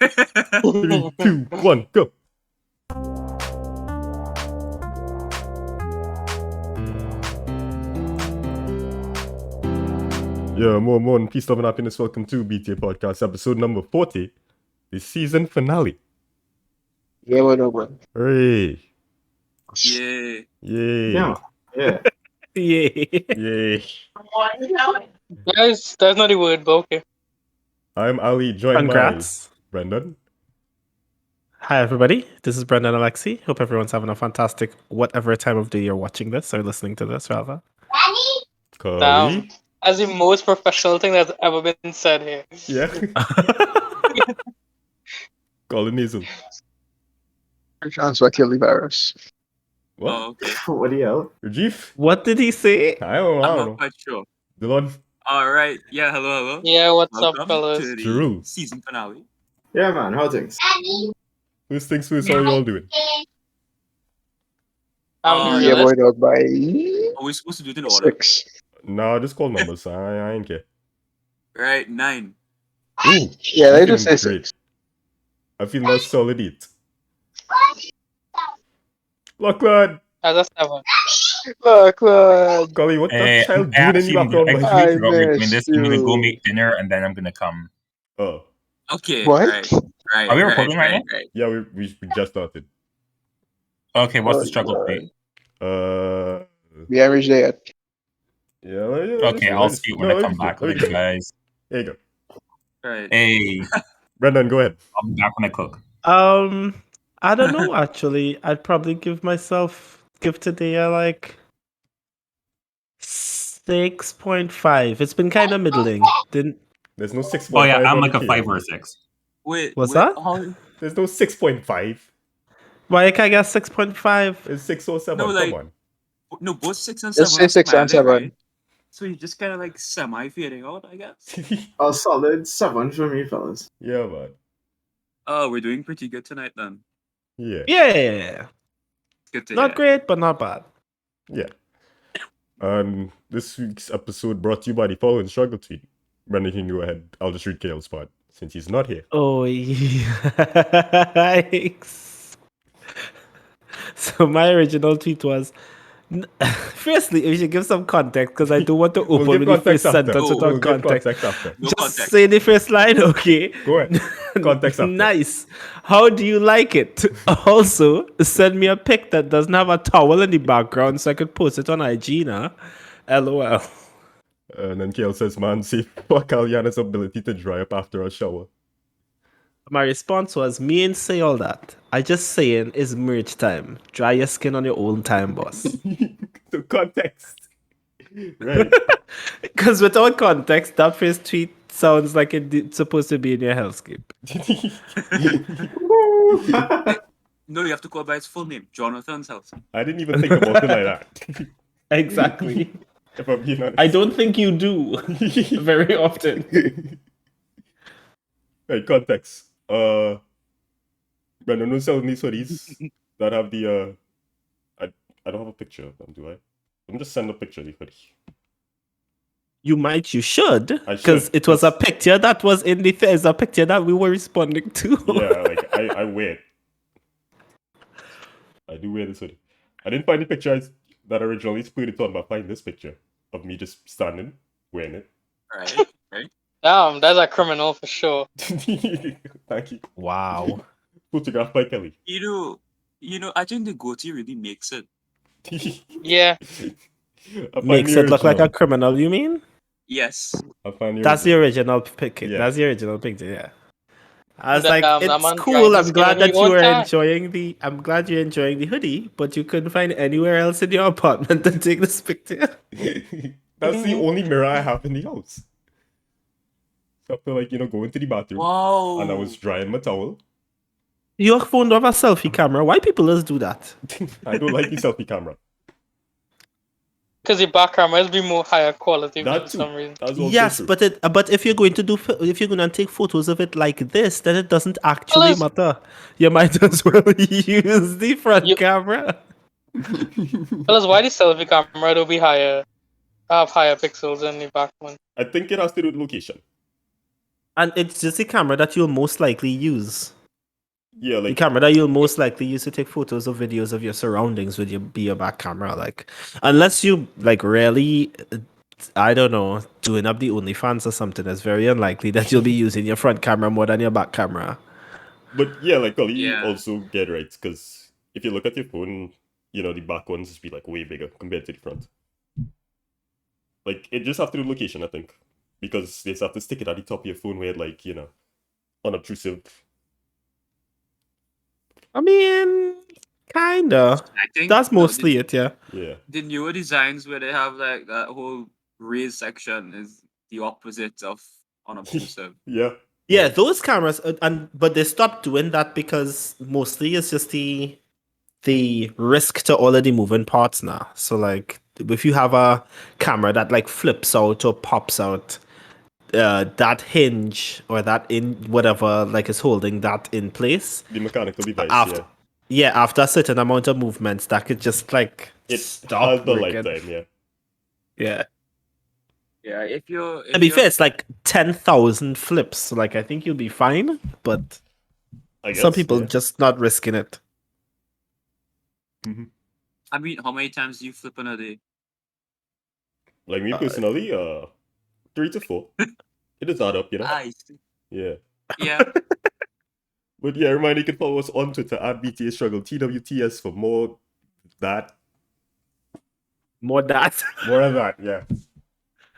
3, 2, 1, go. Yeah, more and peace, love, and happiness. Welcome to BTA Podcast, episode number 40, the season finale. Yeah, whatever. Hooray! Yay. Yay! Yeah. Yay. Yay! Guys, that's not a word, but okay. I'm Ali, joined Congrats. by Brendon. Hi, everybody. This is Brendon Alexi. Hope everyone's having a fantastic whatever time of day you're watching this or listening to this, rather. Collie. Damn. That's the most professional thing that's ever been said here. Yeah. Collie Nasal. Transfer kill the virus. What? Oh, okay. What do you yell? Rajiv? What did he say? I don't I'm know. not quite sure. Dillon? Alright. Yeah, hello. Yeah, what's Welcome up, fellas? to the Jarool. season finale. Yeah, man. How things? Who's things first? How y'all doing? Oh, Yeah, yeah, boy, dog by Are we supposed to do it in order? 6. Nah, just call numbers. I ain't care. Right, 9. Ooh, Yeah, they I'm just say feeling 6. I feel now solid 8. Lachlan! That's a 7. Look. Collie, what that child I doing in the actually, background? I Like, actually forgot we're doing miss this. I'm gonna go you. make dinner and then I'm gonna come. oh, Okay. What? Right. Are we recording right right. yeah, we just started. Okay, what's Oh, the struggle Lord. date? We haven't reached there yet. Yeah. Okay, I'll see it when I come back. Later, guys. There you go. Right. Hey, Brendon, go ahead. I'll be back when I cook. I don't know, actually. I'd probably give today a, 6.5. It's been kind of middling. There's no 6.5. Oh yeah, I'm on like the a cake. 5 or a 6. Wait. What's that? There's no 6.5. Why can't I get 6.5? It's 6 or 7. No, like- Come on. No, both 6 and 7. Let's say are 6 and smiling, 7. right? So you're just kind of like semi-fading out, I guess. A solid 7 for me, fellas. Yeah, man. Oh, we're doing pretty good tonight then. Yeah. Yeah. Good to Not hear. great, but not bad. Yeah. This week's episode brought to you by the following struggle tweet. Brendon, you can go ahead. I'll just read Kale's part since he's not here. Oh, yikes. So my original tweet was, firstly, we should give some context because I don't want to open with the first sentence Oh, without We'll give context. context after. No Just context. say the first line, okay? Go ahead. Context after. Nice. How do you like it? Also, send me a pic that doesn't have a towel in the background so I could post it on IG now. LOL. And then Kale says, man, see fuck Aliana's ability to dry up after a shower. My response was, me ain't say all that. I just saying it's merch time. Dry your skin on your own time, boss. So context. Right. Because without context, that first tweet sounds like it's supposed to be in your hellscape. No, you have to call by his full name, Jonathan's house. I didn't even think about it like that. Exactly. If I'm being honest. I don't think you do very often. Right, context. Brendon, don't sell these hoodies that have the I don't have a picture of them, do I? I'm just send a picture of the hoodie. You should, I because should. it was a picture that was in the is a picture that we were responding to. Yeah, like I wear it. I do wear this hoodie. I didn't find the picture that originally put it on, but I find this picture of me just standing, wearing it. Right. Damn, that's a criminal for sure. Thank you. Wow. Photographed by Kelly. You know, I think the goatee really makes it. Yeah. Makes it look like a criminal, you mean? Yes. That's the original picture. Yeah. That's the original picture, yeah. I was That, like, that it's man cool. drank I'm his glad skin that and you he were won't die. I'm glad you're enjoying the hoodie, but you couldn't find anywhere else in your apartment to take this picture. That's the only mirror I have in the house. So I feel like, go into the bathroom Wow. and I was drying my towel. Your phone don't have a selfie camera. Why people just do that? I don't like the selfie camera. Because the back cameras be more higher quality That for too. some reason. That's also Yes, true. but if you're going to take photos of it like this, then it doesn't actually Fellas- matter. You might as well use the front You- camera. Fellas, why the selfie camera will be higher? Have higher pixels than the back one. I think it has to do with location. And it's just the camera that you'll most likely use. Yeah, The like camera that you'll most likely use to take photos or videos of your surroundings would be your back camera. Like, unless you like really, I don't know, doing up the OnlyFans or something, it's very unlikely that you'll be using your front camera more than your back camera. but yeah, like Collie Yeah. also get right, because if you look at your phone, the back ones just be like way bigger compared to the front. Like it just have to do with location, I think. Because they just have to stick it at the top of your phone where like, unobtrusive. I mean, kinda. I think That's mostly it, yeah. Yeah. the newer designs where they have like that whole raised section is the opposite of unobtrusive. Yeah. Yeah, those cameras, but they stopped doing that because mostly it's just the risk to all of the moving parts now. So like, if you have a camera that like flips out or pops out, that hinge or that in whatever like is holding that in place The mechanical device, after yeah. after a certain amount of movements, that could just like It stop has the working. lifetime, yeah. Yeah. Yeah, if you're To be fair, it's like 10,000 flips. So like, I think you'll be fine, but I guess, some people yeah. just not risking it. I mean, how many times do you flip in a day? Like me personally, 3 to 4. It does add up, I see. Yeah. Yeah. But yeah, reminder you can follow us on Twitter at BTA Struggle TWTS for more that. More that. More of that, yeah.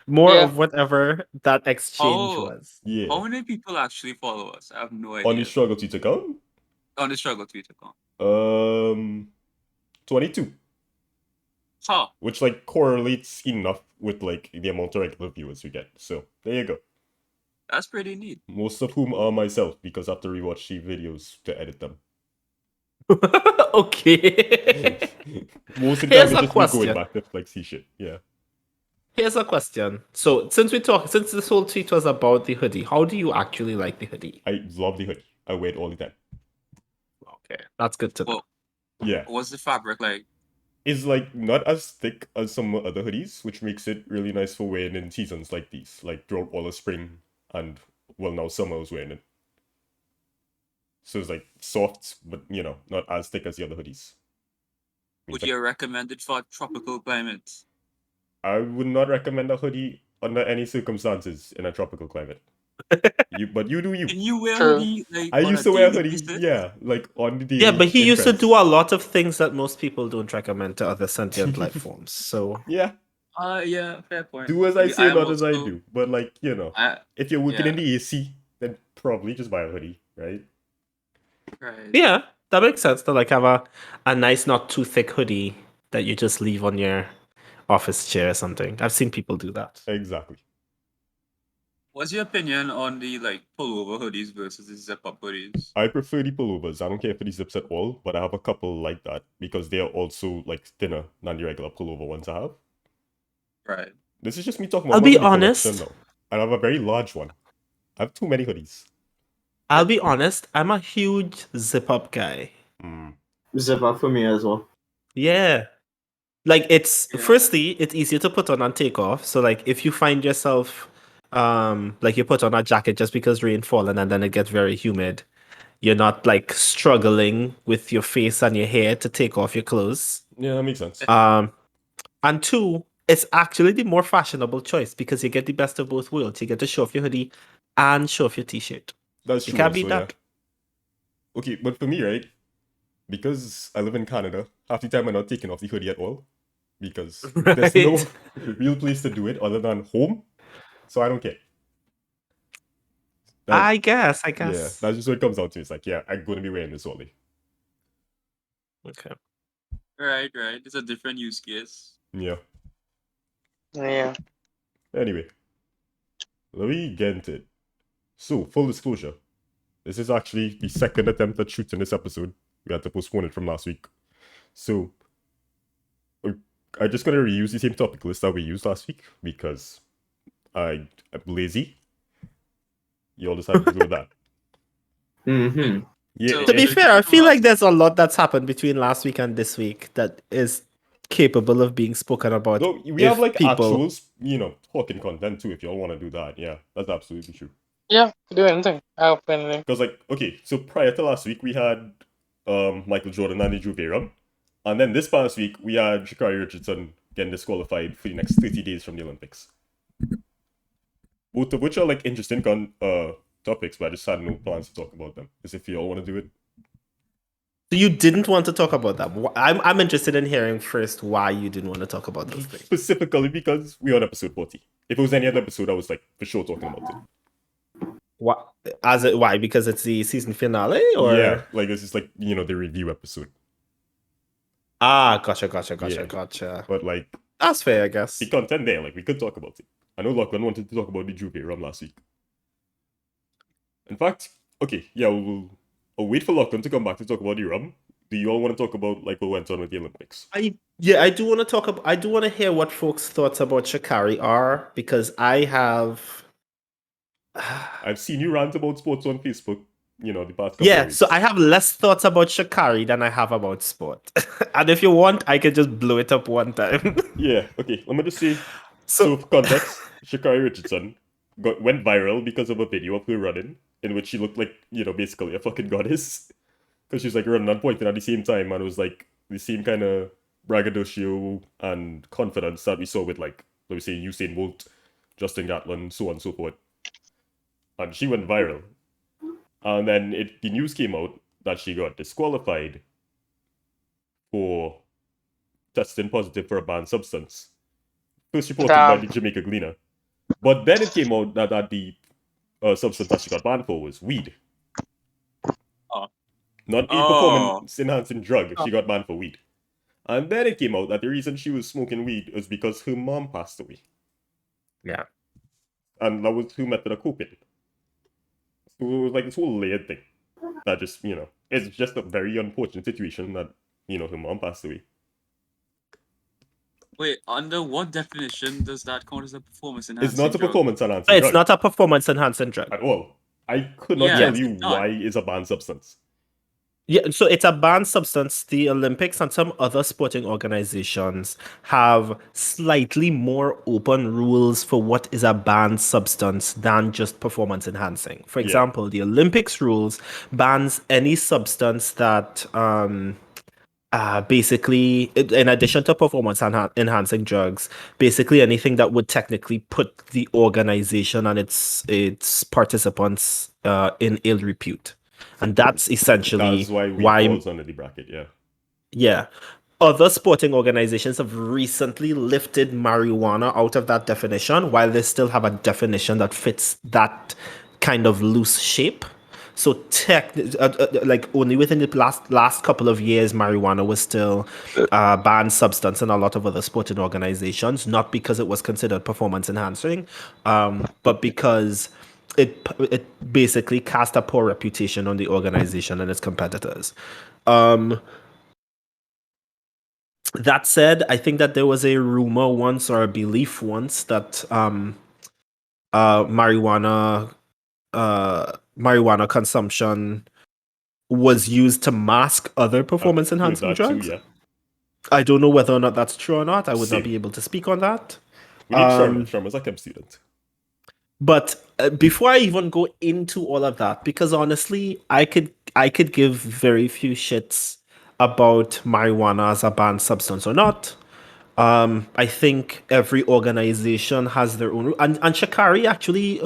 More Yeah. of whatever that exchange Oh. was. Yeah. How many people actually follow us? I have no idea. On the Struggle Twitter account? On the Struggle Twitter account. 22. Huh. Which like correlates enough with like the amount of regular viewers we get. So there you go. That's pretty neat. Most of whom are myself because I have to rewatch the videos to edit them. Okay. Most of the Here's time a it's just me going question. back to like see shit. Yeah. Here's a question. So since this whole tweet was about the hoodie, how do you actually like the hoodie? I love the hoodie. I wear it all the time. Okay, that's good to know. Well, Yeah. what's the fabric like? It's like not as thick as some other hoodies, which makes it really nice for wearing in seasons like these, like throughout all of spring and well now summer I was wearing it. So it's like soft, but not as thick as the other hoodies. Would you recommend it for tropical climates? I would not recommend a hoodie under any circumstances in a tropical climate. But you do you. Can you wear a True. hoodie like I on used a to wear a daily hoodie, basis? yeah, like on the daily. Yeah, but he in used to friends. do a lot of things that most people don't recommend to other sentient life forms. So Yeah, Yeah, fair point. do as I say, am not as I also- do. But like I- if you're working in yeah. the AC, then probably just buy a hoodie, right? right. yeah, that makes sense to like have a nice, not too thick hoodie that you just leave on your office chair or something. I've seen people do that. Exactly. What's your opinion on the like pullover hoodies versus the zip up hoodies? I prefer the pullovers. I don't care for the zips at all, but I have a couple like that because they are also like thinner than the regular pullover ones I have. Right. This is just me talking about I'll my be hoodie collection honest. now. I have a very large one. I have too many hoodies. I'll be honest. I'm a huge zip up guy. Zip up for me as well. Yeah. Like it's Yeah. firstly, it's easier to put on and take off. So like if you find yourself like you put on a jacket just because rain fallen and then it gets very humid, you're not like struggling with your face and your hair to take off your clothes. Yeah, that makes sense. And two, it's actually the more fashionable choice because you get the best of both worlds. You get to show off your hoodie and show off your t-shirt. That's You true. can't beat also, that. yeah. Okay, but for me, right? Because I live in Canada, half the time I'm not taking off the hoodie at all. Because there's no Right. real place to do it other than home. So I don't care. I guess. Yeah, that's just what it comes down to. It's like, yeah, I'm going to be wearing this all day. Okay. Right. It's a different use case. Yeah. Yeah. Anyway, let me get into it. So, full disclosure, this is actually the second attempt at shooting this episode. We had to postpone it from last week. So, I'm just going to reuse the same topic list that we used last week because I'm lazy. You all just have to do that. Mm-hmm. Yeah. So- To be Yeah. fair, I feel like there's a lot that's happened between last week and this week that is capable of being spoken about. No, we if have like people- actual, talking content too. If y'all want to do that, yeah, that's absolutely true. Yeah, do anything. I'll play anything. Because, like, okay, so prior to last week, we had Michael Jordan and Drew Bayram. And then this past week, we had Sha'Carri Richardson getting disqualified for the next 30 days from the Olympics. Both of which are, like, interesting topics, but I just had no plans to talk about them. As if you all want to do it. So you didn't want to talk about that. I'm interested in hearing first why you didn't want to talk about those things. Specifically because we are on episode 40. If it was any other episode, I was, like, for sure talking about it. What? Why? Because it's the season finale, or Yeah, like, this is, like, the review episode. Gotcha. Yeah. But, like, that's fair, I guess. the content there, like, we could talk about it. I know Lachlan wanted to talk about the Drew Bayram last week. In fact, okay, yeah, we'll wait for Lachlan to come back to talk about the rum. Do you all want to talk about, like, what went on with the Olympics? I do want to talk about. I do want to hear what folks' thoughts about Sha'Carri are, because I have. I've seen you rant about sports on Facebook, the past couple of Yeah, weeks. so I have less thoughts about Sha'Carri than I have about sport. And if you want, I can just blow it up one time. Yeah, okay, let me just say. So for context, Sha'Carri Richardson went viral because of a video of her running, in which she looked like, basically a fucking goddess. Because she was, like, running and pointing at the same time, and it was, like, the same kind of braggadocio and confidence that we saw with, like, let me say, Usain Bolt, Justin Gatlin, so on and so forth. And she went viral. And then the news came out that she got disqualified for testing positive for a banned substance. First reported by the Jamaica Gleaner. But then it came out that the substance that she got banned for was weed. Not a performance-enhancing drug. She got banned for weed. And then it came out that the reason she was smoking weed was because her mom passed away. Yeah. And that was her method of coping. So it was like this whole layered thing. That just, it's just a very unfortunate situation that, her mom passed away. Wait, under what definition does that count as a performance enhancing It's not a drug? performance-enhancing drug. It's not a performance-enhancing drug. At all. I could not Yeah, tell it's you not. why it's a banned substance. Yeah, so it's a banned substance. The Olympics and some other sporting organizations have slightly more open rules for what is a banned substance than just performance enhancing. For example, the Olympics rules bans any substance that basically, in addition to performance enhancing drugs, basically anything that would technically put the organization and its participants in ill repute. And that's essentially That's why we falls under the bracket, yeah. Yeah. Other sporting organizations have recently lifted marijuana out of that definition, while they still have a definition that fits that kind of loose shape. So like only within the last couple of years, marijuana was still a banned substance in a lot of other sporting organizations, not because it was considered performance enhancing, but because it basically cast a poor reputation on the organization and its competitors. That said, I think that there was a rumor once or a belief once that marijuana consumption was used to mask other performance enhancing drugs. Yeah. I don't know whether or not that's true or not. I would not be able to speak on that. We need Sharma. Sharma's a chem student. But before I even go into all of that, because honestly, I could give very few shits about marijuana as a banned substance or not. I think every organization has their own, and Sha'Carri actually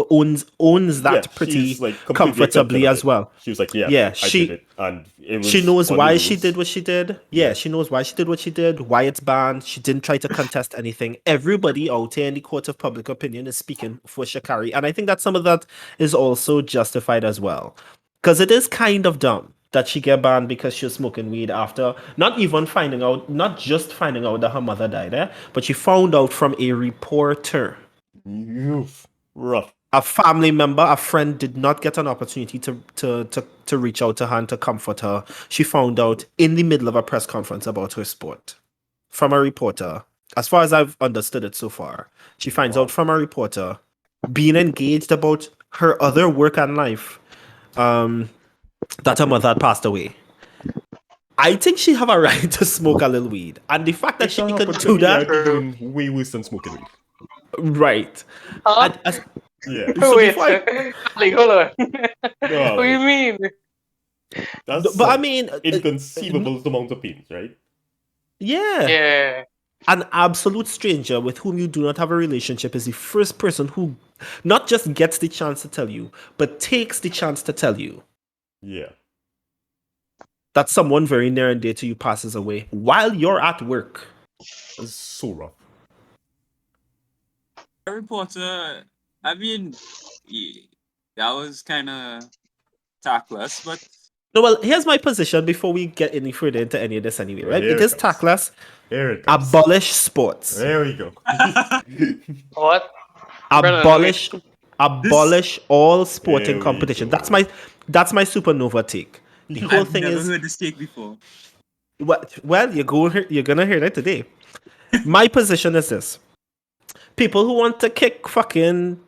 owns that pretty comfortably as well. She was like, I did it, and it was she knows why she did what she did. Yeah, she knows why she did what she did, why it's banned. She didn't try to contest anything. Everybody out here in the court of public opinion is speaking for Sha'Carri, and I think that some of that is also justified as well, because it is kind of dumb that she get banned because she was smoking weed after not just finding out that her mother died, but she found out from a reporter. Rough. A family member, a friend did not get an opportunity to reach out to her and to comfort her. She found out in the middle of a press conference about her sport from a reporter. As far as I've understood it so far, she finds out from a reporter being engaged about her other work and life. That her mother had passed away. I think she have a right to smoke a little weed, and the fact that she can do that, doing way worse than smoking weed. right? Yeah. So Wait, before I, like, hold on. No, What do you like, mean? that's but I like mean, inconceivable amount of pains, right? yeah, Yeah. an absolute stranger with whom you do not have a relationship is the first person who not just gets the chance to tell you, but takes the chance to tell you Yeah. that someone very near and dear to you passes away while you're at work. It's so rough. Harry Potter, I mean, that was kind of tactless, but No, well, here's my position before we get any further into any of this anyway, Well, right? here It it is comes. tactless. Here it comes. Abolish sports. There we go. What? Brendon, Abolish wait. abolish all sporting There we competition. go. That's my supernova take. The whole I've thing never is heard this take before. well, you're gonna hear that today. My position is this. People who want to kick fucking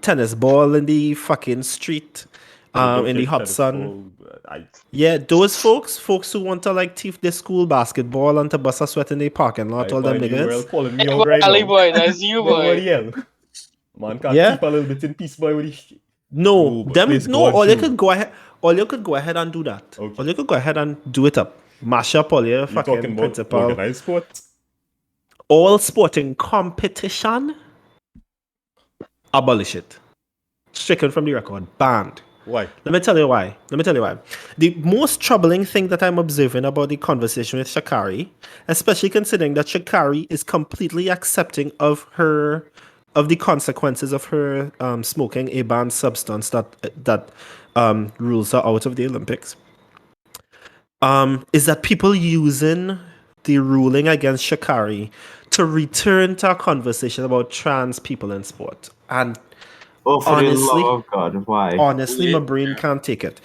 tennis ball in the fucking street, Don't in the kick hot tennis sun. ball. Yeah, those folks who want to like teeth their school basketball and to bust a sweat in the parking lot, I all them find you well niggas. calling me Hey, out boy, right Ali now. boy, that's you, But what boy. hell? Man can't Yeah. keep a little bit in peace, boy. With the... No, but them please no. go on All you through. could go ahead. All you could go ahead and do that. Okay. All you could go ahead and do it up. Mash up all your You talking fucking about principal. organized sport? All sporting competition. Abolish it. Stricken from the record. Banned. Why? Let me tell you why. The most troubling thing that I'm observing about the conversation with Shakari, especially considering that Shakari is completely accepting of the consequences of her smoking a banned substance that rules her out of the Olympics, is that people using the ruling against Shakari to return to a conversation about trans people in sport. And Oh, for the honestly, love of God, why? honestly, my Yeah. brain can't take it.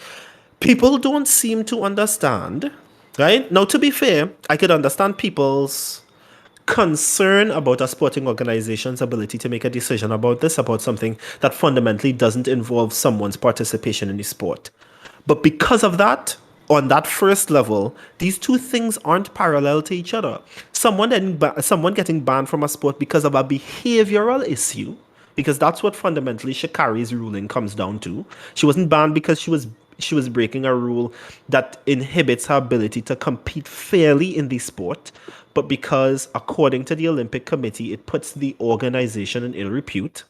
People don't seem to understand, right? Now, to be fair, I could understand people's concern about a sporting organization's ability to make a decision about this, about something that fundamentally doesn't involve someone's participation in the sport. But because of that, on that first level, these two things aren't parallel to each other. Someone getting banned from a sport because of a behavioral issue, because that's what fundamentally Shakari's ruling comes down to. She wasn't banned because she was breaking a rule that inhibits her ability to compete fairly in the sport, but because, according to the Olympic Committee, it puts the organization in ill repute.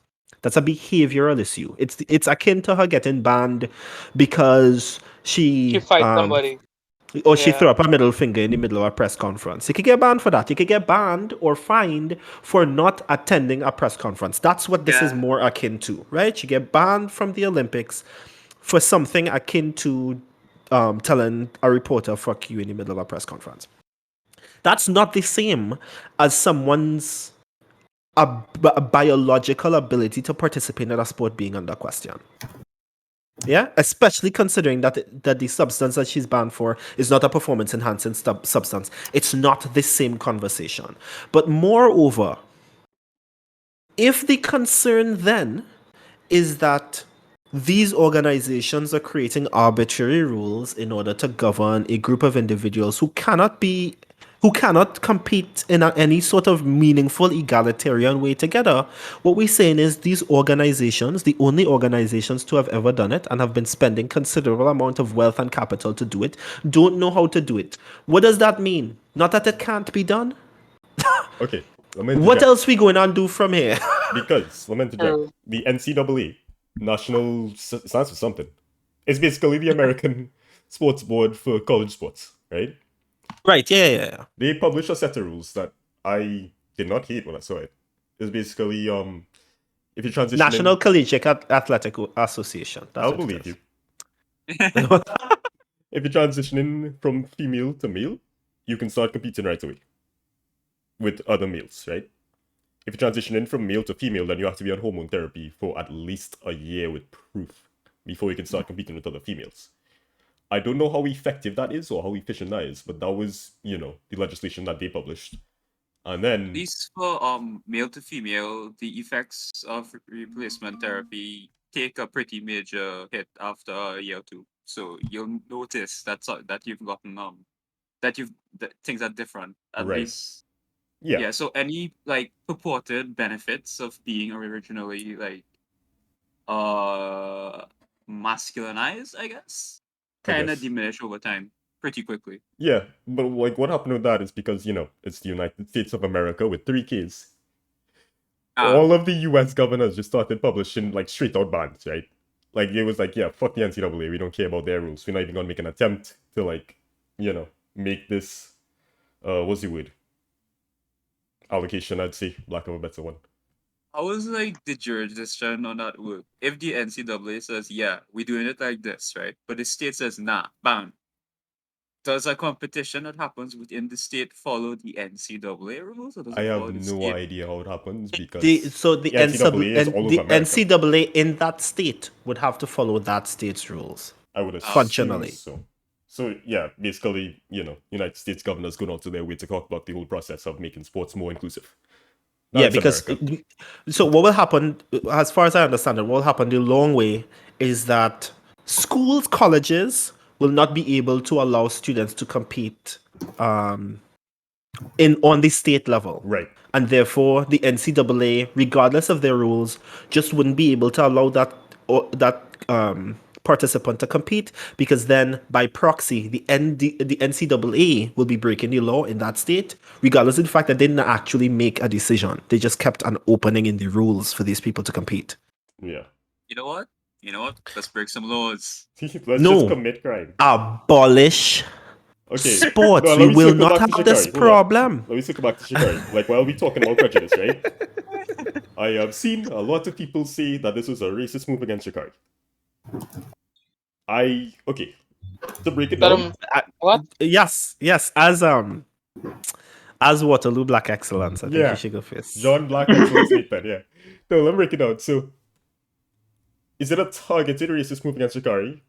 That's a behavioral issue. It's akin to her getting banned because You fight somebody. she Yeah. threw up a middle finger in the middle of a press conference. You could get banned for that. You could get banned or fined for not attending a press conference. That's what this is Yeah. more akin to, right? You get banned from the Olympics for something akin to telling a reporter "fuck you" in the middle of a press conference. That's not the same as someone's a biological ability to participate in a sport being under question. Yeah, especially considering that the substance that she's banned for is not a performance enhancing substance. It's not the same conversation. But moreover, if the concern then is that these organizations are creating arbitrary rules in order to govern a group of individuals who cannot compete in any sort of meaningful egalitarian way together. What we're saying is these organizations, the only organizations to have ever done it and have been spending considerable amount of wealth and capital to do it, don't know how to do it. What does that mean? Not that it can't be done. Okay. Let me What interject. else we going on do from here? Because, let me interject. True. The NCAA, National stands for something. It's basically the American sports board for college sports, right? Right, yeah. They published a set of rules that I did not hate when I saw it. It's basically if you transition National in, Collegiate Athletic Association. That's I'll what it believe is. you. If you're transitioning from female to male, you can start competing right away with other males, right? If you're transitioning from male to female, then you have to be on hormone therapy for at least a year with proof before you can start competing with other females. I don't know how effective that is or how efficient that is, but that was, the legislation that they published. And then At least for male to female, the effects of replacement therapy take a pretty major hit after a year or two. So you'll notice that you've gotten that things are different. At Right. least yeah, yeah. So any like purported benefits of being originally like masculinized, I guess. I Kind of guess. diminish over time pretty quickly. Yeah, but like what happened with that is because, it's the United States of America with 3 Ks. All of the US governors just started publishing like straight out bans, right? Like it was like, yeah, fuck the NCAA, we don't care about their rules. We're not even gonna make an attempt to like, make this what's the word? Allocation, I'd say, lack of a better one. I was like the jurisdiction on that work. If the NCAA says, yeah, we're doing it like this, right? But the state says, nah, ban. Does a competition that happens within the state follow the NCAA rules, or does I it have follow the no state? idea how it happens because The the NCAA is all the over America. NCAA in that state would have to follow that state's rules. I would assume Functionally. so. So yeah, basically, United States governors going out to their way to talk about the whole process of making sports more inclusive. Yeah, That's because America. so what will happen, as far as I understand it, what will happen the long way is that schools, colleges will not be able to allow students to compete on the state level. Right. And therefore, the NCAA, regardless of their rules, just wouldn't be able to allow that participant to compete, because then by proxy, the NCAA will be breaking the law in that state, regardless of the fact that they didn't actually make a decision. They just kept an opening in the rules for these people to compete. Yeah. You know what? Let's break some laws. Let's No. just commit crime. Abolish Okay. sports. No, let We me will circle not back to have this Shikari. Hold on. problem. Let me circle back to Shikari. Like, while we talking about prejudice, right? I have seen a lot of people say that this was a racist move against Shikari. Okay. To break it down. What? Yes, as Waterloo Black Excellence. I think Yeah. you should go first. John Black excellence statement, yeah. No, let me break it down. So, is it a targeted racist move against Shikari?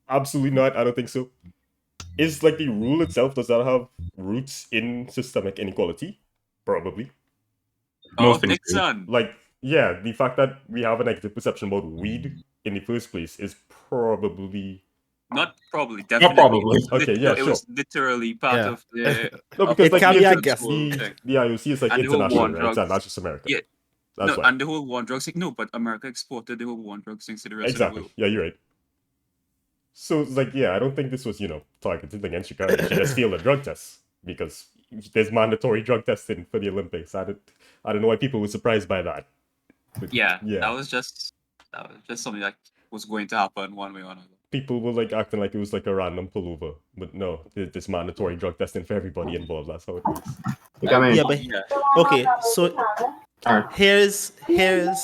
Absolutely not. I don't think so. Is like the rule itself, does that have roots in systemic inequality? Probably. Most things do. Nixon. Like, yeah, the fact that we have a negative perception about weed in the first place is probably. Not probably, Not definitely. probably. Okay, yeah, It was literally part Yeah. of the. No, of because It like can the, be, I inter- guess. the IOC is like And the whole international, war on right? drugs. And that's just America. Yeah. That's No, why. and the whole war on drugs thing. No, but America exported the whole war on drugs things to the rest of the Exactly. world. Yeah, you're right. So it's like, yeah, I don't think this was, targeted against Shikari. She just failed a drug test because there's mandatory drug testing for the Olympics. I don't know why people were surprised by that. But, Yeah, yeah. that was just something that was going to happen one way or another. People were like acting like it was like a random pullover, but no, there's mandatory drug testing for everybody involved. That's how it works. You got me? Yeah, but okay. So Alright. here's yet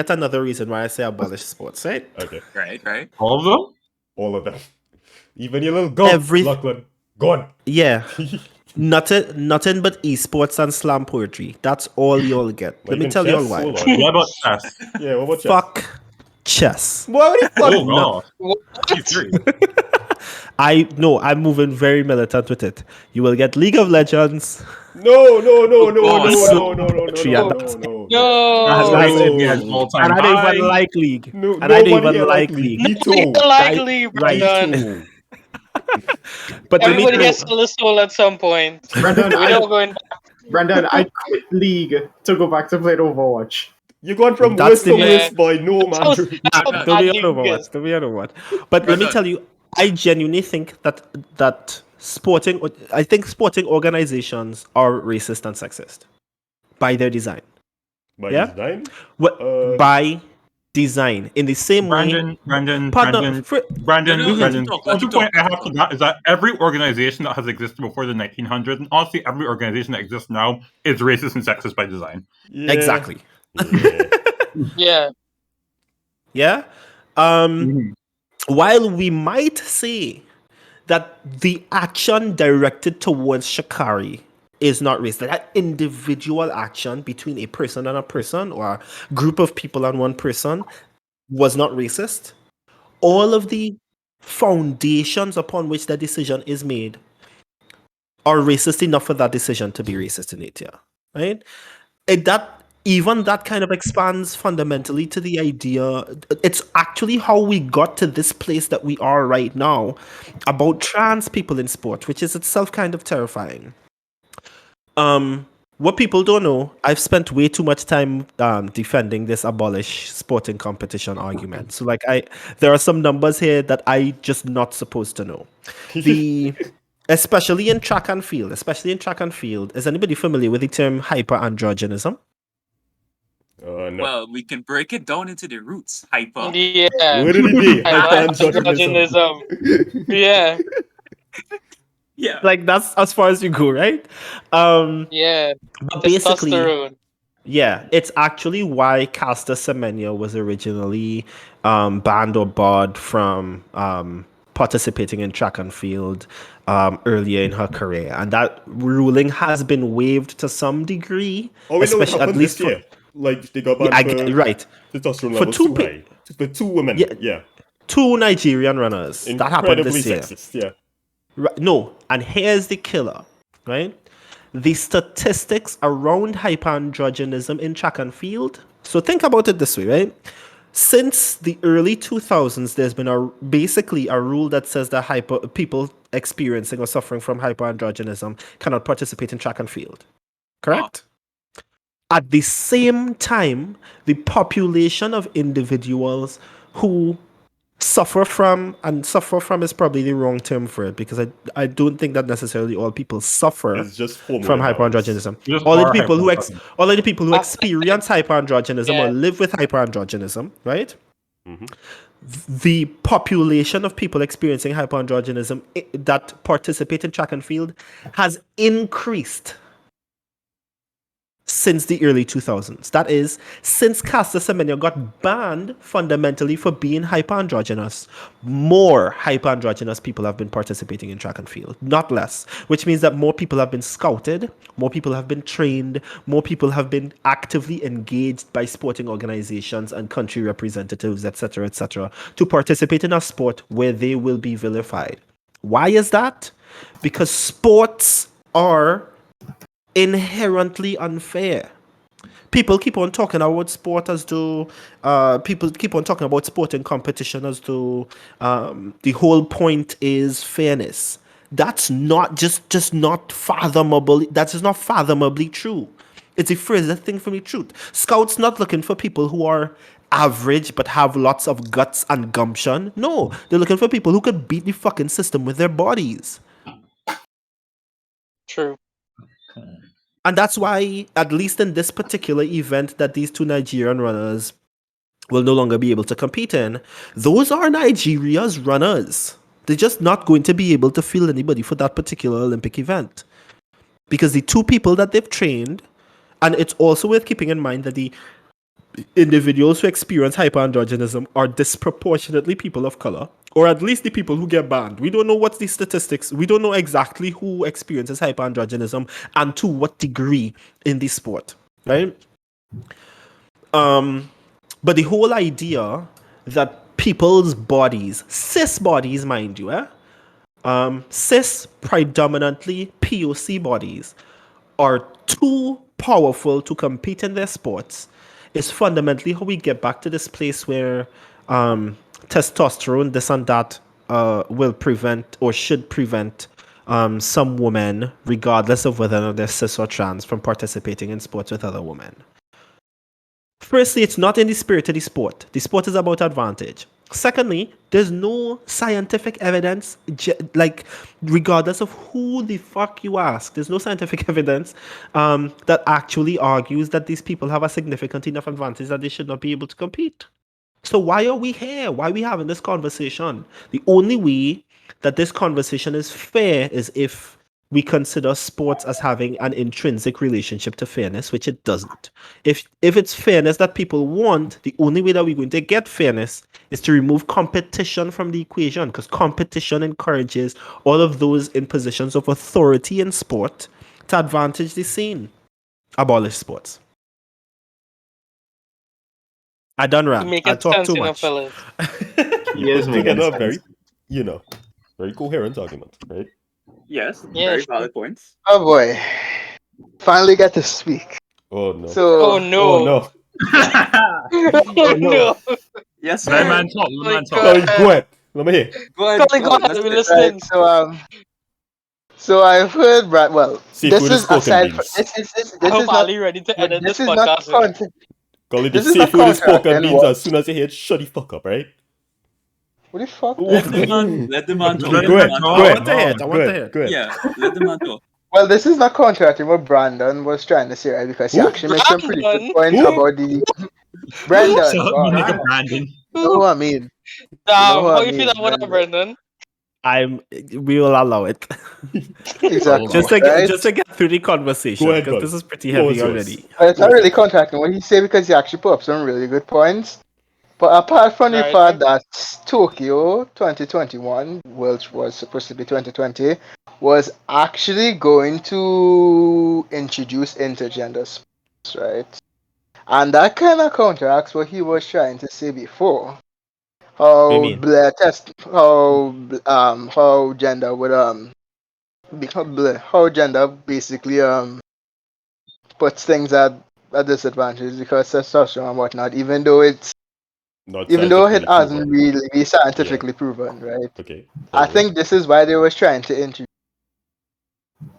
another reason why I say abolish sports, right? Okay, Right. All of them? all of them, even your little goat, Lachlan, gone. Yeah. Nothing but esports and slam poetry. That's all y'all get. Let me Even tell you all chess? why. Hold on. What about chess? Yeah, what about chess? Fuck chess. What the fuck? Oh, What? God. He's serious. I'm moving very militant with it. You will get League of Legends. No. Three and that's No. No. That's Rated it. me as all-time And I don't high. even like League. No, And I don't nobody even like League. League. Me Nobody too. likely, Brendon. Me too. But let me Everybody tell has to sell his soul at some point. Brendon, We're not going Brendon, I quit League to go back to play Overwatch. You're going from That's worst to the- worst, boy. No, man. That's how Don't bad be League Overwatch. is. Don't be Overwatch. But let me Brendon. tell you, I genuinely think that sporting organizations are racist and sexist by their design. By Yeah? design? By design, in the same way. Brendon, Partner, Brendon, fr- Brandon, No, Brandon. let him talk, The let him only point talk. I have to that is that every organization that has existed before the 1900s, and honestly, every organization that exists now, is racist and sexist by design. Yeah. Exactly. Yeah. Yeah. Yeah. While we might say that the action directed towards Shikari is not racist, that individual action between a person and a person, or a group of people and one person, was not racist, all of the foundations upon which that decision is made are racist enough for that decision to be racist in nature, right? Even that kind of expands fundamentally to the idea. It's actually how we got to this place that we are right now about trans people in sport, which is itself kind of terrifying. what people don't know, I've spent way too much time defending this abolish sporting competition argument. So like there are some numbers here that I just not supposed to know. Especially in track and field, is anybody familiar with the term hyperandrogenism? No. Well, we can break it down into the roots. Hyper. Yeah. Where did he be? Hyperandrogenism. Yeah. Yeah. Like that's as far as you go, right? Yeah. But basically, Testosterone. yeah, it's actually why Caster Semenya was originally banned or barred from participating in track and field earlier in her career, and that ruling has been waived to some degree. Oh, we know what especially happened at least this year. Like they got yeah, banned for right. testosterone For levels two too high. For 2 women. Yeah. Yeah. 2 Nigerian runners. That happened Incredibly this year. sexist, yeah. Right, no, and here's the killer, right? The statistics around hyperandrogenism in track and field. So think about it this way, right? Since the early 2000s, there's been basically a rule that says that people experiencing or suffering from hyperandrogenism cannot participate in track and field. Correct? At the same time, the population of individuals who suffer from is probably the wrong term for it, because I don't think that necessarily all people suffer It's just hormone from imbalance. hyperandrogenism. Just All the are people who Ah, experience hyperandrogenism or yeah. live with hyperandrogenism, right? Mhm. The population of people experiencing hyperandrogenism that participate in track and field has increased since the early 2000s. That is, since Caster Semenya got banned fundamentally for being hyperandrogynous, more hyperandrogynous people have been participating in track and field, not less, which means that more people have been scouted, more people have been trained, more people have been actively engaged by sporting organizations and country representatives, etc., to participate in a sport where they will be vilified. Why is that? Because sports are inherently unfair. People keep on talking about sport as though people keep on talking about sport and competition as though the whole point is fairness. That's not just not fathomable. That is not fathomably true. It's a furthest thing from the truth. Scouts not looking for people who are average but have lots of guts and gumption. No, they're looking for people who could beat the fucking system with their bodies. True. And that's why, at least in this particular event that these 2 Nigerian runners will no longer be able to compete in, those are Nigeria's runners. They're just not going to be able to field anybody for that particular Olympic event. Because the 2 people that they've trained, and it's also worth keeping in mind that the individuals who experience hyperandrogenism are disproportionately people of color, or at least the people who get banned. We don't know what's the statistics. We don't know exactly who experiences hyperandrogenism and to what degree in the sport, right? But the whole idea that people's bodies, cis bodies, mind you, cis predominantly POC bodies, are too powerful to compete in their sports is fundamentally how we get back to this place where testosterone, this and that, will prevent or should prevent some women, regardless of whether or not they're cis or trans, from participating in sports with other women. Firstly, it's not in the spirit of the sport. The sport is about advantage. Secondly, there's no scientific evidence, like, regardless of who the fuck you ask, there's no scientific evidence that actually argues that these people have a significant enough advantage that they should not be able to compete. So why are we here? Why are we having this conversation? The only way that this conversation is fair is if we consider sports as having an intrinsic relationship to fairness, which it doesn't. If it's fairness that people want, the only way that we're going to get fairness is to remove competition from the equation, because competition encourages all of those in positions of authority in sport to advantage the scene. Abolish sports. I done You rant. make I it talk sense, too you know, much. fellas. He is Put making together a sense. very, very coherent argument, right? Yes. Yeah, Very true. valid points. Oh boy. Finally got to speak. Oh no. So Oh no. Oh no. Oh no. no. Yes, Let sir. man talk. Let My man talk. God. Collie, go ahead. Let me hear. Go ahead. Collie, go ahead, Let's we're hear it. listening. right, so So I've heard, well, Seafood this is is pork and aside from beans. this I is hope not Ali ready to edit this this is not podcast. content. Collie, the This is not seafood is pork and contracting beans. what- As soon as you hear it, shut the fuck up, right? What the fuck? Let the man talk. Go Let the ahead, man go talk. I ahead. want to hear it. I Go want to ahead, hear it. go ahead. Yeah, let the man talk. Well, this is not contracting what Brandon was trying to say, right? Because he Who? actually made some pretty good Brandon? points Who? about the Brandon. So God, nigga you Brandon. know who I mean? Damn, who how I you feel mean, about that, Brendon? We will allow it. Exactly. just to right? just to get through the conversation, Go ahead, because Collie. this is pretty Floor heavy is yours. already. But it's not Who is really it? contracting what he said because he actually put up some really good points. But apart from the Right. fact that Tokyo 2021, which was supposed to be 2020, was actually going to introduce intergender sports, right? And that kind of counteracts what he was trying to say before. What do you mean? How gender would how gender basically puts things at a disadvantage because testosterone and whatnot, even though it Not hasn't proven. really been scientifically proven, right? Okay. I follow. think this is why they was trying to introduce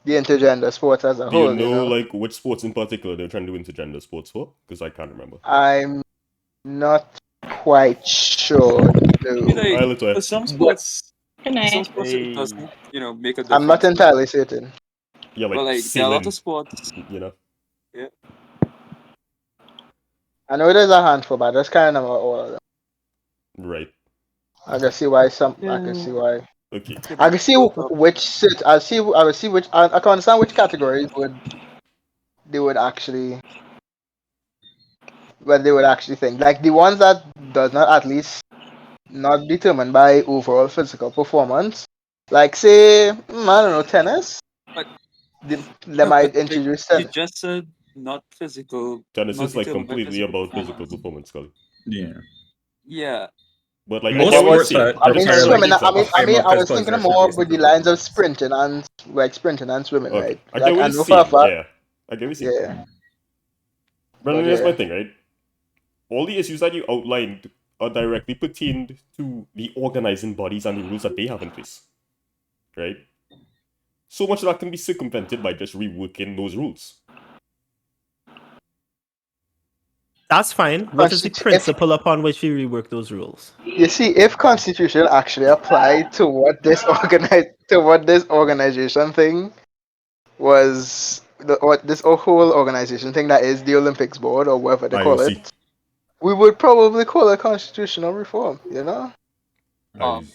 the intergender sports as a Do you whole. know like which sports in particular they're trying to do intergender sports for? Because I can't remember. I'm not quite sure. No. Like, Alright, Letoya. for some sports, Good some sports it doesn't, make a difference. I'm not entirely certain. Yeah, like, But like, there are a lot sailing, of sports. you know. I know there's a handful, but I just can't remember all of them. Right. I can see why some. I can see why. Okay. I can see which sit. I will see which. I can understand which categories they would actually. What they would actually think, like the ones that does not at least not determined by overall physical performance, like say I don't know, tennis. But- They might introduce You tennis. just said not physical. Tennis not is like determined by completely about physical performance. performance, Collie. Yeah. Yeah. But like, Most I get what you're sports saying. are- I I'm just mean, trying to swimming. like, I mean, I was physical thinking exertion more based with on the lines of performance. sprinting and swimming, okay. right? I Like, get what I you're know for a saying. fact. Yeah. I get what you're saying. Yeah. Brandon, But here's my yeah. thing, right? All the issues that you outlined are directly pertained to the organizing bodies and the rules that they have in place. Right? So much of that can be circumvented by just reworking those rules. That's fine. What is the Constitu- principle upon which we rework those rules? You see, if Constitution actually applied to what this organization thing was, what this whole organization thing that is the Olympics board or whatever they call IOC. it, we would probably call it constitutional reform. You know,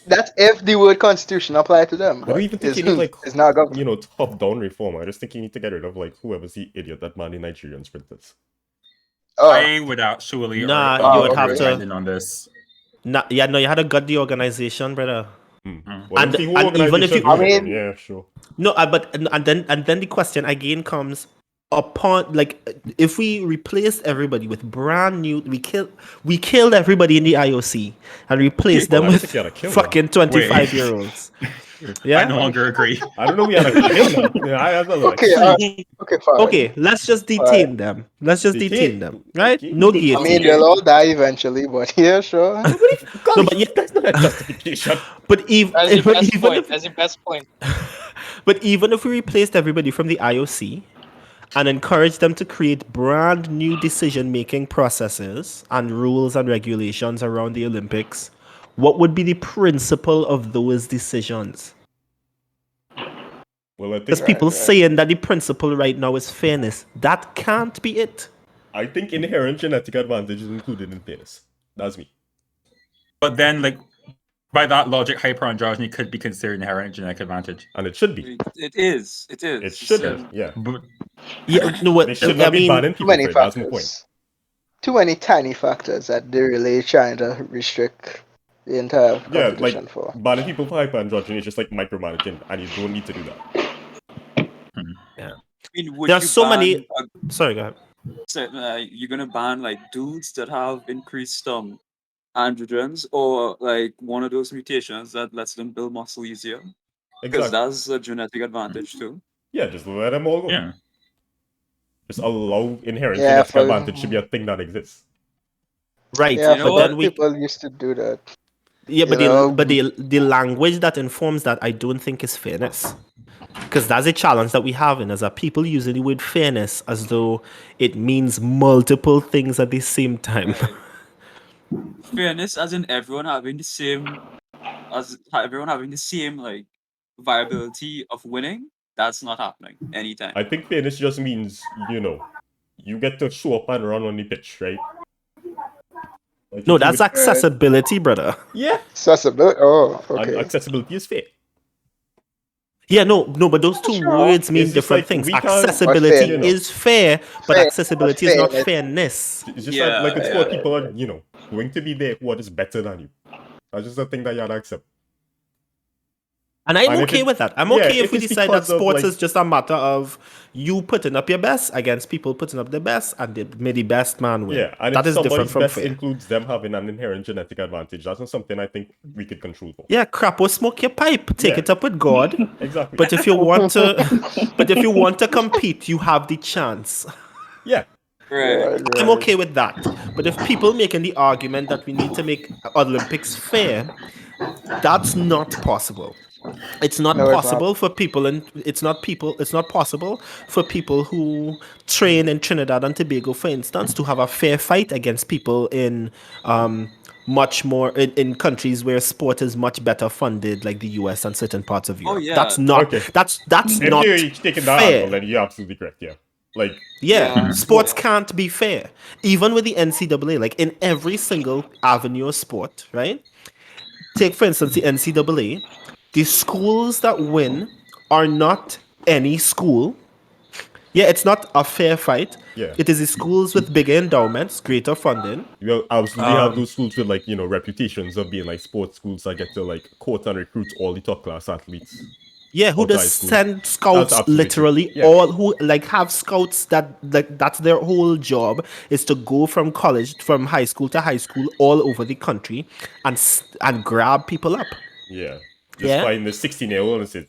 that's if the word constitution applied to them. I don't even think you need like it's not government. top-down reform. I just think you need to get rid of like whoever's the idiot that man the Nigerian sprinters. Oh, I would actually Nah, you would have with to- Brandon on this. No, you had to gut the organization, brother. Well, And- if the whole and even if organization you- ruined it, I then mean- yeah, sure. No, and then the question again comes upon, like, if we replace everybody with brand new, we killed everybody in the IOC and replaced Well, them I don't with think you had to kill them. fucking 25-year-olds. I Yeah. no longer agree. I don't know. We had to kill them. Yeah, I have like, Okay, okay, fine. Okay, let's just detain them. Let's just detain them, right? Okay. No I mean, guillotine. they'll all die eventually, but yeah, sure. No, but yeah, That's not a justification. but even That's the best even point. if, That's the best point. but even if we replaced everybody from the IOC and encouraged them to create brand new decision-making processes and rules and regulations around the Olympics, what would be the principle of those decisions? Well, I think Because people saying that the principle right now is fairness. That can't be it. I think inherent genetic advantage is included in fairness. That's me. But then, like, by that logic, hyperandrogyny could be considered inherent genetic advantage. And it should be. It is. It is. It should be. Yeah. But Yeah, no, what They should I not be mean, banning Too people many for it. That's my point. factors. Too many tiny factors that they're really trying to restrict the entire Yeah, competition like for. banning people for hyperandrogyny is just like micromanaging, and you don't need to do that. I mean, would There's you so ban many. Sorry, go ahead. you're gonna ban like dudes that have increased androgens or like one of those mutations that lets them build muscle easier? Because Exactly. that's a genetic advantage too. Yeah, just let them all go. yeah, Just allow inherent Yeah, genetic for- advantage to be a thing that exists. Right, Yeah, You know but for what? then we. people used to do that. Yeah, but you know, the language that informs that I don't think is fairness. because that's a challenge that we have in as a people using the word fairness as though it means multiple things at the same time. Fairness, as in everyone having the same like viability of winning. That's not happening anytime. I think fairness just means, you get to show up and run on the pitch, right? Like, No, if you that's would- accessibility, brother. Yeah, Accessibility. Oh, and okay. accessibility is fair. Yeah, no, but those two Sure. words mean It's just different like things. we can't- Accessibility Fair, is fair, but Fair, accessibility is not fairness. fairness. It's just Yeah, like it's yeah. for people are, going to be there who are just better than you. That's just a thing that you have to accept. And I'm And if okay it- with that. I'm yeah, okay if if we it's decide that because of, sports like- is just a matter of you putting up your best against people putting up their best, and may the best man win. Yeah, and that if is different somebody's from best fair. includes them having an inherent genetic advantage, that's not something I think we could control for. Yeah, crap or smoke your pipe. Take Yeah. it up with God. Exactly. But if you want to compete, you have the chance. yeah, Right. I'm okay with that. But if people making the argument that we need to make Olympics fair, that's not possible. It's not No, it's possible for people, and it's not possible for people who train in Trinidad and Tobago, for instance, to have a fair fight against people in much more in countries where sport is much better funded, like the US and certain parts of Europe. yeah. That's not Okay. that's if not you're taking that fair. angle, then you're absolutely correct. Yeah, like Yeah, Yeah. sports can't be fair. Even with the NCAA, like in every single avenue of sport, right? Take, for instance, the NCAA. The schools that win are not any school. Yeah, it's not a fair fight. Yeah. It is the schools with bigger endowments, greater funding. you absolutely have those schools with like reputations of being like sports schools that get to like court and recruit all the top class athletes. Yeah, who Outside just school. send scouts That's absolutely true. literally Yeah. all who like have scouts that like that's their whole job is to go from high school to high school all over the country and grab people up. Yeah, just Yeah. find the 16-year-old and say,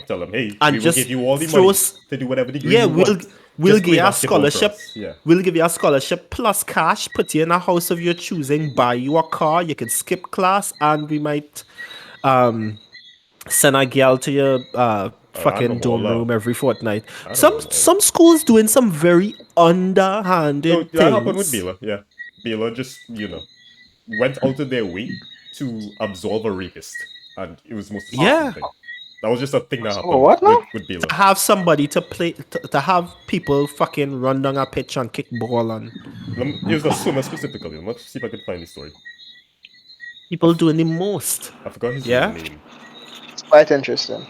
tell them, hey, And we will just give you all the throw money s- to do whatever degree Yeah, you we'll want. we'll Just give play you a basketball for scholarship. us. Yeah. We'll give you a scholarship plus cash, put you in a house of your choosing, buy you a car, you could skip class, and we might send a girl to your fucking know dorm all that. room every fortnight. I don't Some know all some schools doing some very underhanded No, things. that happened with Baylor. Yeah, Baylor just went out of their way to absolve a rapist, and it was the most disgusting Yeah. thing. That was just a thing that happened what now? with Baylor. Have somebody to play to have people fucking run down a pitch and kick ball and It was a swimmer specifically. Let's see if I can find the story. people doing the most. I forgot his Yeah? name. It's quite interesting.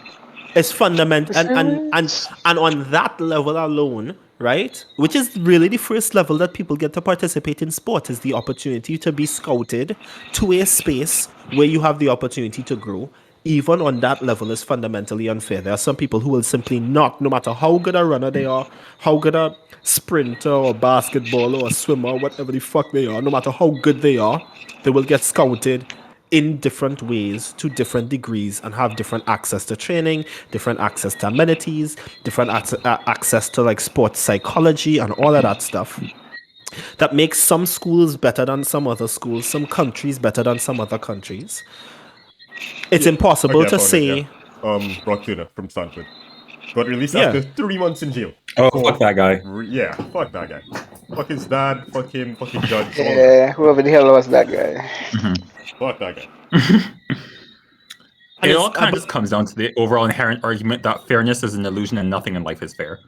It's fundamental and on that level alone, right? Which is really the first level that people get to participate in sport is the opportunity to be scouted to a space where you have the opportunity to grow. Even on that level is fundamentally unfair. There are some people who will simply not, no matter how good a runner they are, how good a sprinter or basketball or a swimmer, or whatever the fuck they are, no matter how good they are, they will get scouted in different ways to different degrees and have different access to training, different access to amenities, different access to like sports psychology and all of that stuff. That makes some schools better than some other schools, some countries better than some other countries. It's impossible Okay, I to found say. it, yeah. Brock Turner from Stanford got released Yeah. after 3 months in jail. Oh, fuck that guy. Yeah, fuck that guy. Fuck his dad. Fuck him. Fuck his judge. All that. Yeah, whoever the hell was that guy? Fuck that guy. It all kind of just comes down to the overall inherent argument that fairness is an illusion and nothing in life is fair.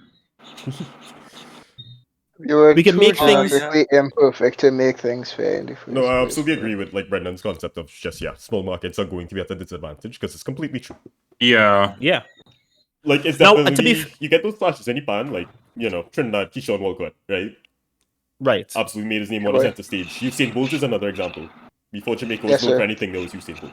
You were We can too make things- genetically imperfect to make things fair in the first No, I place. absolutely agree with like Brendon's concept of just small markets are going to be at a disadvantage because it's completely true. Yeah. Yeah. Like it's Now, definitely to be you get those flashes any pan, like Trinidad Keyshawn Walcott, right? Right. Absolutely made his name on the center stage. Usain Bolt is another example. Before Jamaica was Yes, known sir. for anything, there was Usain Bolt.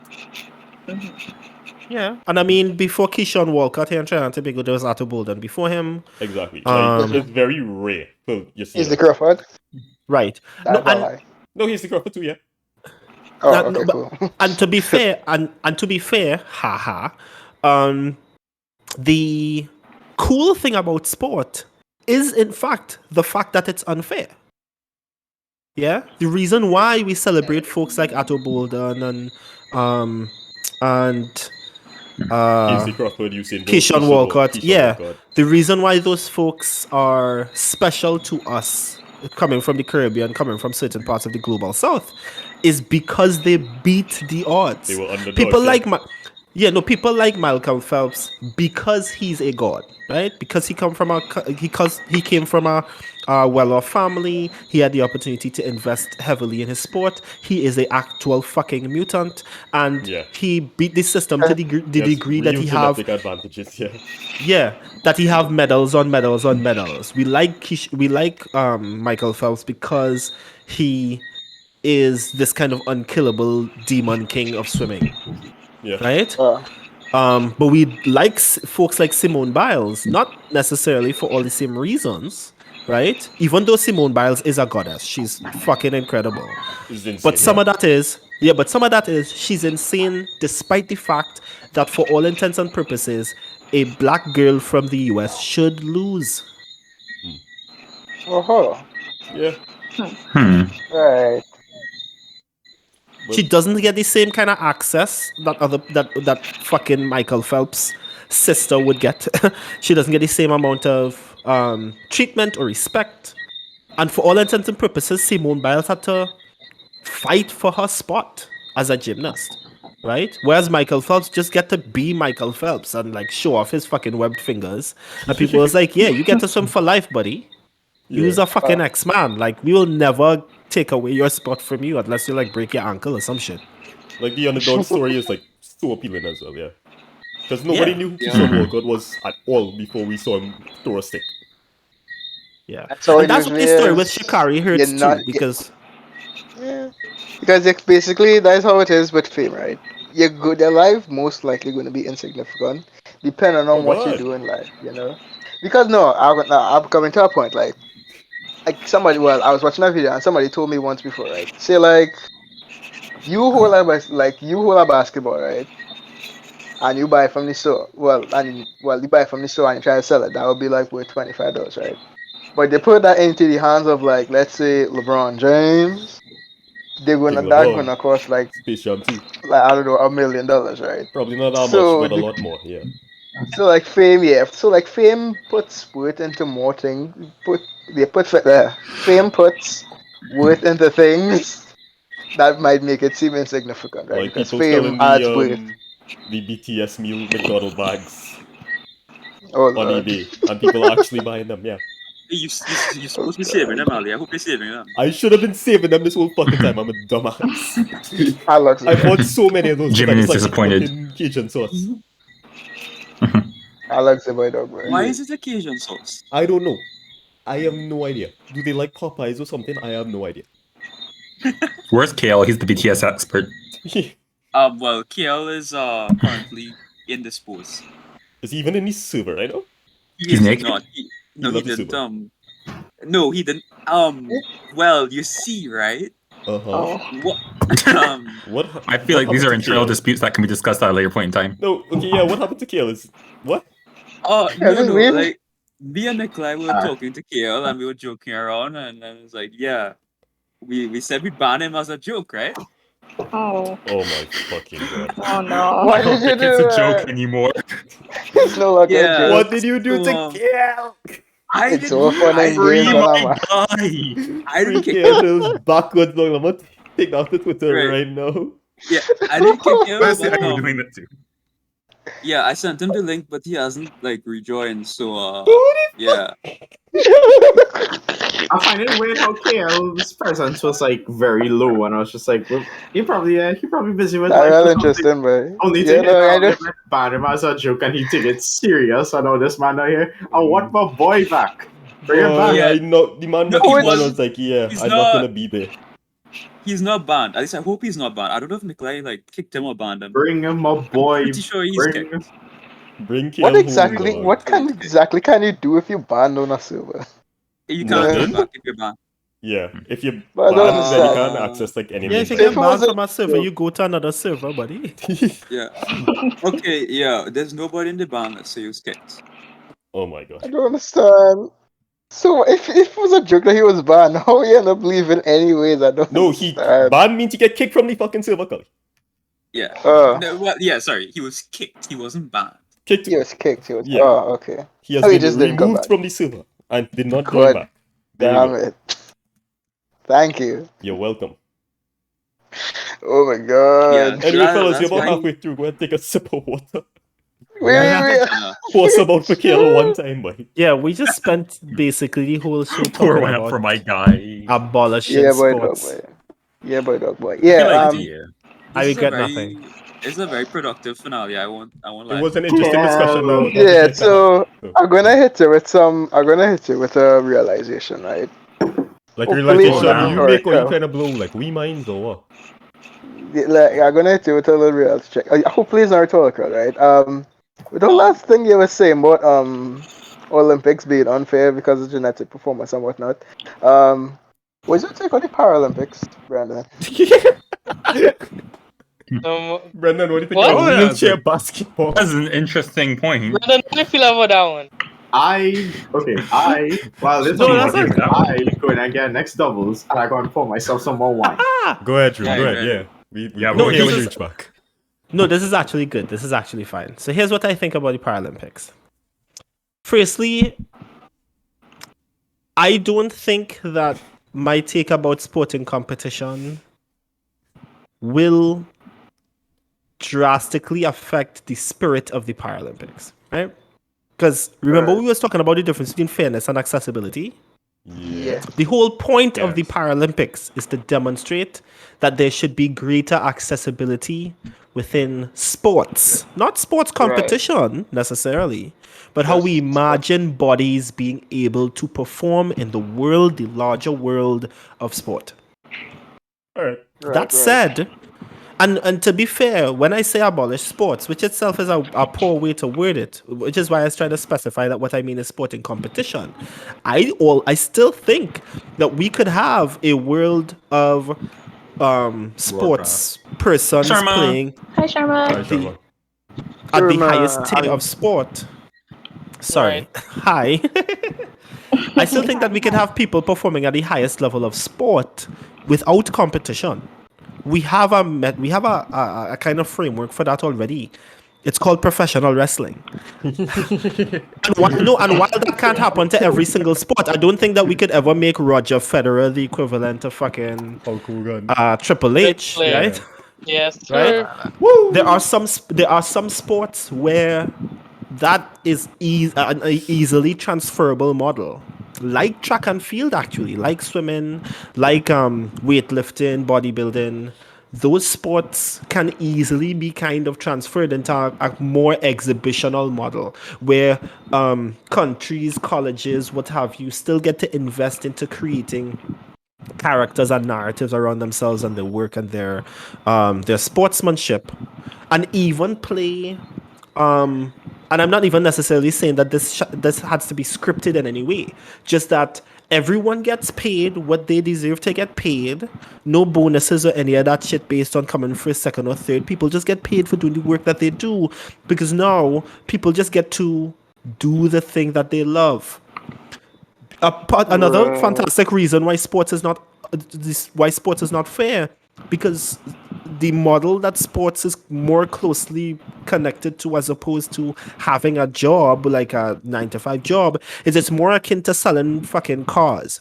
Yeah. And I mean, before Keyshawn Walcott here in Trinidad and Tobago, there was Otto Bolden before him. Exactly. Um, Like, it's very rare. So just He's the Crawford. Right. That's No, a and- lie. No, he's the Crawford too, yeah. Oh, No, okay, no, but- cool. And to be fair, and to be fair, haha, the cool thing about sport is in fact the fact that it's unfair. Yeah, the reason why we celebrate folks like Otto Bolden and Casey Crawford, Usain Bolt, Keyshawn Walcott. Keyshawn Yeah. Walcott. The reason why those folks are special to us, coming from the Caribbean, coming from certain parts of the global south, is because they beat the odds. They were underdogs. People yeah. like people like Malcolm Phelps because he's a god, right? Because he came from a well-off family. He had the opportunity to invest heavily in his sport. He is an actual fucking mutant, and Yeah. he beat the system to the He has degree that real he have. genetic advantages. Yeah. Yeah, that he have medals on medals on medals. We like Michael Phelps because he is this kind of unkillable demon king of swimming, Yeah. right? Uh, But we like folks like Simone Biles, not necessarily for all the same reasons, right? Even though Simone Biles is a goddess, she's fucking incredible. It's insane. But some of that is she's insane despite the fact that for all intents and purposes, a black girl from the US should lose. oh, Yeah. right. She doesn't get the same kind of access that fucking Michael Phelps' sister would get. She doesn't get the same amount of treatment or respect. And for all intents and purposes, Simone Biles had to fight for her spot as a gymnast, right? Whereas Michael Phelps just get to be Michael Phelps and like show off his fucking webbed fingers. And people was like, yeah, you get to swim for life, buddy. You's a fucking X-Man. Like, we will never take away your spot from you unless you like break your ankle or some shit. Like the underdog story is like so appealing as well, yeah. Because nobody Yeah. knew who Keyshawn Walcott was at all before we saw him throw a stick. Yeah. So And that's what the story with is, Shikari hurts you're not- too, because Yeah. Because it's basically that's how it is with fame, right? Your life most likely going to be insignificant, depending on what you God. do in life, you know. Because I'm coming to a point like somebody. Well, I was watching a video and somebody told me once before, right? Say like you hold a basketball, right? And you buy it from the store. You buy it from the store and you try to sell it. That would be like worth $25, right? But they put that into the hands of like, let's say LeBron James. They're King that LeBron. gonna cost like Space Jam 2. I don't know, $1 million, right? Probably not that So much, but a the- lot more, yeah. So like fame, yeah. So like fame puts worth into more things. Fame puts worth into things that might make it seem insignificant, right? Like Because people fame selling adds worth. the BTS meal McDonald bags Oh on Lord. eBay, and people are actually buying them, yeah. You're supposed to be saving them, Ali. I hope you're saving them. I should have been saving them this whole fucking time. I'm a dumbass. I love I bought so many of those. Jimmy but is it's disappointed. fucking Cajun sauce. I like the boy dog, bro. Why is it occasion sauce? I don't know. I have no idea. Do they like Popeyes or something? I have no idea. Where's Kale? He's the BTS expert. Well, KL is currently indisposed. Is he even in his server right now? He He's is naked? not. He loves the didn't. Super. No, he didn't. Well, you see, right? Uh-huh. What? What? I feel like these are internal disputes. disputes that can be discussed at a later point in time. No, okay, yeah, what happened to Kale? Is what? Yeah, just leave. Like me and Nikolai were talking to KL and we were joking around, and then it's like, yeah, we said we'd ban him as a joke, right? Oh, Oh my fucking god. oh no. Why I don't did you think do it's a that? joke anymore. It's no longer Yeah. a joke. What did you do to Um, Kale? I It's didn't. all fun I, and Free games, my Alama. guy! I didn't kick Kale feels backwards long. I'm gonna take off the Twitter Right. right now. Yeah, I didn't kick him. Honestly, But, I was doing that too. yeah, I sent him the link, but he hasn't like rejoined. So yeah. I find it weird how KL's presence was like very low, and I was just like, well, he probably busy with That's life. real or something. interesting, bro. Only Yeah, thing no, I is, just- I ban him as a joke, and he take it serious. I know this man out here. I want my boy back. Bring him Oh, back. yeah, I know. The man, No, the he man was- was like, yeah, he's I'm not not- gonna be there. He's not banned. At least I hope he's not banned. I don't know if Nikolai like kicked him or banned him. Bring him, my boy. Pretty sure he's Bring kicked. him. Bring Kale What home, exactly? dog. What exactly can you do if you ban on a server? You can't Nothing. get back if you're banned. Yeah, if you But I ban, don't then you understand. can't access like any yeah, if you link. get If it was banned a from a server, joke. you go to another server, buddy. Yeah. Okay. Yeah. There's nobody in the ban that say he was kicked. Oh my I god. don't understand. So if it was a joke that he was banned, how he end up leaving anyways? I don't No, he understand. ban means you get kicked from the fucking server, Collie. Yeah. Oh, No, well, yeah. Sorry, he was kicked. He wasn't banned. Kicked. he was kicked. He was. Yeah. Oh, okay. He has Oh, he been just didn't come removed back. from the server and did not join God back. There you damn go. it. Thank you. You're welcome. Oh my god. Yeah. Anyway, fellas, you're That's about why. halfway through. Go ahead and take a sip of water. Wait. Pour some out for Kayla one time, boy. Yeah, we just spent basically the whole show Pour talking one up about for my guy. abolishing Yeah, boy, dog sports. boy. Yeah, boy, dog boy. I feel Yeah, like, Yeah. I This is a regret very, nothing. It's a very productive finale. I won't It lie. was an interesting discussion now. I'd yeah. like to have. So I'm gonna hit you with a realization, right? Like Hopefully it's realization not down. you make or you rhetorical. kind of blow like we minds or what? Yeah, like, I'm gonna hit you with a little reality check. Hopefully it's not rhetorical, right? With the last thing you were saying about Olympics being unfair because of genetic performance and whatnot. What's your take on the Paralympics, Brandon? Brendon, what do you think What? about Oh, yeah, wheelchair it's basketball? That's an interesting point. Brendon, how do you feel about that one? Well, this No, is that's what not- I go in and get next doubles, and I go and pour myself some more wine. Go ahead, Drew. Yeah, Go ahead. yeah. Yeah. We Yeah, go but here this when you is- reach back. No, this is actually good. This is actually fine. So here's what I think about the Paralympics. Firstly, I don't think that my take about sporting competition will drastically affect the spirit of the Paralympics, right? Because remember, we was talking about the difference between fairness and accessibility. Yeah. The whole point of the Yes. Paralympics is to demonstrate that there should be greater accessibility within sports, not sports competition necessarily, but how we imagine bodies being able to perform in the world, the larger world of sport. All right. That said, and to be fair, when I say abolish sports, which itself is a poor way to word it, which is why I was trying to specify that what I mean is sporting competition, I still think that we could have a world of sports persons Sharma. playing Hi, Sharma. Hi, Sharma. at the Sharma, highest tier hi. of sport. Sorry. Hi. I still think that we could have people performing at the highest level of sport without competition. We have a kind of framework for that already. It's called professional wrestling. and while that can't happen to every single sport, I don't think that we could ever make Roger Federer the equivalent of fucking Hulk Hogan. Triple H, Triple H. right? Yes, Right? sir. There are some sports where that is an easily transferable model, like track and field, actually, like swimming, like weightlifting, bodybuilding. Those sports can easily be kind of transferred into a more exhibitional model where countries, colleges, what have you, still get to invest into creating characters and narratives around themselves and their work and their sportsmanship, and even play and I'm not even necessarily saying that this has to be scripted in any way, just that everyone gets paid what they deserve to get paid, no bonuses or any of that shit based on coming first, second or third. People just get paid for doing the work that they do, because now people just get to do the thing that they love. Another fantastic reason why sports is not fair, because the model that sports is more closely connected to, as opposed to having a job like a 9-to-5 job, is it's more akin to selling fucking cars.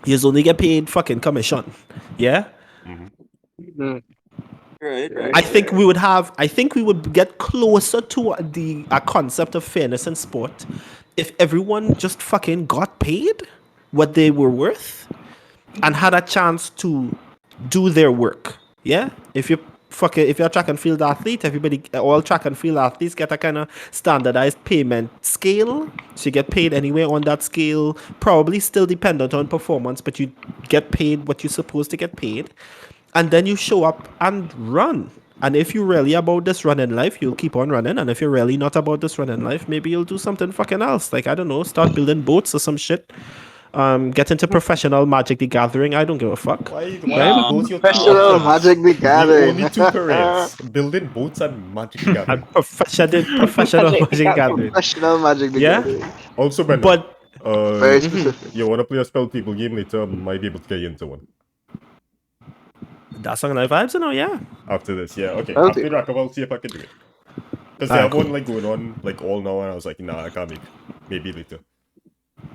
You just only get paid fucking commission. Yeah. Right. I think we would get closer to a concept of fairness in sport if everyone just fucking got paid what they were worth and had a chance to do their work. Yeah? If you're a track and field athlete, all track and field athletes get a kind of standardized payment scale. So you get paid anywhere on that scale, probably still dependent on performance, but you get paid what you're supposed to get paid. And then you show up and run. And if you're really about this running life, you'll keep on running. And if you're really not about this running life, maybe you'll do something fucking else. Like, I don't know, start building boats or some shit. Get into professional Magic the Gathering. I don't give a fuck. Why Wow. those your two Professional options? Magic the The Gathering. only two careers: building boats and Magic the Gathering. And professional Magic the Gathering. Professional Magic the Yeah? Gathering. Also, Brendon, But Very uh, specific. you want to play a spell people game later? Might be able to get you into one. That's on Live Vibes, yeah. After this, yeah. Okay, I'll after take the rack, I'll see if I can do it. Because they Alright, have one like going on like all now, and I was like, nah, I can't make. Maybe later.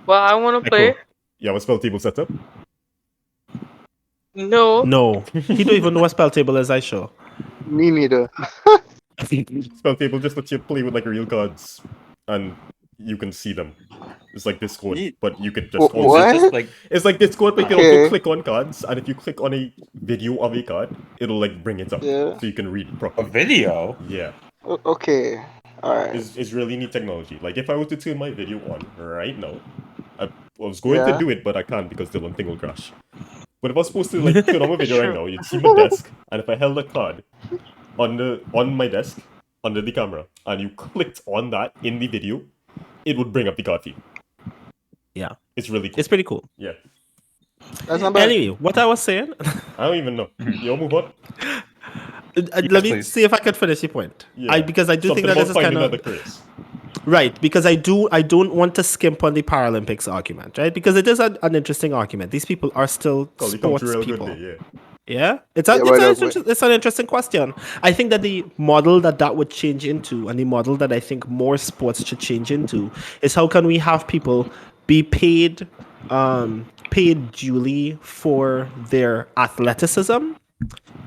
Well, I want to Echo. play. You have a spell table set up? No. No, he don't even know what spell table is. I sure. Me neither. Spell table just lets you play with like real cards, and you can see them. It's like Discord, Neat. but you could Wh- just also. what? Just like It's like Discord, but you can Okay. also click on cards, and if you click on a video of a card, it'll like bring it up, Yeah. so you can read A properly. video? Yeah, Okay. Alright. it's really neat technology. Like if I were to turn my video on right now, I was going to Yeah. do it, but I can't because Dillon thing will crash. But if I was supposed to like turn on my video right now, you'd see my desk, and if I held a card on my desk under the camera, and you clicked on that in the video, it would bring up the card feed. Yeah, It's really cool. it's pretty cool. Yeah, That's not bad. Anyway, what I was saying, I don't even know. You move on. let me please. see if I could finish the point. Yeah, Because I do something think that about this is finding kind of other careers. right. Because I don't want to skimp on the Paralympics argument, right? Because it is an interesting argument. These people are still Collie come sports through real people. good day, yeah. Yeah, Yeah, but look, it's an interesting question. I think that the model that would change into, and the model that I think more sports should change into, is how can we have people be paid duly for their athleticism,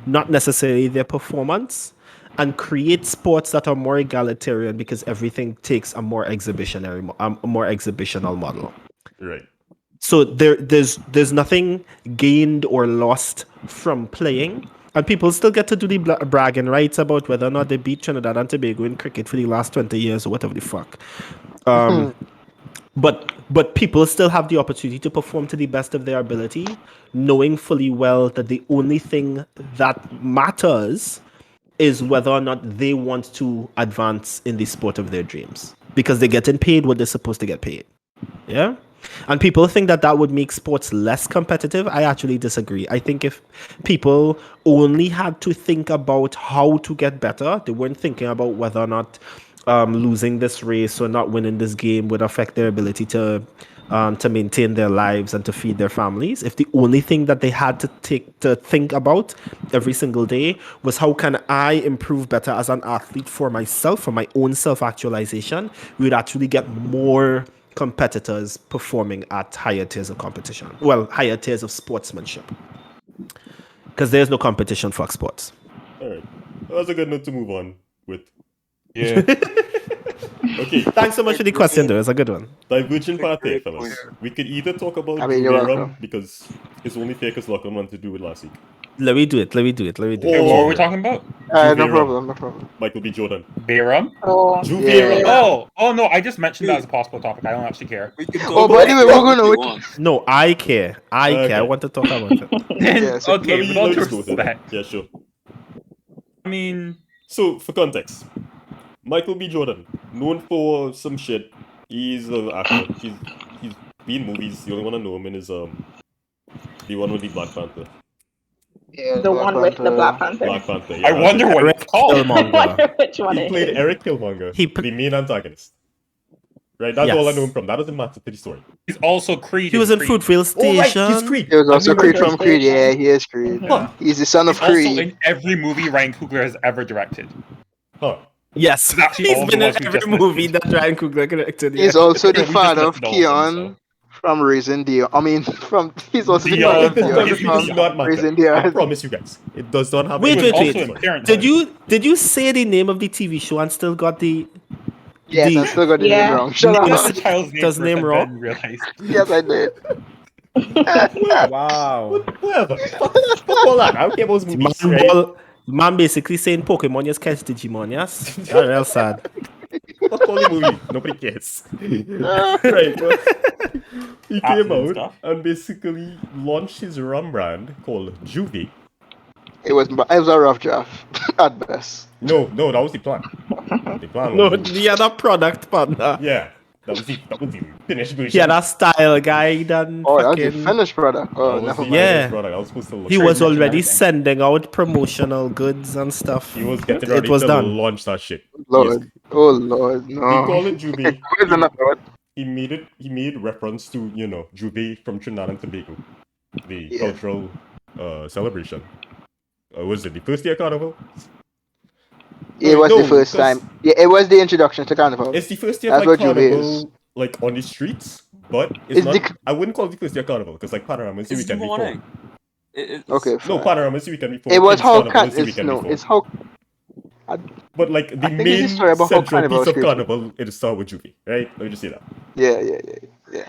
not necessarily their performance, and create sports that are more egalitarian because everything takes a more exhibitional model. Right. So there's nothing gained or lost from playing, and people still get to do the bragging rights about whether or not they beat Trinidad and Tobago in cricket for the last 20 years or whatever the fuck. But people still have the opportunity to perform to the best of their ability, knowing fully well that the only thing that matters is whether or not they want to advance in the sport of their dreams, because they're getting paid what they're supposed to get paid. Yeah. And people think that would make sports less competitive. I actually disagree. I think if people only had to think about how to get better, they weren't thinking about whether or not losing this race or not winning this game would affect their ability to maintain their lives and to feed their families. If the only thing that they had to think about every single day was how can I improve better as an athlete for myself, for my own self-actualization, we would actually get more competitors performing at higher tiers of competition. Well, higher tiers of sportsmanship. Because there's no competition for sports. Alright. That was a good note to move on with. Yeah. Okay. Thanks so much for the question, though. It's a good one. Divergent path there, Great fellas. point. We could either talk about I mean, you're Juve welcome. because it's only fair because Lachlan wanted to do it last week. Let me do it. Oh. Hey, what were we talking about? No Juve problem, no problem. Michael B. Jordan. Bayram? Oh. Juve Yeah. Oh, no, I just mentioned that as a possible topic. I don't actually care. we can Oh, talk by about the way, it we're if gonna- you we- want. No, I care. I Okay. care. I want to talk about it. Yeah, so Okay, with all let me due just go with it. respect. Yeah, sure. I mean, So, for context, Michael B. Jordan, known for some shit. He's an actor. He's been in movies. The only one I know him in is the one with the Black Panther. Yeah, The one with the Black Panther. Black Panther. Yeah, I that's wonder it. what it's called. Killmonger. Which one He it played is? Eric Killmonger, He the main antagonist. Right, that's all I Yes. know him from. That doesn't matter to the story. He's also Creed. He was in Creed. Fruitfield Oh, right, Station. he's Creed. He was I also knew Creed that. from Creed. Yeah, he is Creed. Yeah. He's the son of He's also Creed. in every movie Ryan Coogler has ever directed. Huh. Yes. It's actually He's all the been in ones we every just movie mentioned. that Ryan Coogler connected. He's Yeah. also the We just father of listed all of them, Keon from Raising Dion. I mean, he's also the Dion father of It from Dion does Raising not from matter. Raising I Dion. promise you guys. It does not have Wait, He was anything to do also with in the story. Parenthood. Did you say the name of the TV show and still got the Yes, I still got the name Yeah. wrong. Shut You got up. the child's name Does first name and wrong? then realized. Yes, I did. Wow. Whatever. Fuck all that. I don't care about those movies, right? Man basically saying Pokemon just catch Digimon, yes? That's real sad. Fuck all the movie. Nobody cares. Right. Well, he came Apple and out stuff. and basically launched his rum brand called Juve. It was a rough draft at best. No, that was the plan. The plan No, was the other product partner. yeah, that was the finished version. He had a style guide and Oh, that was the fucking... finished product. That Oh, was never the mind. Yeah. product. I was supposed to look. He was Trademark and already everything. sending out promotional goods and stuff. He was getting It ready was to done. launch that shit. Lord. Oh, Lord. No. He called it Juve. Where's another one? He made reference to, Juve from Trinidad and Tobago, the Yeah. cultural celebration. Was it the first year carnival? It was No, the first 'cause time. Yeah, it was the introduction to Carnival. It's the first year That's like what Juve is. carnival, like on the streets, but it's It's not. the- I wouldn't call it the first year carnival because like Panorama is the It's the weekend before. morning. It's, Okay, No, fine. Panorama is the weekend before. It was King's how Carnival is the weekend before. it's how But like the I think it's the main story about how central Carnival piece was of created. carnival it is start with Juve, right? Let me just say that. yeah.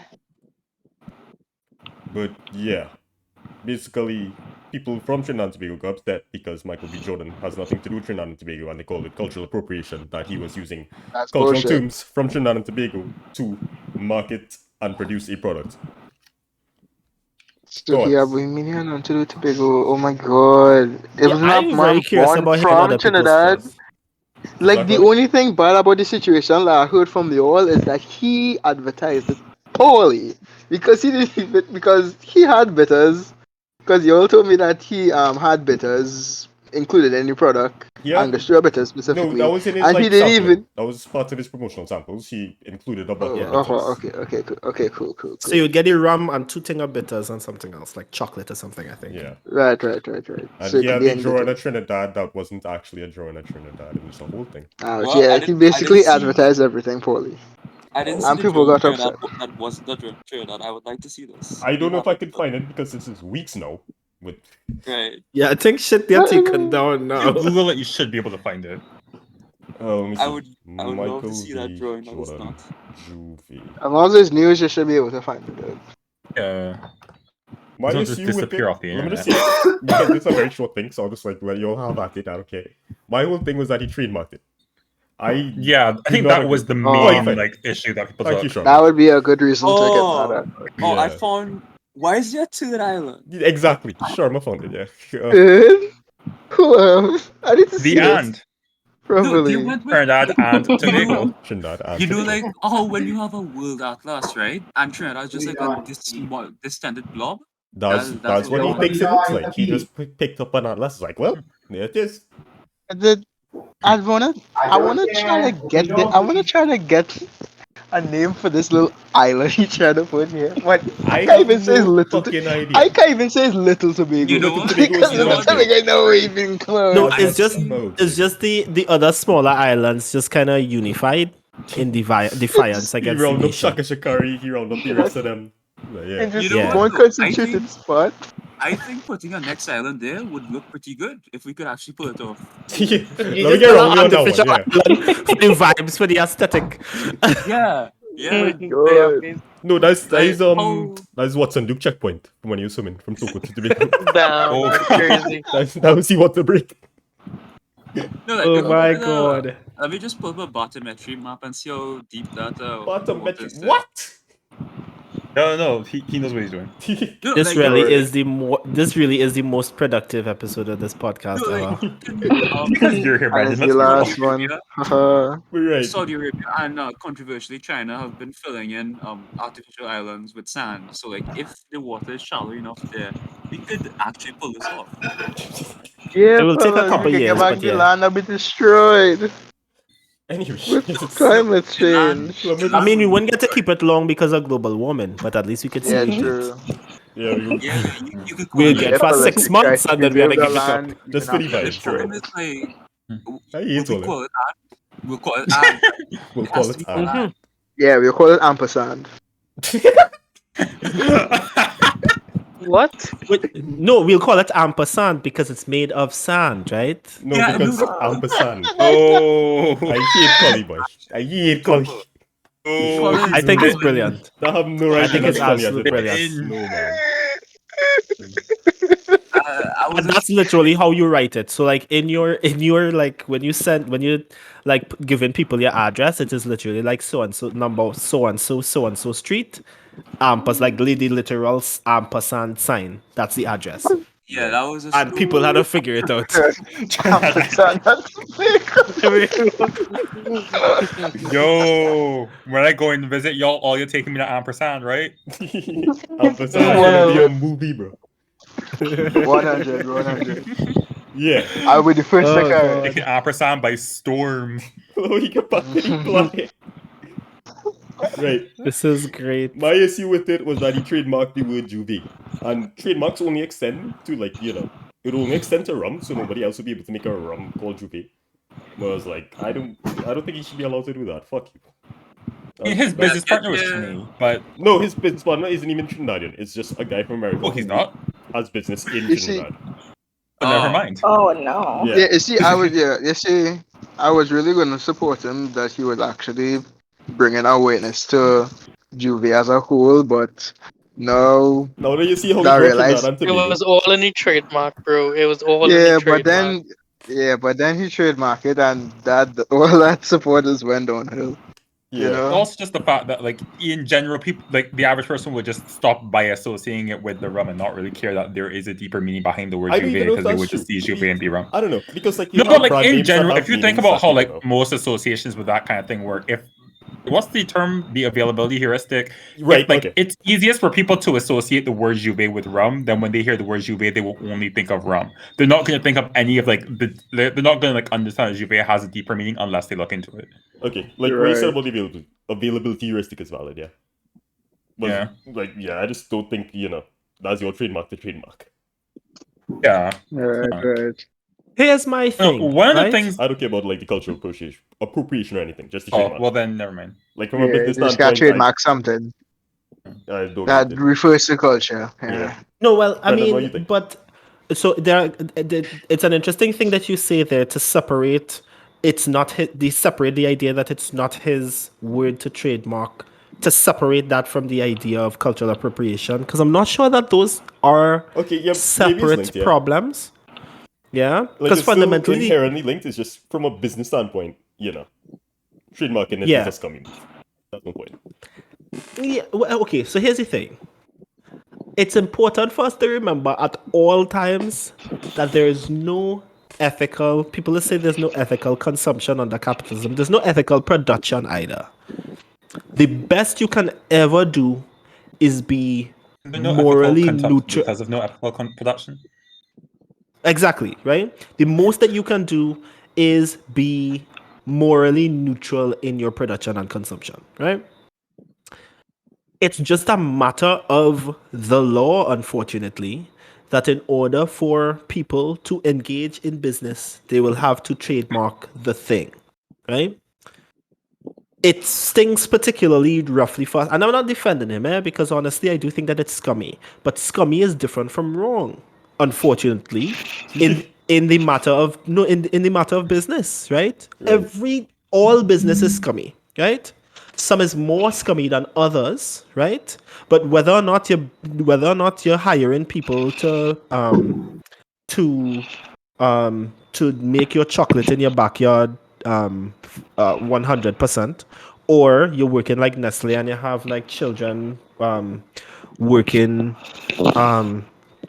But yeah, basically, people from Trinidad and Tobago got upset because Michael B. Jordan has nothing to do with Trinidad and Tobago, and they called it cultural appropriation that he was using That's cultural bullshit. terms from Trinidad and Tobago to market and produce a product. So Go he on. have a million on to do Tobago. Oh my god. It Yeah, was not I'm very man curious born about hearing from other people's Trinidad. thoughts. Like the Exactly. only thing bad about the situation that I heard from the all is that he advertised it poorly because he didn't even because he had bitters. Because you all told me that he had bitters included in the product, Yeah. Angostura bitters No, specifically. that was in his And he like didn't sampling. even. That was part of his promotional samples. He included a bottle Yeah. of bitters. Okay, cool. So you would get a rum and 2 thing of bitters and something else, like chocolate or something, I think. Yeah. Right. And So it he could had be the any Joanna bitters. Trinidad that wasn't actually a Joanna Trinidad. It was the whole thing. Well, Yeah, I he didn't- basically I didn't see- advertised everything poorly. I didn't And see the people drone got trail upset. that was the drone trail that I would like to see this. I don't know if I could could find it because this is weeks now. With Right. Yeah, I think shit they're taken down You now. Google it, you should be able to find it. let me see. I would love to Michael see that V. drawing. That was Jordan not. Juvie. As long as it's news, you should be able to find it. Yeah. My Don't just issue with it, disappear off the let me just internet. say it, because it's a very short thing, so I'll just like let you all have at it. Okay. My whole thing was that he trademarked it. Yeah, I think not that agree. was the Oh, main fine. like issue that people Thank you, took. Sharma. That would be a good reason to get Oh, mad at. oh! I Yeah. found. Why is there two island? Exactly. Sharma found it. Yeah. Who else? I need to see The this and No, they properly. went with. Trinidad and Tobago. Trinidad and You know, Tobago. like when you have a world atlas, right? And Trinidad is just like a small, distended blob. That's what he want. thinks it looks like. He just picked up an atlas. Like, well, there it is. I wanna try to get a name for this little island you trying to put here. But I can't even have say it's no little. fucking idea. I can't even say it's little Tobago. You know what? Tobago is Because You know it's what? something I know even close. No, That's it's just okay. it's just the other smaller islands just kind of unified in defiance He against the round up nation. Shaka Shakari, he round up the rest of them. But yeah. And just You know Yeah. what? one though? concentrated spot. I think putting a next island there would look pretty good if we could actually pull it off. Let You me just get put around an you on that one. artificial Yeah. island for the vibes, for the aesthetic. Yeah, yeah. God. No, that's Like, that's Watson Duke checkpoint from when you're swimming from Toko to Tobago. Damn, Oh, that's crazy. that was the water break. No, like, Oh if we my put a- god. Let me just pull up a bathymetry map and see how deep that Bottom water metric. is there. What? no, he knows what he's doing. No, This like, really yo, is this really is the most productive episode of this podcast no, ever. like, Because you're here, And Brendon. it's Let's the be real. last one. Haha. We're right. Saudi Arabia and controversially China have been filling in artificial islands with sand. So like if the water is shallow enough there, we could actually pull this off. Yeah, It will take a fellas, couple we can years, get back but the yeah. land will be destroyed Anyway, with it's- climate The land- change. Let me I mean, we just- wouldn't get to keep it long because of global warming, but at least we could see Yeah, it. true. yeah, Yeah, you could call We'll it get Yeah, for fellas, 6 we months try and to then we had to build give the it up. land Just even for the after The vibes, problem right? is like I hate we all call it. it ad. We'll call it ad. We'll It call has it to be called ad. ad. Yeah, we'll call it ampersand. What? Wait, no, we'll call it ampersand because it's made of sand, right? No, Yeah, because no. ampersand. Oh, I hate Collie, boy. I hate Collie. oh, I think it's Collie. brilliant. I have no I right think in it's as funny as absolute it was. brilliant. No, man. I was And that's literally how you write it. So like in your like when you like giving people your address, it is literally like so and so number so and so street, like the literal ampersand sign. That's the address. yeah, that was a And people had to figure it out. Ampersand, that's yo, when I go and visit y'all, all you're taking me to ampersand, right? Ampersand's gonna be a movie, bro. 100. Yeah. I'll be the first Oh, to carry. God. Taking ampersand by storm. Oh, you can pack the plot. Right. This is great. My issue with it was that he trademarked the word juvie. And trademarks only extend to, like, it will extend to rum, so nobody else will be able to make a rum called Juve. But I was like, I don't think he should be allowed to do that. Fuck you. I mean, his business partner was yeah. Trini, but No, his business partner isn't even Trinidadian. It's just a guy from America. oh, he's who not. has business in You see- Trinidad. But never mind. Oh no. Yeah. Yeah, you see, I was really going to support him that he was actually bringing awareness to Juve as a whole, but no. Now that you see how Now I he's working realize- that It Tobago. was all in the trademark, bro. It was all in Yeah, the but trademark. then he trademarked it, and that all that supporters went downhill. Yeah. You know? Also, just the fact that, like, in general, people, like, the average person would just stop by associating it with the rum and not really care that there is a deeper meaning behind the word I don't even Juve know if because they that's would just true. see Juve and be rum. I don't know, because like you No, have but like brand in names that general, have if you think meanings about that how people like know. most associations with that kind of thing work, if what's the term, the availability heuristic? Right, If, like okay. it's easiest for people to associate the word Juve with rum, then when they hear the word Juve, they will only think of rum. They're not going to think of any of like they're not going to like understand that Juve has a deeper meaning unless they look into it. Okay, like You're what you said right. about the availability heuristic is valid, yeah. But Yeah. like I just don't think, that's your trademark to trademark. Yeah. Right. Here's my No, thing. one of the right? things. I don't care about like the cultural appropriation or anything, just the Oh trademark. well, then never mind. Like from Yeah, a business you just got to standpoint, trademark something I don't that get it. refers to culture. Yeah. Yeah. No, well, I Brendon, what do you mean, think? but so it's an interesting thing that you say there to separate. It's not separate the idea that it's not his word to trademark, to separate that from the idea of cultural appropriation, because I'm not sure that those are Okay, yeah, maybe it's separate linked, yeah. problems. Yeah, Like because it's still fundamentally, inherently linked. It's just from a business standpoint, trademarking it Yeah. is a scummy move. That's my point. yeah. Well, okay, so here's the thing. It's important for us to remember at all times that there is no ethical. People say there's no ethical consumption under capitalism. There's no ethical production either. The best you can ever do is be There's no morally ethical consumption neutral. because of no ethical production. Exactly, right? The most that you can do is be morally neutral in your production and consumption, right? It's just a matter of the law, unfortunately, that in order for people to engage in business, they will have to trademark the thing, right? It stings particularly roughly fast. And I'm not defending him, because honestly, I do think that it's scummy. But scummy is different from wrong, unfortunately, in the matter of in the matter of business, right? All business is scummy, right? Some is more scummy than others, right? But whether or not you're hiring people to make your chocolate in your backyard 100%, or you're working like Nestle and you have like children working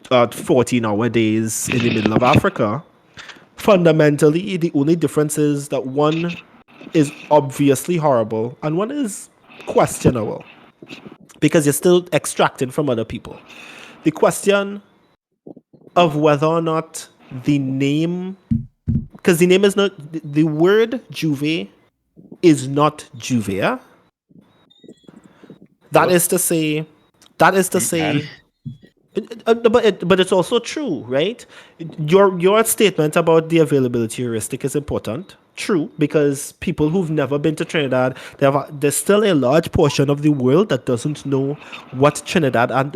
14-hour days in the middle of Africa. Fundamentally, the only difference is that one is obviously horrible and one is questionable because you're still extracting from other people. The question of whether or not the name, because the name is not, the word Juve is not Juvea. That is to say, but it's also true, right? Your statement about the availability heuristic is important. True, because people who've never been to Trinidad, there's still a large portion of the world that doesn't know what Trinidad and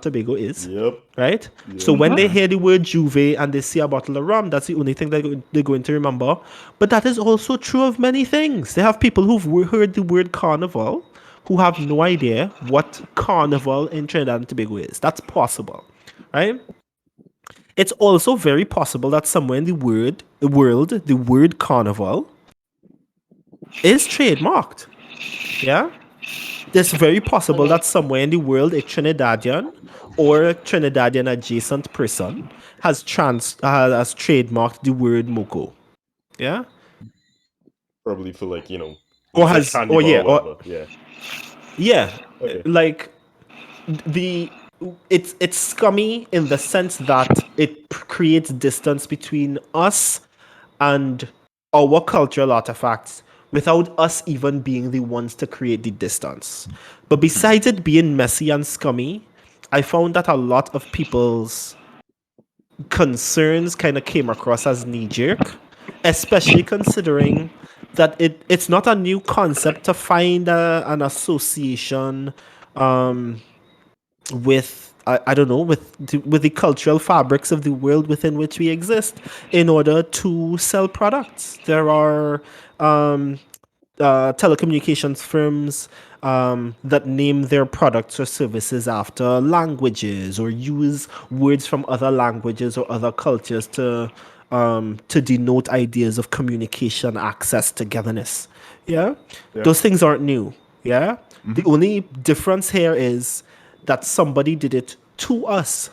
Tobago is. Yep. Right? So when they hear the word Juve and they see a bottle of rum, that's the only thing they're going to remember. But that is also true of many things. They have people who've heard the word carnival who have no idea what carnival in Trinidad and Tobago is. That's possible, right? It's also very possible that somewhere in the world, the word carnival is trademarked. Yeah? It's very possible that somewhere in the world, a Trinidadian or a Trinidadian adjacent person has trademarked the word moco. Yeah? Probably for like, Or let's say candy bar or whatever. Yeah. Yeah, Okay. like it's scummy in the sense that it creates distance between us and our cultural artifacts without us even being the ones to create the distance. But besides it being messy and scummy, I found that a lot of people's concerns kind of came across as knee jerk, especially considering that it's not a new concept to find an association with I don't know with the cultural fabrics of the world within which we exist in order to sell products. There are telecommunications firms that name their products or services after languages or use words from other languages or other cultures to denote ideas of communication, access, togetherness. Yeah, those things aren't new. Yeah, the only difference here is that somebody did it to us,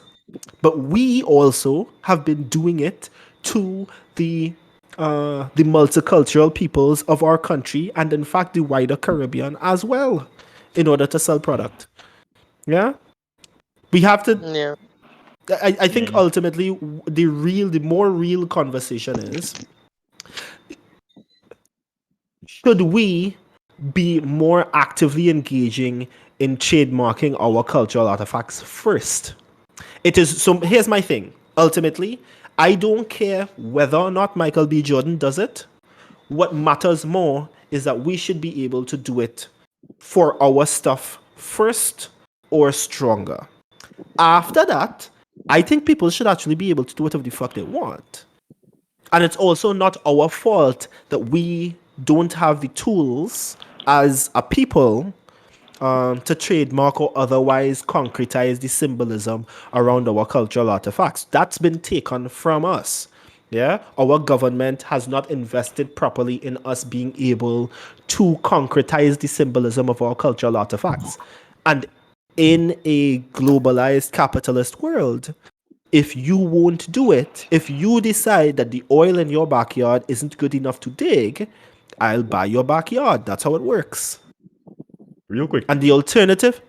but we also have been doing it to the multicultural peoples of our country and in fact the wider Caribbean as well in order to sell product. Yeah, we have to. Yeah. I think ultimately the more real conversation is, should we be more actively engaging in trademarking our cultural artifacts first? It is so. Here's my thing. Ultimately, I don't care whether or not Michael B. Jordan does it. What matters more is that we should be able to do it for our stuff first or stronger. After that, I think people should actually be able to do whatever the fuck they want. And it's also not our fault that we don't have the tools as a people to trademark or otherwise concretize the symbolism around our cultural artifacts. That's been taken from us. Yeah, our government has not invested properly in us being able to concretize the symbolism of our cultural artifacts. And in a globalized capitalist world, if you won't do it, if you decide that the oil in your backyard isn't good enough to dig, I'll buy your backyard. That's how it works. Real quick. And the alternative,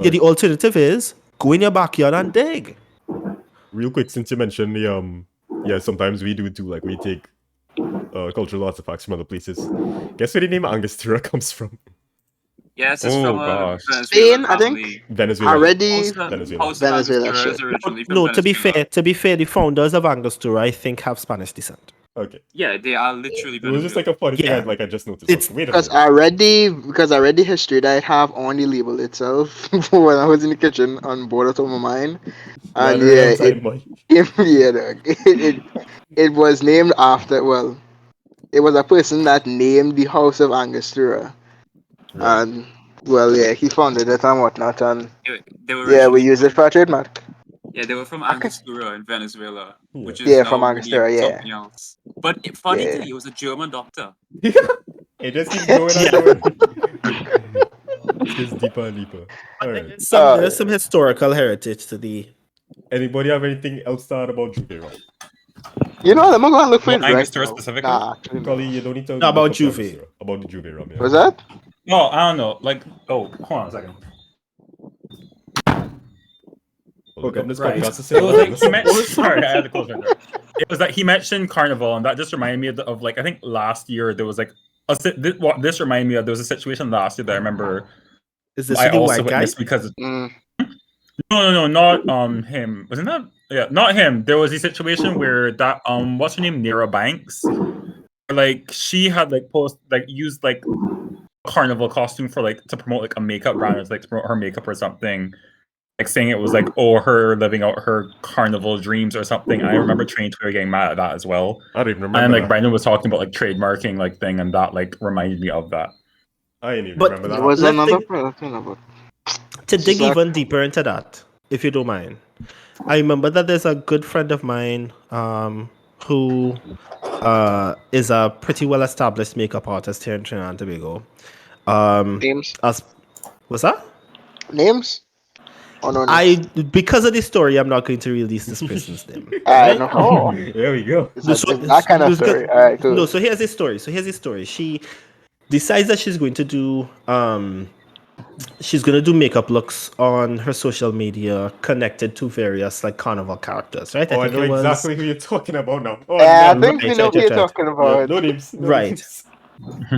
the alternative is go in your backyard and dig. Real quick, since you mentioned the sometimes we do too, like we take cultural artifacts from other places. Guess where the name Angostura comes from? Yes, it's Oh, from gosh. Venezuela Spain, I family. think. Venezuela. Already. Venezuela. House of Venezuela Angostura is shit. originally from No, to Venezuela. be fair, the founders of Angostura, I think, have Spanish descent. Okay. Yeah, they are literally It was just like Venezuela. a funny thing Yeah. I just noticed. It's- Wait a Because minute. already history that I have on the label itself when I was in the kitchen on board out of my mind. And Rather yeah, time, boy. it was named after, well, it was a person that named the House of Angostura. Right. And well, yeah, he founded it and whatnot, and They were yeah, we originally use it for a trademark. Yeah, they were from Okay. Angostura in Venezuela, Yeah. which is Yeah, now from renamed Angostura, yeah. something else. But funny Yeah. thing, he was a German doctor. It just keeps going and going. It gets deeper and deeper. Alright. There's some historical heritage to the. Anybody have anything else to add about Juve Rum? You know what? I'm gonna go and look for Well, it right Angostura now. specifically? Nah, actually, no. Collie, you don't need to No, look about up Juve. Angostura. About the Juve Rum, yeah. Was that? No, I don't know. Like, oh, hold on a second. Well, look up this Right. podcast to say It was like he listen. mentioned. Sorry, I had to close my door. It was that he mentioned Carnival, and that just reminded me of like I think last year there was like what this reminded me of. There was a situation last year that I remember. Is this I the also white guy? witnessed because Mm. no, not him. Wasn't that? Yeah, not him. There was a situation where that what's her name, Nira Banks, like she had like used like a carnival costume for like to promote like a makeup brand, or like to promote her makeup or something. Like saying it was like, oh, her living out her carnival dreams or something. I remember Train Twitter getting mad at that as well. I don't even remember. And like that. Brendon was talking about like trademarking like thing, and that like reminded me of that. I ain't even But remember It that. was Let's another dig- product, you know, but to dig Exactly. even deeper into that, if you don't mind, I remember that there's a good friend of mine who is a pretty well established makeup artist here in Trinidad and Tobago. names. What's that? Names? Oh no, names. Because of this story, I'm not going to release this person's name. Alright, no problem. Oh, there we go. It's that kind of story. Alright, cool. No, so here's the story. She decides that she's going to do makeup looks on her social media connected to various like carnival characters, right? Oh, I think know it was exactly who you're talking about now. Oh, I no. think we know who you're talking Yeah, about. no names. No Right. names.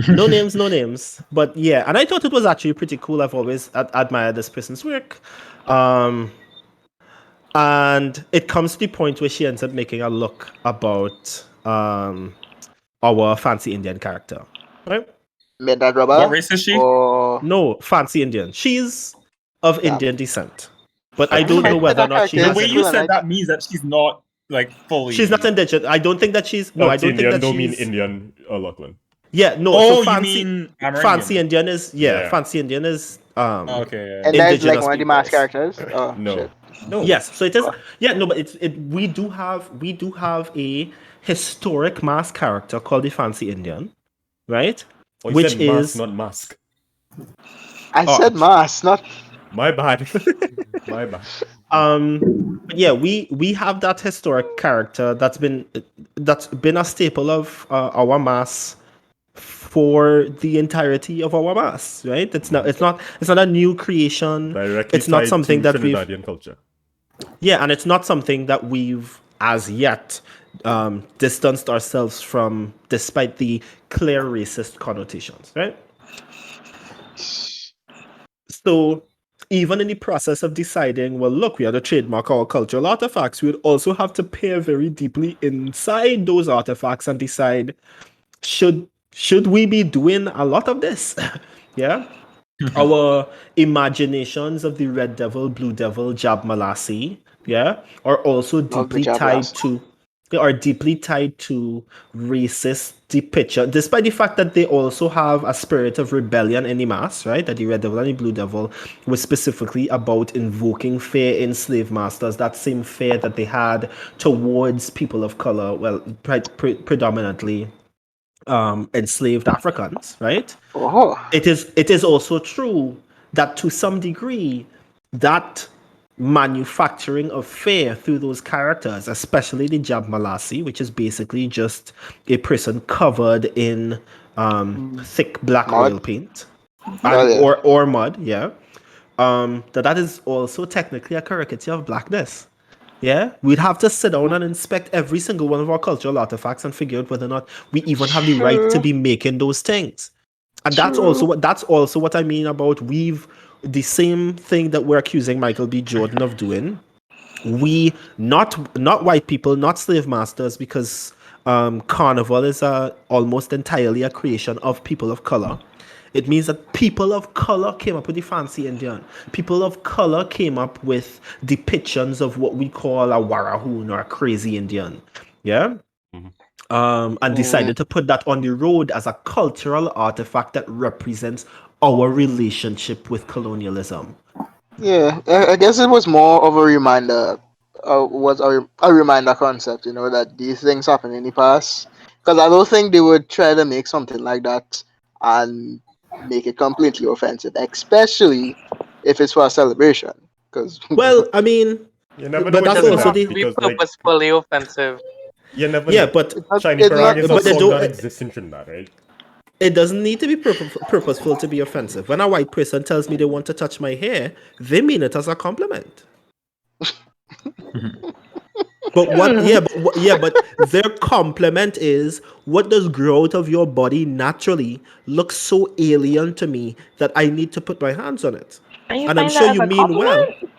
no names, but yeah, and I thought it was actually pretty cool. I've always admired this person's work, and And it comes to the point where she ends up making a look about our fancy Indian character, right? Made that What rubber? race is she? Or No, fancy Indian. She's of Damn. Indian descent, but I I don't mean, know I- whether or that not she character The has. way is you cool, and said I- that means that she's not like fully. She's not indigenous. I don't think that she's. No, I don't think Indian that don't she's. mean Indian, Lachlan. Yeah, no. Oh, so you fancy, mean Amerindian? fancy Indian is Yeah. fancy Indian is Okay. Yeah. and that is like indigenous one of the mass peoples. characters. Oh No. shit. No. Yes, so it is. Yeah, no, but we do have a historic mask character called the Fancy Indian, right? Oh, you Which said mask, is not mask. I Oh. said mass, not My bad. My bad. yeah, we have that historic character that's been a staple of our mass for the entirety of our mass, right? It's not a new creation. Directly It's not tied something to that we've Trinidadian culture. Yeah, and it's not something that we've as yet distanced ourselves from, despite the clear racist connotations, right? So, even in the process of deciding, well, look, we have to trademark our cultural artifacts, we would also have to peer very deeply inside those artifacts and decide, should we be doing a lot of this? Yeah. Our imaginations of the Red Devil, Blue Devil, Jab Malasi, yeah, are also Love the deeply Jab tied Malasi. to racist depiction, despite the fact that they also have a spirit of rebellion in the mass, right? That the Red Devil and the Blue Devil was specifically about invoking fear in slave masters, that same fear that they had towards people of color, well, predominantly enslaved Africans, right? Oh, It is also true that to some degree that manufacturing of fear through those characters, especially the Jab Malasi, which is basically just a person covered in thick black Mud? oil paint Oh, yeah. or mud, yeah. That is also technically a caricature of blackness. Yeah, we'd have to sit down and inspect every single one of our cultural artifacts and figure out whether or not we even have the right to True. be making those things. And that's also what I mean about the same thing that we're accusing Michael B. Jordan of doing. We not white people, not slave masters, because Carnival is almost entirely a creation of people of color. It means that people of color came up with the fancy Indian. People of color came up with depictions of what we call a Warahoon or a crazy Indian. Yeah. And decided to put that on the road as a cultural artifact that represents our relationship with colonialism. Yeah, I guess it was more of a reminder. Was a reminder concept, that these things happen in the past. Because I don't think they would try to make something like that and make it completely offensive, especially if it's for a celebration. Because Well, I mean, You never know but what that's you're Doesn't also gonna have have to the be because, like, purposefully offensive. you never yeah, know. but Shiny it's Pearl not- is a but they song don't- that exists in Trinidad, right? it doesn't need to be purposeful to be offensive. When a white person tells me they want to touch my hair, they mean it as a compliment. But but their compliment is, what does grow out of your body naturally look so alien to me that I need to put my hands on it? And you And I'm find sure that as you a mean well. compliment?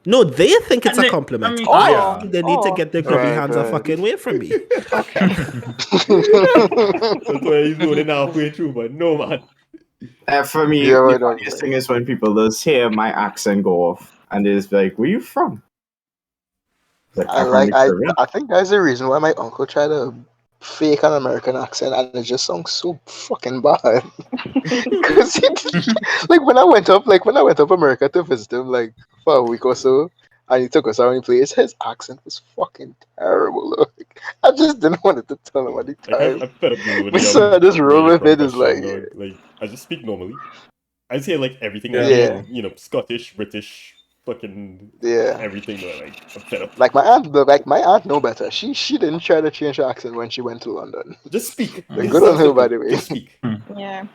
No, they think it's And a they- compliment. I mean, I yeah. think they need to get their grubby Right, hands a right. fucking away from me. Okay. That's why he's loading halfway through, but no, man. For me, Yeah, the right, funniest right. thing is when people just hear my accent go off and they're just like, "Where you from?" Like, I'm from the Caribbean. I think that's the reason why my uncle tried to fake an American accent, and it just sounds so fucking bad. Because like when I went up America to visit him, like for a week or so, and he took us around the place, his accent was fucking terrible. Like, I just didn't want to tell him at the Like, time. I'm fed up dealing with But the so I just roll with it. It's like, dog. Like, I just speak normally. I say like everything. Yeah. Scottish, British, fucking yeah. everything. But like, I'm fed up. Like my aunt know better. She didn't try to change her accent when she went to London. Just speak. Like, It's good so on her, simple. by the way. Just speak. Yeah.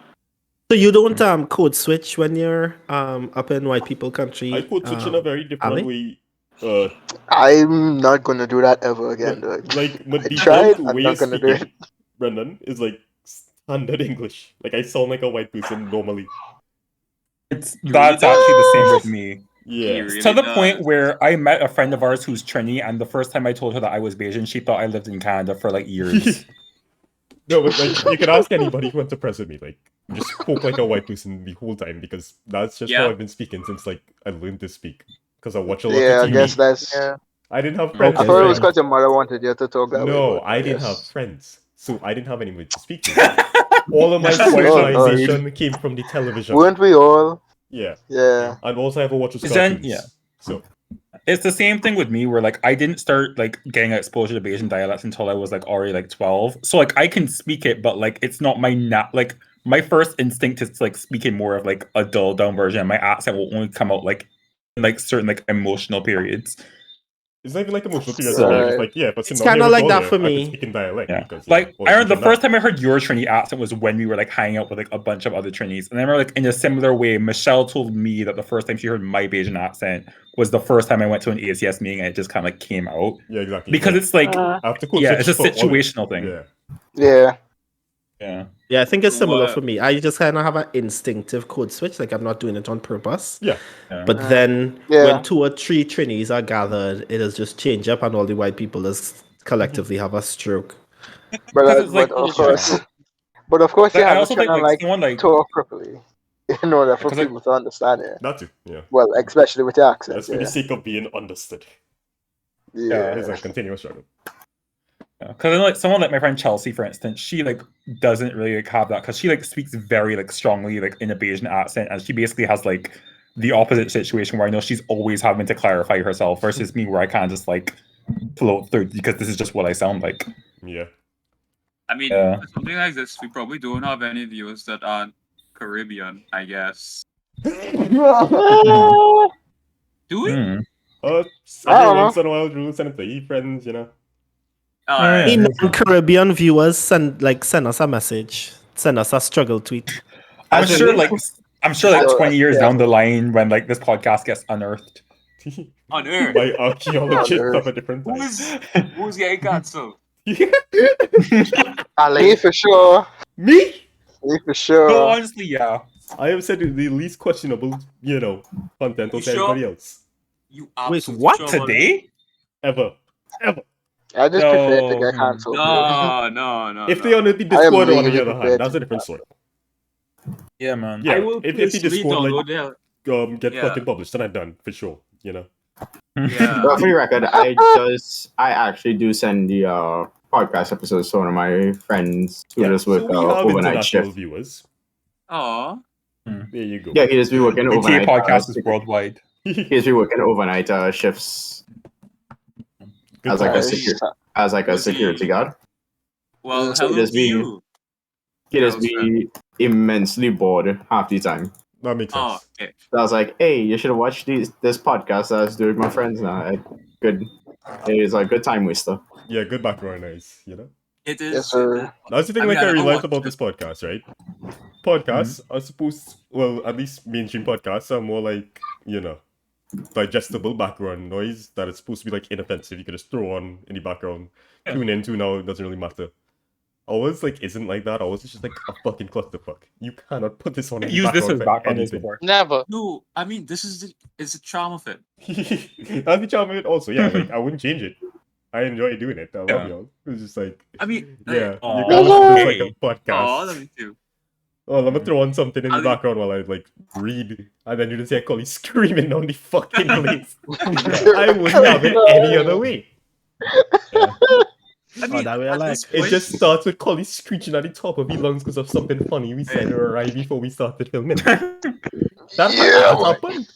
So you don't code switch when you're up in white people country? I could switch in a very different Ali? way. I'm not gonna do that ever again, But, dog. like, my I default tried, I'm way not of gonna do speaking, Brendon, is like standard English. Like, I sound like a white person normally. That's actually the same with me. Yeah. really To the does. point where I met a friend of ours who's Trini, and the first time I told her that I was Bayesian, she thought I lived in Canada for like years. No, but like you could ask anybody who went to press with me, like just spoke like a white person the whole time because that's just how Yeah. I've been speaking since like I learned to speak. Because I watch a lot Yeah, of I guess TV. that's. Yeah. I didn't have friends. I Okay, thought it was fair. because your mother wanted you to talk that way. No, but I didn't have guess- friends, so I didn't have anybody to speak to. All of my That's so socialization came from the television. Weren't we all? Yeah, Yeah. and also I have a watch of Is then- cartoons. yeah. So It's the same thing with me where like I didn't start like getting exposure to Bayesian dialects until I was like already like 12. So like I can speak it, but like it's not my like my first instinct is like speaking more of like a dull down version. My accent will only come out like in like certain like emotional periods. it's not even like emotional periods for me. It's Right. like yeah, but It's kinda like that for I me. can speak in dialect Yeah. because Like all I remember the people first time I heard your Trini accent was when we were like hanging out with like a bunch of other Trinis. And I remember like in a similar way, Michelle told me that the first time she heard my Bayesian accent was the first time I went to an ACS meeting and it just kind of like came out. Yeah, exactly. Because Like, it's like I have to code yeah, switch it's a for all- situational thing. Yeah. Yeah. Yeah. Yeah, I think it's similar What- for me. I just kind of have an instinctive code switch. Like I'm not doing it on purpose. Yeah. Yeah. But then Yeah. when 2 or 3 Trinis are gathered, it is just change up and all the white people just collectively have a stroke. Because it's like- but of yeah. course, but of course, you Like, I have also to think try to like like someone like talk properly in order for Because, like- people to understand it. That too. Yeah. Well, especially with your accent. That's for the sake of being understood. Yeah. It's a continuous struggle. because like someone like my friend Chelsea, for instance, she like doesn't really like have that because she like speaks very like strongly like in a Bayesian accent, and she basically has like the opposite situation where I know she's always having to clarify herself versus me where I kind of just like float through because this is just what I sound like. Yeah. I mean, Yeah. for something like this, we probably don't have any viewers that aren't Caribbean, I guess. Do we? Hmm. Every don't once in a while, Jarool send it to e friends, you know. Alright. Yeah. In Caribbean viewers send us a message, send us a struggle tweet. I'm As in sure me? like 20 years Yeah. down the line when like this podcast gets unearthed. On Earth. My archaeologists On of a different time. Who's getting cancelled? Me for sure. Me? Me for sure. No, honestly, yeah. I have said the least questionable, content You of sure? everybody else. You Wait, absolute what? trouble. Today? Ever. I just prefer to No. get cancelled. No. If they are on the I am Discord, on the legally other hand, prepared that's to a different story. Yeah, man. Yeah, I will if the personally Discord like download it. get Yeah. fucking published, then I'm done for sure. Yeah. But for the record, I actually do send the podcast episodes to one of my friends who Yeah, just so work we have overnight international shift. viewers. Aw. There you go. Yeah, he just be working BTA overnight. podcast is worldwide. He just be working overnight shifts Good as like a times. Was he- security guard. Well, So hello just to be- you. He just be immensely bored half the time. That makes sense. Oh, okay. So I was like, hey, you should watch this podcast I was doing with my friends now. It's a good time waster. Yeah, good background noise, It is. Yes, sir. That's the thing I mean, like I I realized watched about this podcast, right? Podcasts are supposed, well, at least mainstream podcasts are more like, digestible background noise that is supposed to be like inoffensive. You can just throw on in the background, Yeah. tune in, tune out, it doesn't really matter. Ours like isn't like that. Ours is just like a fucking clusterfuck. You cannot put this on in the Use this as for background noise anything. before. Never. No, I mean, this is it's the charm of it. That's the charm of it also, yeah. Like I wouldn't change it. I enjoy doing it. I love Yeah. y'all. It's just like I mean, yeah, you Aw. can listen to this like a Oh, podcast. let me too. Oh, let me throw on something in the I'll- background while I like read, and then you just hear Collie screaming down the fucking place. I wouldn't have it any other way. I mean, that way I at like. this It point- just starts with Collie screeching at the top of his lungs because of something funny we said right before we started filming. That's Yeah, happened.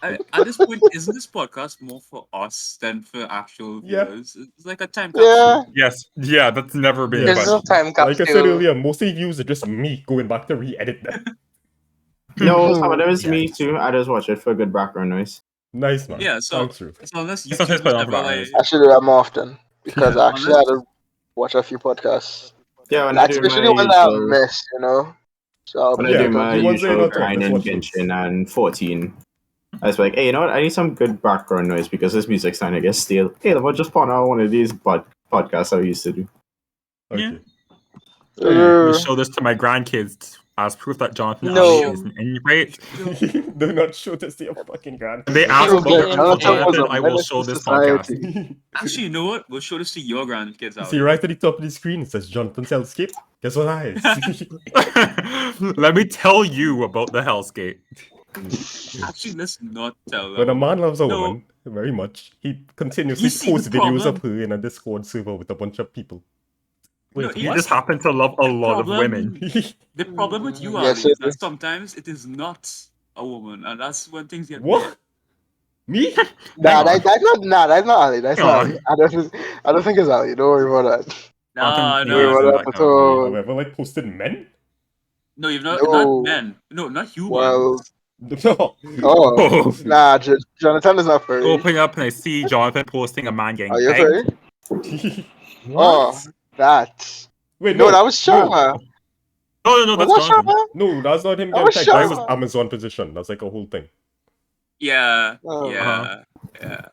At this point, isn't this podcast more for us than for actual Yeah. viewers? It's like a time Yeah. capsule. Yes. Yeah, that's never been Yeah. a This is question. a time Like I said capsule. earlier, most of the views are just me going back to re-edit them. No, some of them is Yeah. me too. I just watch it for good background noise. Nice man. Yeah, so- Thanks, Drew. So unless you Sometimes put it on ever for like, hours. I should do that more often because I actually had to watch a few podcasts. Yeah, when I do Especially my when I usual- miss, So when I Yeah, do my the ones that you're usual not talking, grind just in watch those. Genshin and 14, I was like, hey, you know what? I need some good background noise because this music's starting to get stale. Hey, let's just put on one of these podcasts I used to do. Okay. I'm gonna show this to my grandkids as proof that Jonathan No. actually is an ingrate. Do not show this to your fucking grand. When they ask Prove about that their Uncle Jonathan was Jonathan, a I will menace show to this society. podcast. Actually, you know what? We'll show this to your grandkids out. See right at the top of the screen, it says Jonathan's Hellscape. Guess what that is? Let me tell you about the Hellscape. Actually, let's not tell them. When a man loves a No. woman very much, he continuously You see, posts the videos of problem- her in a Discord server with a bunch of people. Wait, No, you what? just happen to love a lot of problem- women. The problem with you, Yes, Ali, is it that is. sometimes it is not a woman, and that's when things get What? Me? Nah, Hang on. that's not Ali. That's Hang not on. Ali. I don't think it's Ali. Don't worry about that. No, Jonathan Wait, is what in up, that category. Have I ever like posted men? No, you've not No. not men. No, not humans. Well, No. oh, nah, Jonathan is not furry. Opening up and I see Jonathan posting a man getting Are you pegged. furry? What? Oh, that. Wait, No, that was Sharma. No, Was that's that Jonathan. Sharma? No, that's not him That getting was pegged. That was Sharma. Amazon position. That's like a whole thing. Yeah, Oh. yeah, yeah. It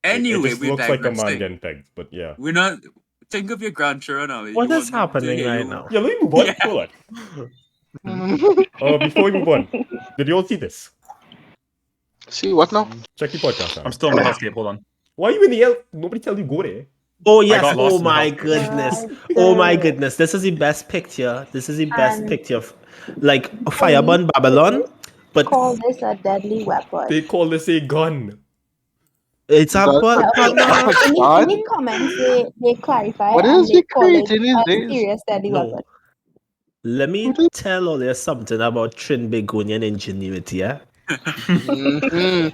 Anyway, just we're looks like a man digressing. getting pegged, but yeah. We're not. Think of your grandchildren, Ali. What You is want them to happening hear right you- now? Yeah, let me move on. Yeah. Hold on. Before we move on, did you all see this? See what now? Check the podcast out. I'm still in the Hellscape. Hold on. Why are you in the L? Nobody tell you go there. Oh yes! got lost Oh in the my house. goodness! Oh my goodness! This is the best picture. This is the best And- picture of like Fireburn Babylon, but Call this a deadly weapon. They call this a gun. it's a That's but, Okay, but no. in the comments, they clarify What and is they he call it creating these a days? serious deadly No. weapon. Let me tell all you something about Trinbagonian ingenuity, yeah? Mhm.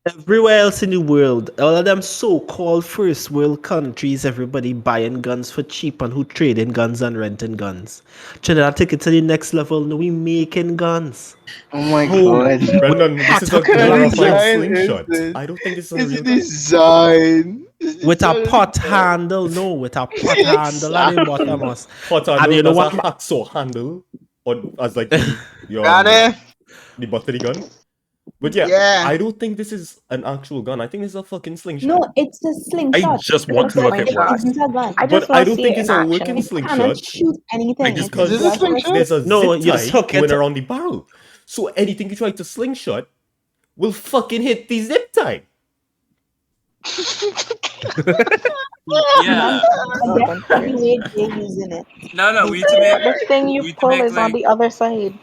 Everywhere else in the world, all of them so-called first world countries, everybody buying guns for cheap and who trading guns and renting guns. Trinidad take it to the next level. No, we making guns. Oh my Oh. god. Brendan, this is a What kind of glorified design is slingshot. this? I don't think this is a It's real a gun. design. It's With a design. pot handle, no, with a pot handle at the bottom. us. Hot And handle, you know does what? a hacksaw handle, or as like your Got it? the butt of the gun. But yeah, Yeah. I don't think this is an actual gun. I think it's a fucking slingshot. No, it's a slingshot. just want to know if it It works. isn't a gun. I But just I want don't to see think it it's in a action. working You cannot slingshot. shoot anything. It's It's because Is this a just slingshot? there's a No, zip you just tie hook it. going around the barrel. So anything you try to slingshot will fucking hit the zip tie. Yeah. I guess the way they're using it. No, we need to But make. the thing we you need to pull make, is on like- the other side.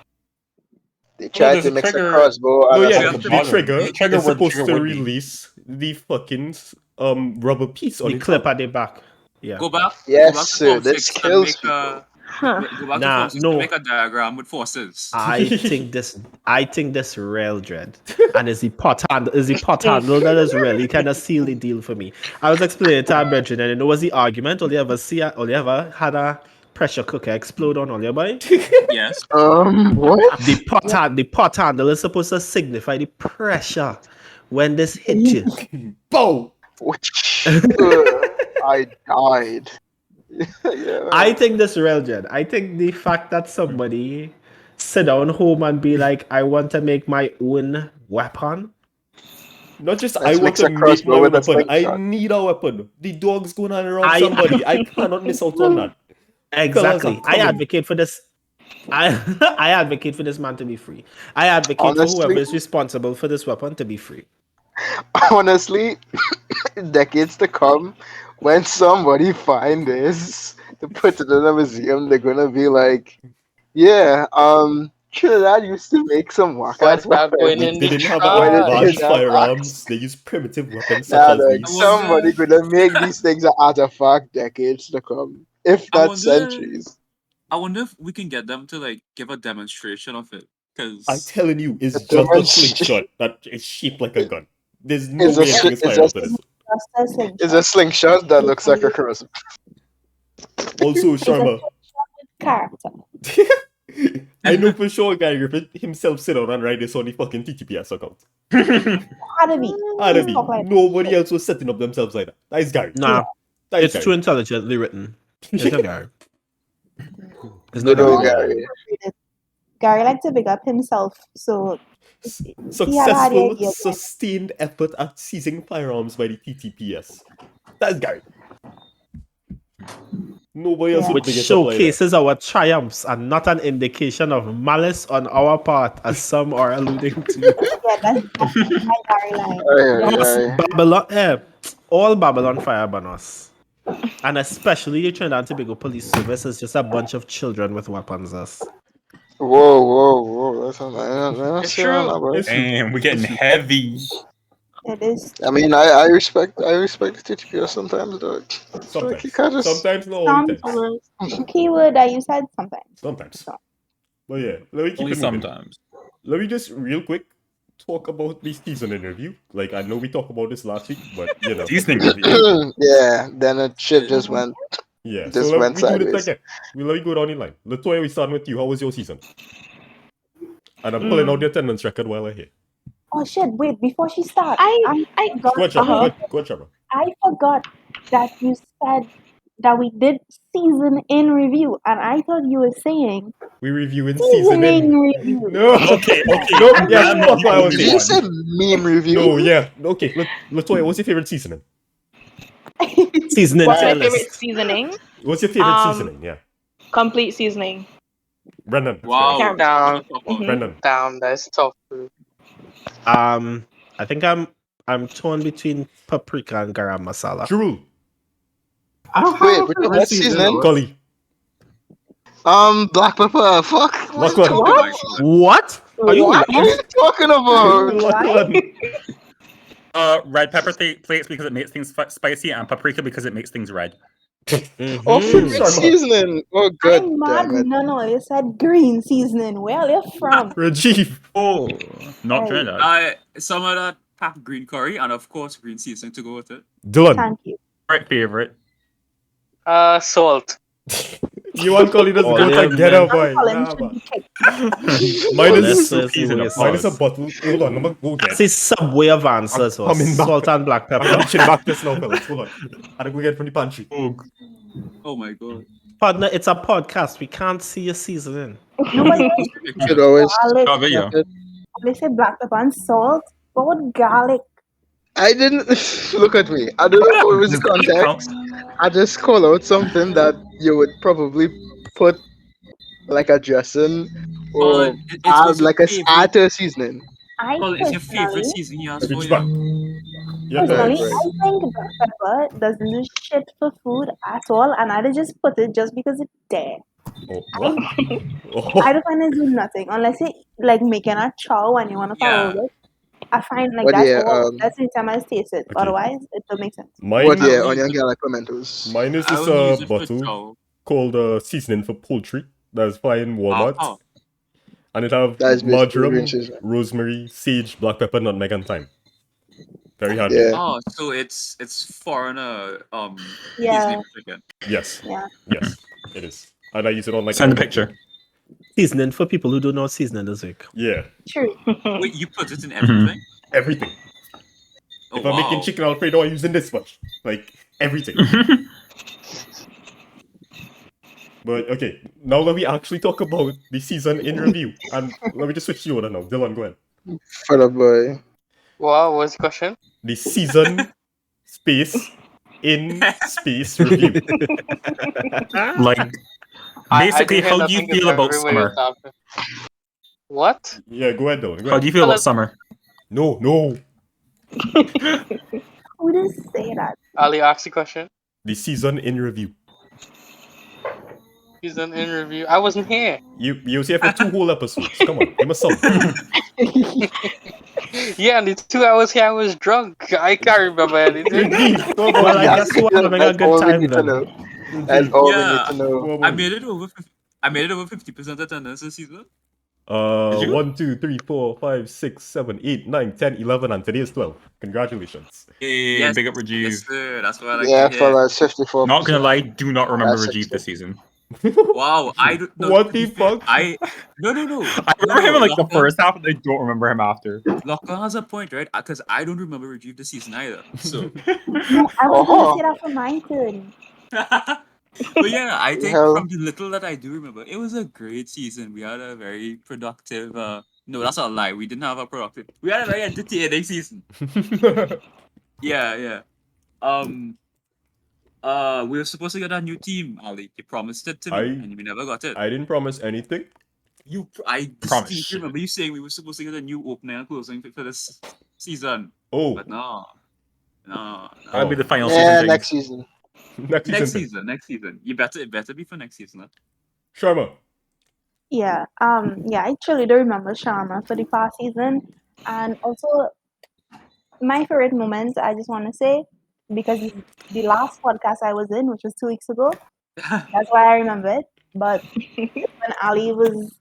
They tried there's to a mix a trigger. crossbow No, and a yeah, have to the make- trigger the trigger is would- supposed trigger to would be. release the fucking rubber piece on The the clip top. at the back. Yeah. Go back. Yes, go back to sir, Form this 6 and kills make people. Huh. Go back Nah, to Form 6 no. to make a diagram with forces. I think this rail dread and is the pot handle that is really kind of seal the deal for me. I was explaining to our brethren and it was the argument. All you ever had a pressure cooker explode on all your body? Yes. What? The pot handle is supposed to signify the pressure when this hit you. Bow! I died. Yeah. I think this rail dread. I think the fact that somebody sit down home and be like, I want to make my own weapon. Not just Let's I want mix to a make crossbow my with a weapon. I slingshot. need a weapon. The dog's going on around I- somebody. I cannot miss out on that. Exactly. Fellas are I coming. advocate for this. I advocate for this man to be free. I advocate for Honestly- whoever is responsible for this weapon to be free. Honestly, in decades to come, when somebody find this to put it in a museum, they're gonna be like, "Yeah, Trinidad used to make some What's whack-ass that going weapons." in They the didn't have Why did they advanced have firearms. They used primitive weapons such Nah, as like, these. somebody gonna make these things an artifact decades to come, if I not wonder- centuries. I wonder if we can get them to like give a demonstration of it. I'm Because telling you, it's The just a demonstration- slingshot that is shaped like a gun. There's no It's a way sli- anything is it's fired a- after this. Just a slingshot. It's a slingshot that looks like a crossbow. Also, Sharma, Character. I know for sure Guy Griffin himself sit down and write this on the fucking TTPS account. How to be? Had to be. Talk like- Nobody else was setting up themselves like that. That is Gary. Nah, That is it's Gary. too intelligently written. It's not Gary. It's Good not old Gary. Gary. Gary likes to big up himself, so Successful, idea. sustained effort at seizing firearms by the TTPS. That's Gary. Nobody else Yeah. would which bring it up like that. showcases our triumphs and not an indication of malice on our part, as some are alluding to. Yeah, that's my Gary line. Aye. Babylon, all Babylon fire upon us. And especially the Trinidad and Tobago Police Service is just a bunch of children with weapons. Us. Whoa. That's not It's true. It's true. Damn, we're getting heavy. It is. I mean, I respect the TTPS sometimes, dog. Like, you can't Sometimes. just... Sometimes, not all the Some times. keyword that you said sometimes. Sometimes. But yeah, let me keep Only it moving. sometimes. Let me just real quick talk about the season interview. Like, I know we talked about this last week, but you know. Seasoning review. Yeah, then it shit just went... Yeah, Just so went we do this sideways. again. Let me go down the line. Letoya, we starting with you. How was your season? And I'm pulling out the attendance record while I hear. Oh shit! Wait, before she starts, I forgot. Go on, Sharma. Go on, Sharma. I forgot that you said that we did season in review, and I thought you were saying We reviewing season seasoning in. review. No. Okay. No, yeah, I'm fuck the what I was only Did you one. say meme review? No, yeah. Okay, Letoya, what's your favorite seasoning? Seasoning what's my tier favorite list. seasoning? What's your favorite Um, seasoning? Yeah. Complete seasoning. Brendan. Wow. Can't- Down. Mhm. Brendan. Damn, that's tough. I think I'm torn between paprika and garam masala. Jarool. I don't Wait, have which a one? favorite What seasoning? Collie. Black pepper. Fuck. What are you Lachlan. talking about? What? Are you What are you talking about? Lachlan. Red pepper flakes because it makes things spicy, and paprika because it makes things red. Oh, favorite Sharma. seasoning. Oh, good. I'm mad. Damn it. No, you said green seasoning. Where are you from? Rajiv. Oh, not Hey. Trinidad. Some of that packed green curry, and of course green seasoning to go with it. Dillon. Thank you. Right favorite. Salt. You want Collie doesn't Oh, go yeah, together, man. boy. Colin Nah, should man. be kicked. Mine Let's is see season what of it mine is a says. bottle. Hold on, I'm gonna go get. That's a Subway of answers. I'm coming back. Salt and black I'm pepper. reaching back this now, fellas. Hold on. I gotta go get from the pantry. Oh my god. Partner, it's a podcast. We can't see your seasoning. Nobody Should always... garlic. Oh, video. They say black pepper and salt. What would garlic? I didn't... Look at me. I don't know what was the context. I just call out something that you would probably put like a dressing or Colin, it was your like a favorite. add to a seasoning. I Colin, it's your favorite personally, seasoning you asked for. Reach You back. know? Yeah, personally, Right. I think black pepper doesn't do shit for food at all, and I'd just put it just because it's there. Oh, what? I Oh, don't find it do nothing unless it like making a chow and you want to follow Yeah. it. I find like But that's yeah, all. That's the time I taste it. Okay. Otherwise, it don't make sense. mine. What? Yeah, I would onion, use it- garlic, pimentos. Mine is I this would use it for bottle chow. called seasoning for poultry that's fine in Walmart, Uh-huh. and it have That is basically marjoram, green seasoning. rosemary, sage, black pepper, nutmeg, and thyme. Very handy. Yeah. Oh, so it's foreigner Yeah. seasoning for chicken. Yes. Yeah. Yes, it is. And I use it on like Send a all my picture. food. Seasoning for people who don't know seasoning is like. Yeah, True. Wait, you put it in everything? everything. Oh, If I'm making wow. chicken Alfredo, I'm using this much. Like everything. But okay, now let me actually talk about the season in review. And let me just switch you over now. Dillon, go ahead. For the boy. What was the question? The season space in space review. Like, I basically, didn't hear how do you nothing 'cause feel about everybody was summer? talking. What? Yeah, go ahead, Dillon. Go How ahead. do you feel about Fellas- summer? No. Who did say that? Ali asked the question. The season in review. He's an interview. I wasn't here. You was here for 2 whole episodes. Come on, give us some. Yeah, and the 2 hours here I was drunk. I can't remember anything. Well, I guess we're having a good time then. That's all we need Yeah. to know. I made it over 50% attendance this season. Did you? 1, 2, 3, 4, 5, 6, 7, 8, 9, 10, 11, and today is 12. Congratulations. Hey, Yes, big up Rajiv. Yes, sir. That's what I like Yeah, to for hear. like 54. Not gonna lie, do not remember That's Rajiv it. this season. Wow, I don't know. What to be the fair, fuck? I no. I remember him in like the Lachlan- first half, and I don't remember him after. Lachlan has a point, right? Because I don't remember Rajiv this season either. So, I was going to say that for my turn. but yeah, I think Hell. from the little that I do remember, it was a great season. We had a very productive. No, that's not a lie. We didn't have a productive. We had a very entertaining season. Yeah. We were supposed to get a new team, Ali. You promised it to me, and we never got it. I didn't promise anything. I Promise. distinctly remember you saying we were supposed to get a new opening and closing for this season. Oh, But no. That'll be the final Yeah, season. next thing. season. next season. Next season. It better be for next season. Huh? Sharma. Yeah. I truly do remember Sharma for the past season, and also my favorite moments. I just want to say because the last podcast I was in, which was 2 weeks ago, that's why I remember it. But when Ali was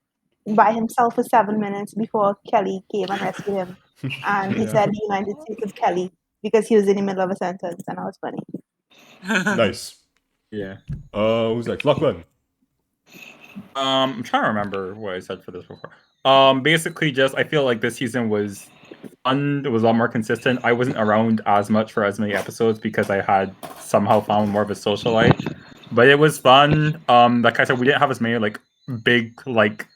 by himself for 7 minutes before Kelly came and rescued him, and he Yeah. said the United States is Kelly because he was in the middle of a sentence, and that was funny. Nice. Yeah. Who's next? Lachlan. I'm trying to remember what I said for this before. Basically, just I feel like this season was fun. It was a lot more consistent. I wasn't around as much for as many episodes because I had somehow found more of a social life. But it was fun. Like I said, we didn't have as many like big like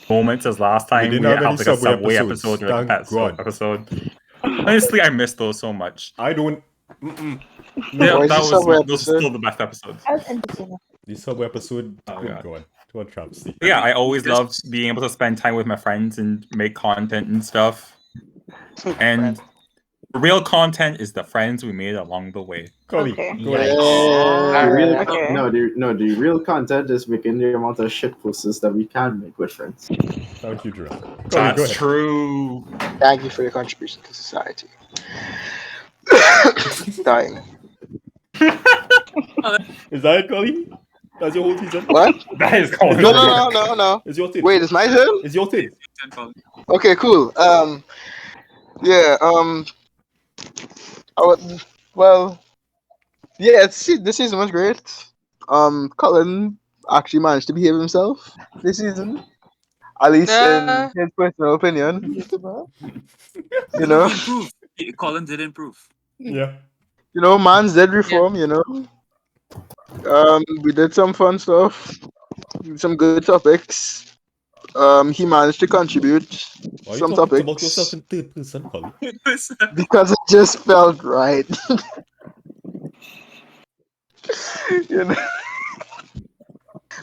moments as last time. didn't We have didn't any have like a Subway subway episodes, episode or like a thank pet store God. episode. Honestly, I miss those so much. I don't. Yeah, Where's the Subway those are episode? still the best episodes. That was entertaining. The Subway episode. Oh, Oh God. God. What a travesty. But yeah, I always This- loved being able to spend time with my friends and make content and stuff. And real content is the friends we made along the way. Collie, Okay. go ahead. The real, Okay. the real content is making the amount of shit posters that we can make with friends. Thank you, Jarool. Collie, go That's ahead. true. Thank you for your contribution to society. Dying. Is that it, Collie? That's your whole season? What? That is calling No. It's your thing. Wait, it's my turn? It's your thing. Okay, cool. Yeah. This season was great. Colin actually managed to behave himself this season, at least Yeah. in his personal opinion. You He know, improved. Colin did improve. Yeah. man's did reform. We did some fun stuff, some good topics. He managed to contribute Why are you some talking about topics yourself in third person, Collie? because it just felt right. You know?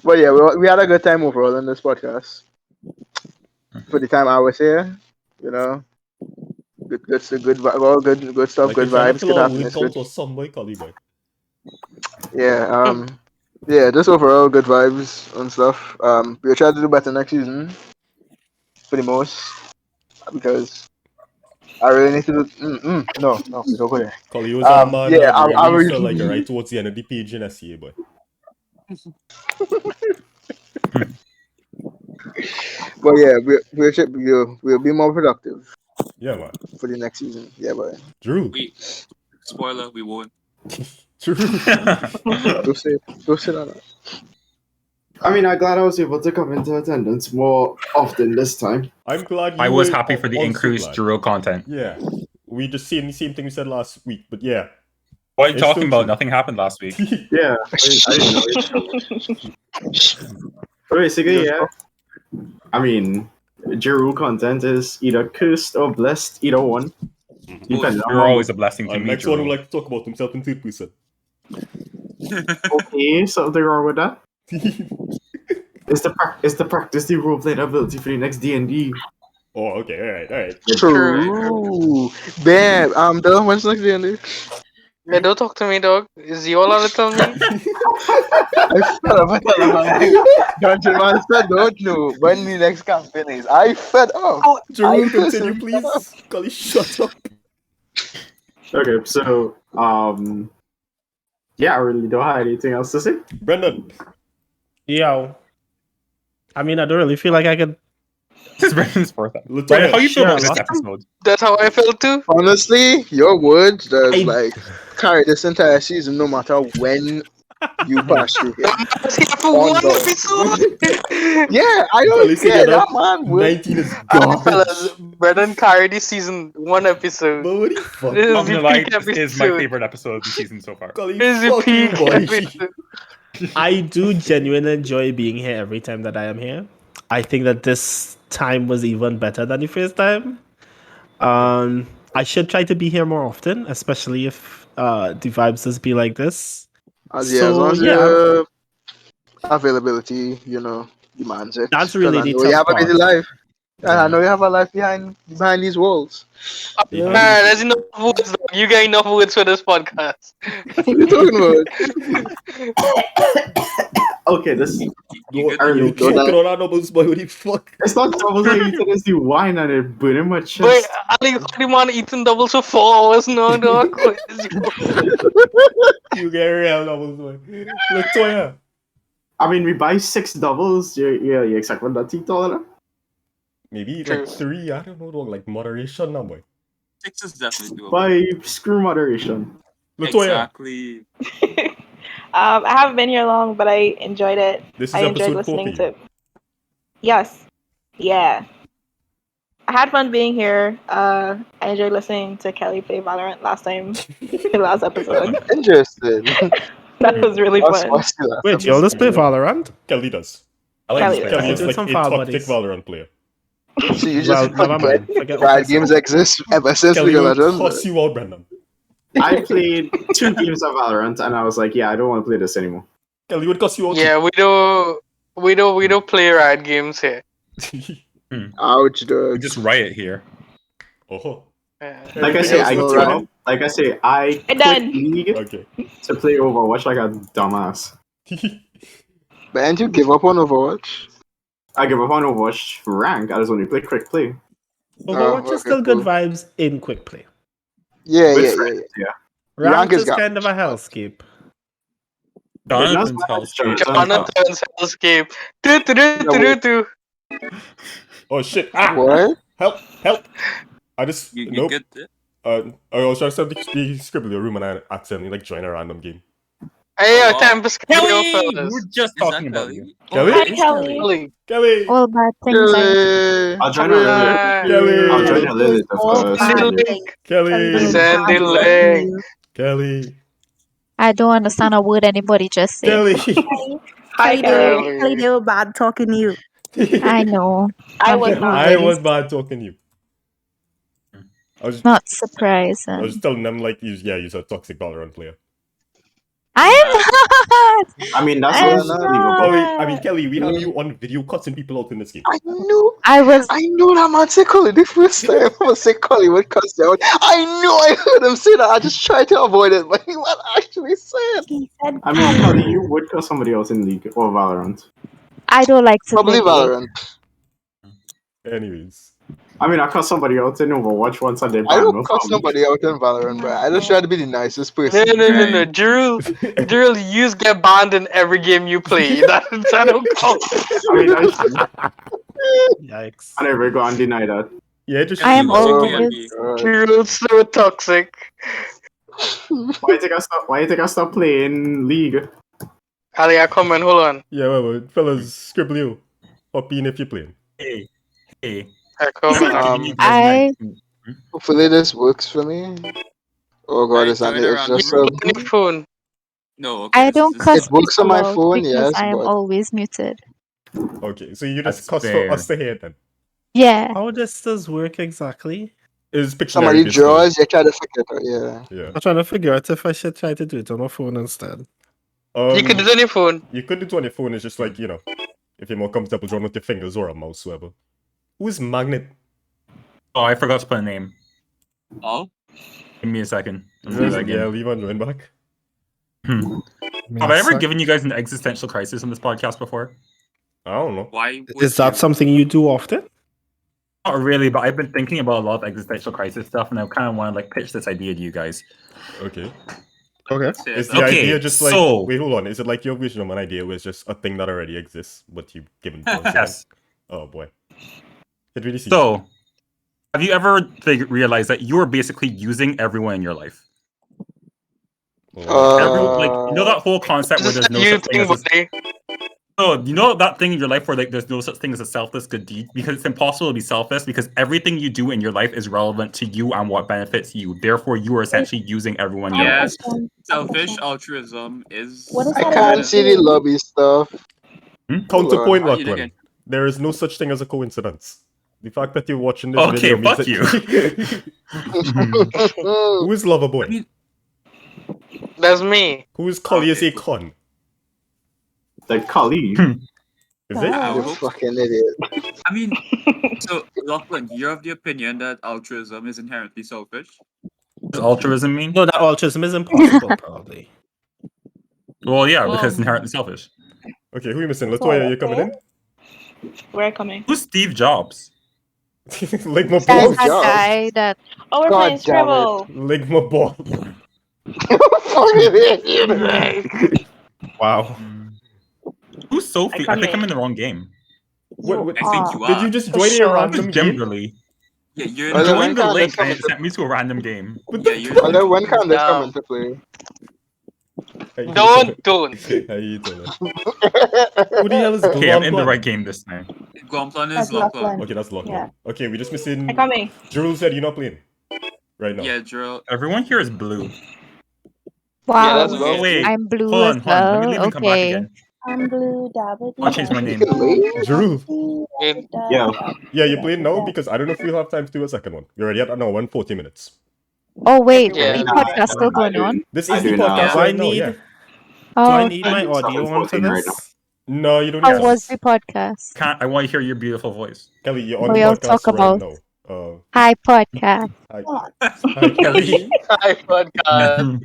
But yeah, we had a good time overall in this podcast. For the time I was here, good stuff, good Like, good you're trying vibes, to good pull a happiness, word good. or some boy, Collie boy. Yeah, just overall good vibes and stuff. We'll try to do better next season, for the most, because I really need to do. No, we don't go there. Collie was a man yeah, that I really used to really- like right towards the end of the page in SCA, boy. But yeah, we'll be more productive Yeah, man. for the next season. Yeah, but Jarool. Spoiler, we won't. Jarool. don't say that. I mean, I'm glad I was able to come into attendance more often this time. I'm glad you I was were happy for the also increased glad. Jarool content. Yeah. We just saying the same thing we said last week, but yeah. What are you It's talking still about? true. Nothing happened last week. Yeah, I didn't know it. But basically, yeah. I mean, Jarool content is either cursed or blessed, either one. Depending on You're how always a blessing to me, Next one would Jarool. like to talk about himself in third person. okay, something wrong with that. It's the practice the role playing ability for the next D&D. Oh, okay, alright. True. Bam. Dillon, when's next day, Andy? Yeah, don't talk to me, dog. Is you all allowed to tell me? I fed up. Dungeon Master don't know when the next campaign is. I fed up. Jarool, I continue, personally fed up. please. Collie, shut up. Okay, so, yeah, I really don't have anything else to say. Brendon. Yo. I mean, I don't really feel like I could. This is Brandon's fourth. Letoya. Brandon, how you feel about Sure, this episode? That's how I felt too. Honestly, your words does I- like carry this entire season, no matter when you pass through here. I was here for On one God. episode. Yeah, I don't Collie, care. together, That man will. 19 is Alright, fellas, garbage. Brendon carried this season one episode. But what the fuck? This I'm is the gonna lie, peak this is my episode. favorite episode of the season so far. Collie, This is the fuck you, peak boy. episode. I do genuinely enjoy being here every time that I am here. I think that this time was even better than the first time. I should try to be here more often, especially if the vibes just be like this. As long as the availability, demands it. That's really 'Cause I the know you tough have a busy part. life. And I know you have a life behind these walls. Man, there's enough words. Dog. You get enough words for this podcast. What are you talking about? Okay, this You early. You choking on our doubles, boy. What the fuck? It's not doubles I eating, it's the wine and it burning my Boy, chest. Ali, how the man eating doubles for 4 hours now, dog? You get real doubles, boy. Letoya. I mean, we buy 6 doubles. Yeah, exactly what that $1. Maybe True. like 3, I don't know, dog, like moderation now, boy. 6 is definitely doable. By screw moderation. Letoya. Exactly. I haven't been here long, but I enjoyed it. This is I enjoyed episode 4 listening for you. to. Yes. Yeah. I had fun being here. I enjoyed listening to Kelly play Valorant last episode. Interesting. That was really fun. Wait, y'all just play Valorant? Kelly does. I like Kelly this does. place. Kelly is do like some a foul toxic buddies. Valorant player. So you Well, just never mind. Forget what I bad said. games exist ever since Kelly League of will Legends. cuss you out, Brendon. I played 2 games of Valorant and I was like, yeah, I don't want to play this anymore. Kelly would cuss you out. Yeah, we don't play riot games here. Ouch, We dog. just riot here. Oh. Like I Anything say, else, I Letoya? give up. Like I say, I I'm quit done. League Okay. to play Overwatch like a dumbass. But ain't you give up on Overwatch? I give up on Overwatch rank. I just only play quick play. Overwatch is okay, still good cool. vibes in quick play. Yeah. With friends, yeah. Rank Rank is is kind of a hellscape. It's not Jonathan's bad, house. Jonathan's Hellscape. Do. Oh shit. Ah! What? Help. I just You nope. get it. I was trying to set the script in the room and I accidentally like joined a random game. Hey, Oh, wow. time for Kelly! schedule, We were fellas. just Is talking that about Kelly? you. Kelly? Hi, It is Kelly. Kelly. Kelly. All bad things are Kelly. I'll join a little. Kelly. I'll join a little all of bad Kelly. things. Kelly. Send the Kelly. link. Kelly. I don't understand a word anybody just said. Kelly. Hi, Kelly. Kelly. they were bad talking to you. I know. I was not. I was bad talking to you. I was Not I was surprising. just telling them like you're a toxic Valorant player. I am not. I mean, that's I'm also not. believable. Kelly, we have you on video cussing people out in this game. I knew I that man say Collie the first time. I was say Collie would cuss you out. I heard him say that. I just tried to avoid it, but he was actually saying. He said I mean, Kelly, you would call somebody else in League or Valorant. I don't like to Probably play. Valorant. Anyways. I mean, I call somebody else in Overwatch once and they I banned me don't cuss from- somebody out in Valorant, bro. I just try to be the nicest No, person. no. Jarool, you just get banned in every game you play. That don't count. I mean, that's true. Yikes. I never go and deny that. Yeah, just I am Oh always. my God. Jarool's so toxic. Why you think I stop playing League? Ali, I come and hold on. Yeah, well, fellas, scribble you. Hop in if you're playing. Hey. I come and I- Hopefully this works for me. Oh god, Right, it's not turn it's around. just you on your phone. No, okay. I don't this is- cuss It works on people my out phone, because yes, I am but- always muted. Okay, so you That's just cuss fair. for us to hear then. Yeah. How this does work exactly? Is Pictionary Somebody basically. draws, you try to figure it out, yeah. Yeah. I'm trying to figure out if I should try to do it on my phone instead. You could do it on your phone. You could do it on your phone, it's just like, if you're more comfortable drawing with your fingers or a mouse, whatever. Who is Magnet? Oh, I forgot to put a name. Oh, Give me a second. Let's do that Yeah, again. leave on join back. Have I ever given you guys an existential crisis on this podcast before? I don't know. why? Is that something you do often? Not really, but I've been thinking about a lot of existential crisis stuff, and I kind of want to pitch this idea to you guys. Okay. Okay. Is the Okay, idea just like so- wait, hold on. Is it like your vision of an idea where it's just a thing that already exists, but you give it Yes. Oh boy. It really seems So, have you ever realized that you're basically using everyone in your life? Everyone, you know that whole concept where there's no You such thing think, as buddy. you know that thing in your life where there's no such thing as a selfless good deed, because it's impossible to be selfless because everything you do in your life is relevant to you and what benefits you. Therefore, you are essentially using everyone in your life. Yes, selfish altruism is. What is I that can't about see the you? lobby stuff. Counterpoint, Are you Lachlan. digging? There is no such thing as a coincidence. The fact that you're watching this Okay, video means fuck that... Who is Loverboy? That's me. Who's Collie as a Okay, cool. con? The Collie. Is it? I You hope. fucking idiot. I mean, so Lachlan, you're of the opinion that altruism is inherently selfish. What does altruism mean? No, that altruism is impossible, probably. Well, yeah, because it's Um, inherently selfish. Okay, who are you missing? Letoya, you coming in? We're coming. Who's Steve Jobs? Ligma Oh, That's ball. that God. guy that Oh, we're God playing damn it. Scribble. Ligma ball. Fucking idiot. Wow. Who's Sophie? I come think I'm in. in the wrong game. What, I think you did are. you just For join a sure. random Who's game? Kimberly? Yeah, you're in Well, the then Join when the can link this and come it into sent me to a random game. yeah, you're Well, then when can this come Damn. into play? Don't. How you doing? Who the hell is Okay, I'm in the Glomplon? right game this time. Gomplan is That's Lachlan. Lachlan. Okay, that's Lachlan. Yeah. Okay, we just I'm missing. coming. Jarool said you're not playing right now. Yeah, Jarool. Everyone here is blue. wow. that's Oh okay. wait, I'm blue hold on, as hold on. Let me well. leave and come back Okay. again. I'm blue, dabba I'll change my You name. can leave? Jarool. Yeah. Yeah, you're playing now because I don't know if we'll have time to do a second one. We're already at an hour and 40 minutes. Oh wait, Yeah. the podcast still going on? This I is the do now. podcast Yeah. Do I right now. need Yeah. do Oh, I need I my need stuff audio in on for 14 right this? No, you don't how need was to. the podcast? Can't. I want to hear your beautiful voice. Kelly, you're What on the y'all podcast talk right about? now. Hi podcast. Hi, Kelly. Hi, podcast.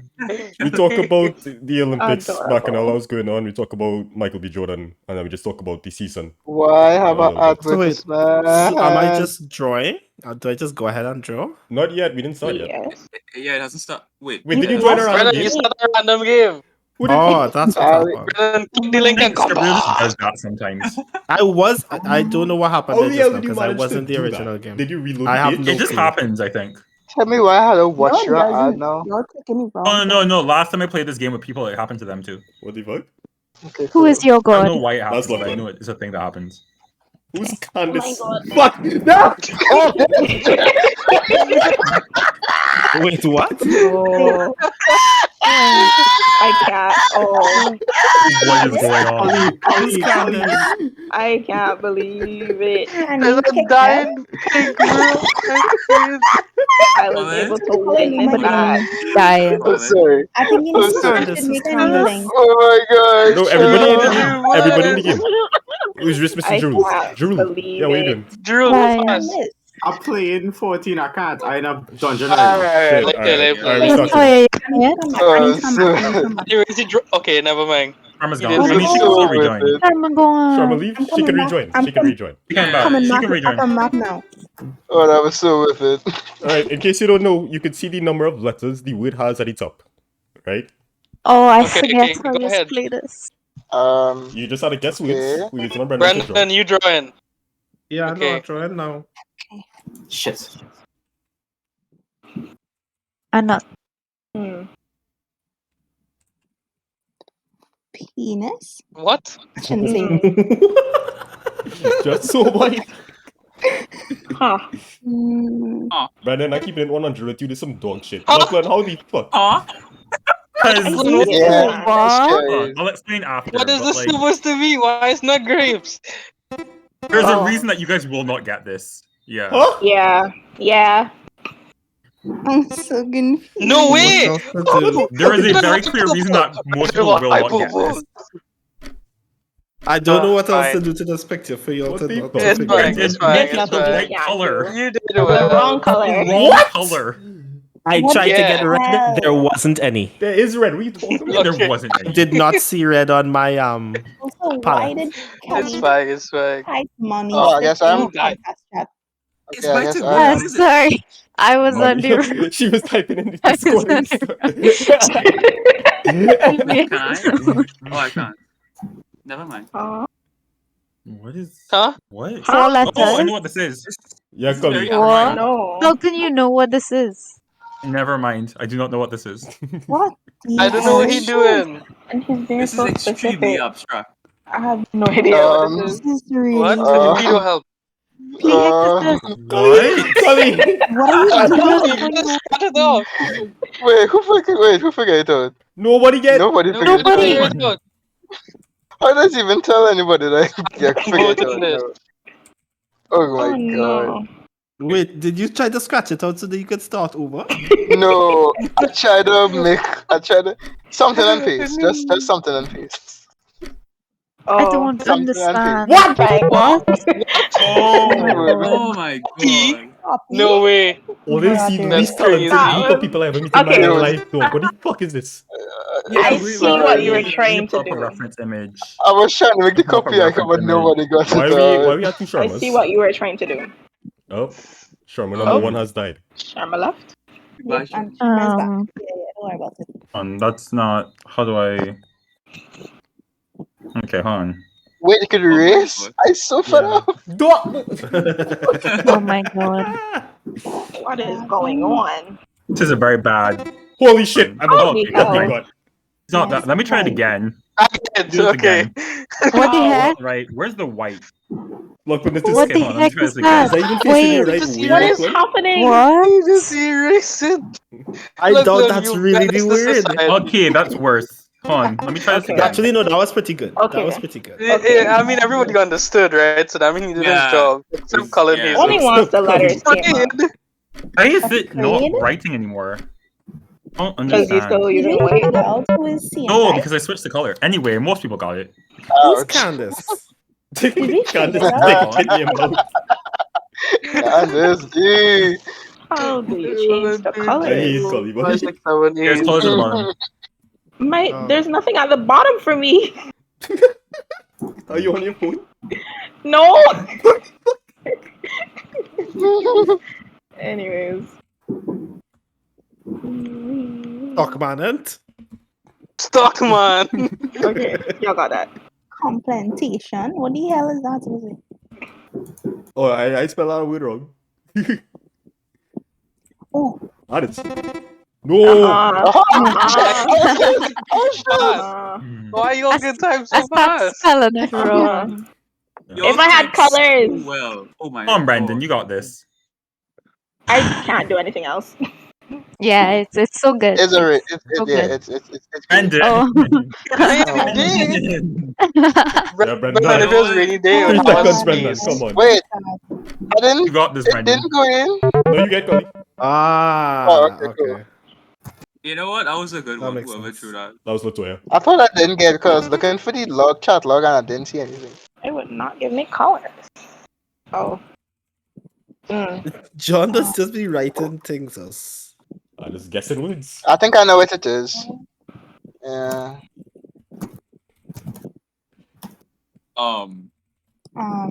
We talk about the Olympics back and all Adorable. that was going on. We talk about Michael B. Jordan, and then we just talk about the season. Why have A an little bit. So wait, advertisement? so am I just drawing? Do I just go ahead and draw? Not yet. We didn't start yet. Yes. Yeah, it hasn't started. Wait. Wait, did you Yes. join a random Brendon, game? you start a random game. Who did? Oh, that's what that was. Brendon, click the link and come Scribble just back. does that sometimes. I don't know what happened How there the just hell now did you because I manage to wasn't the do original that? game. Did you reload I the have page? no It just clue. happens, I think. Tell me why I had to watch No, it your ad doesn't. now. You're clicking it wrong. Oh no. Last time I played this game with people, it happened to them too. What the fuck? Okay, Who is your I don't know god? why it happens, That's but I Lachlan. know it's a thing that happens. Who's Oh my Candace? god. Fuck! No! Wait, what? Oh. I can't. Oh, What is going on? Who's Candace? I can't believe it. And There's you a kicked dying pig, bro. I was Alright. able to Calling witness my that. name. Dying. I'm sorry. I think you I'm need to sorry. you should make a new Candace. link. Oh my god. No, everybody in the Sharma. game. Everybody in the game. It was just Mr. I Jarool. can't Jarool. believe Yeah, what are you it. doing? Drew, Dying. fast. Candace. I'm playing 14. I can't. I in a dungeon right now. Alright, Shit, let alright, me yeah. play. alright, we Letoya, started. I need to come back. I need to come back. I need to come back. Where is he? Okay, never mind. Sharma's He gone. didn't I mean, she listen. can still So with rejoin. it. Sharma, go Sharma, on. leave. I'm She coming can back. rejoin. I'm She can rejoin. She can back. coming She back. can I rejoin. come back now. Oh, that was so with it. Alright, in case you don't know, you can see the number of letters the word has at the top. Right? Oh, I Okay, forget okay, how go you ahead. play this. You just had to guess Okay. words. We waiting on Brendon to draw. Brendon, you drawing. Yeah, I know. Okay. I'm drawing now. Shit. I'm not. Hmm. Penis? What? Shouldn't say. Just so white. Huh. Brendon, I keep it 100 with you. There's some dog shit. Huh? Lachlan, how the fuck? Huh? Because Yeah. What? I'll explain after. What is but, this like, supposed to be? Why it's not grapes? there's a Oh. reason that you guys will not get this. Yeah. Huh? Yeah. Yeah. I'm so confused. No way! What else to do? There is a Brendon, very what you clear do? reason that most people will not get this. I don't know what else to Fine. do to this picture for y'all What to the not fuck? to It's figure fine, it It's out. fine, make it's it the fine. right Yeah, color. You did The well. wrong color. The wrong color. I What tried to get the red. hell? There wasn't any. There is red. What are you talking about? Okay. There wasn't I any. did not see red on my Also, why palette. did It's Kelly fine, it's fine. type money? Oh, I guess I'm- in podcast chat? It's Okay, I by guess to I I'm am. sorry. I was on the Money. She was typing in the I was Discord and on stuff. Can I? Oh, I can't. Never mind. Huh? What is? Huh? What? Four Oh, I letters. know what this is. Yeah, This is very Collie. What? abstract. No. How can you know what this is? Never mind. I do not know what this is. What? I don't know what he's doing. And he's being This is so extremely specific. abstract. I have no idea what this This is. is really What? Uh, Video help. Please, What? Collie! What are you doing? You just cut it off. Who forget it? Nobody get. Nobody forget Nobody. it. How does he even tell anybody that? Yeah, I'm forget voting it. this. No. Oh my Oh god. no. Wait, did you try to scratch it out so that you could start over? No, I tried to something and paste. Just something and paste. I Oh, don't Something and paste. understand. What? What? Oh, Oh my god. Oh my god. no way. All this is the Brother. least talented Crazy. group of people I ever met in Okay. my life, dog. What the fuck is this? I see what you were We need a trying to proper do. reference image. I was trying to make the Proper copy icon, reference but image. nobody got Why it. are we at two I Sharmas? see what you were trying to do. Oh, Sharma number one has died. Sharma left. Yep, and Sharma's back. Yeah, don't worry about it. That's not. How do I? Okay, hold on. Wait, you could my erase? God. I so fed Yeah. up. Oh my god. What is going on? This is a very bad. Holy shit! I don't know. Holy Oh my hell. god. It's not that. Let me try it again. It's Do it okay. again. What the heck? Right. Where's the white? Look, but this is. What Okay, the hold on, let me heck try is this again. Is that? that even facing you Wait, right? Just Weird, What is Lachlan? happening? what? Just erase it. I Look, doubt look, that's you really guys the weird. decide. Okay, that's worse. Hold on. Let me try this Okay. again. Actually, no, that was pretty good. That Okay. was pretty good. Okay. I mean, everybody understood, right? So that means he did his Yeah. job. Except It's- Colin yeah. Only Hazel. once the letters came up. Afraid. Why is it not Afraid? writing anymore? I don't Because you understand. still Did using you white. find out who is CSI? No, because I switched the color. Anyway, most people got it. Who's Ouch. Candace? Did we Candace, figure take out? a kid in your mouth. Candace, gee. How do you change the I colors? hate Collie, boy. 5, 6, 7, Here's 8. close to the bottom. There's nothing at the bottom for me. Are you on your phone? No. Anyways. Stockmanant? Stockman. Okay, y'all got that. Complantation? What the hell is that supposed to be? Oh, I spelled out a word wrong. Oh, Ah, it's... No! Why you all get time I so stopped fast? spelling it wrong. Y'all If I had type so colors. well. Oh my Come on, god. Brandon, you got this. I can't do anything else. Yeah, it's so good. It's alright. so Yeah, good. it's great. Brandon. Oh. Rainy day. Yeah, Brendan, Brendon. if it was rainy day, Three it seconds, was Brendon. sneeze. Come on. Wait, I You didn't. got this, It Brandon. didn't go in. No, you get Collie. Ah, okay, cool. okay. You know what? That was a good That one. makes Whoever sense. threw that. That was Letoya. I thought I didn't get it because I was looking for the chat log and I didn't see anything. It would not give me colors. Oh. John does just be writing things us. I just guessing words. I think I know what it is. Yeah. um, Uh,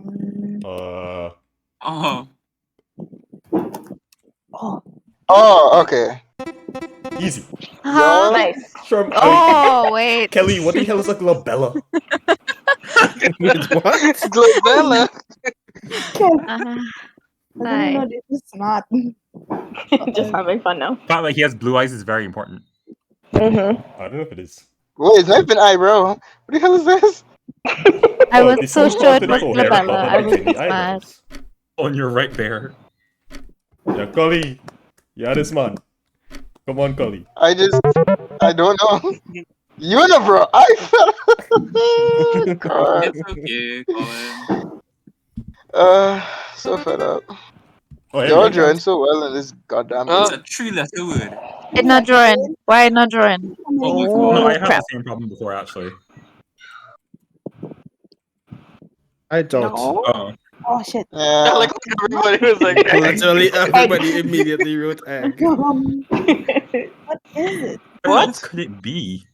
Oh. oh, Oh, okay. easy. Huh? Nice. Sure. Oh, wait. Kelly, what the hell is a glabella? Wait, what? Glabella. Uh, I didn't know Nice. this was smart. Just having fun now. The fact that he has blue eyes is very important. Mm-hmm. I don't know if it is. Wait, it's not even eyebrow. What the hell is this? I was this so is sure it the was forehead above glabella. and I was between the so mad. eyebrows. On your right there. Yeah, Collie. Yeah, this man. Come on, Collie. I don't know. Unibrow. God. It's okay, Colin. So fed up. Oh, You're all anyway. drawing so well in this goddamn It's game. a 3-letter word. It's not drawing. Why not drawing? Oh my No, god. I had crap. the same problem before, actually. I doubt. No. Oh. Oh shit. Yeah. Like everybody was like, Literally everybody immediately wrote egg. What is it? What What? else could it be?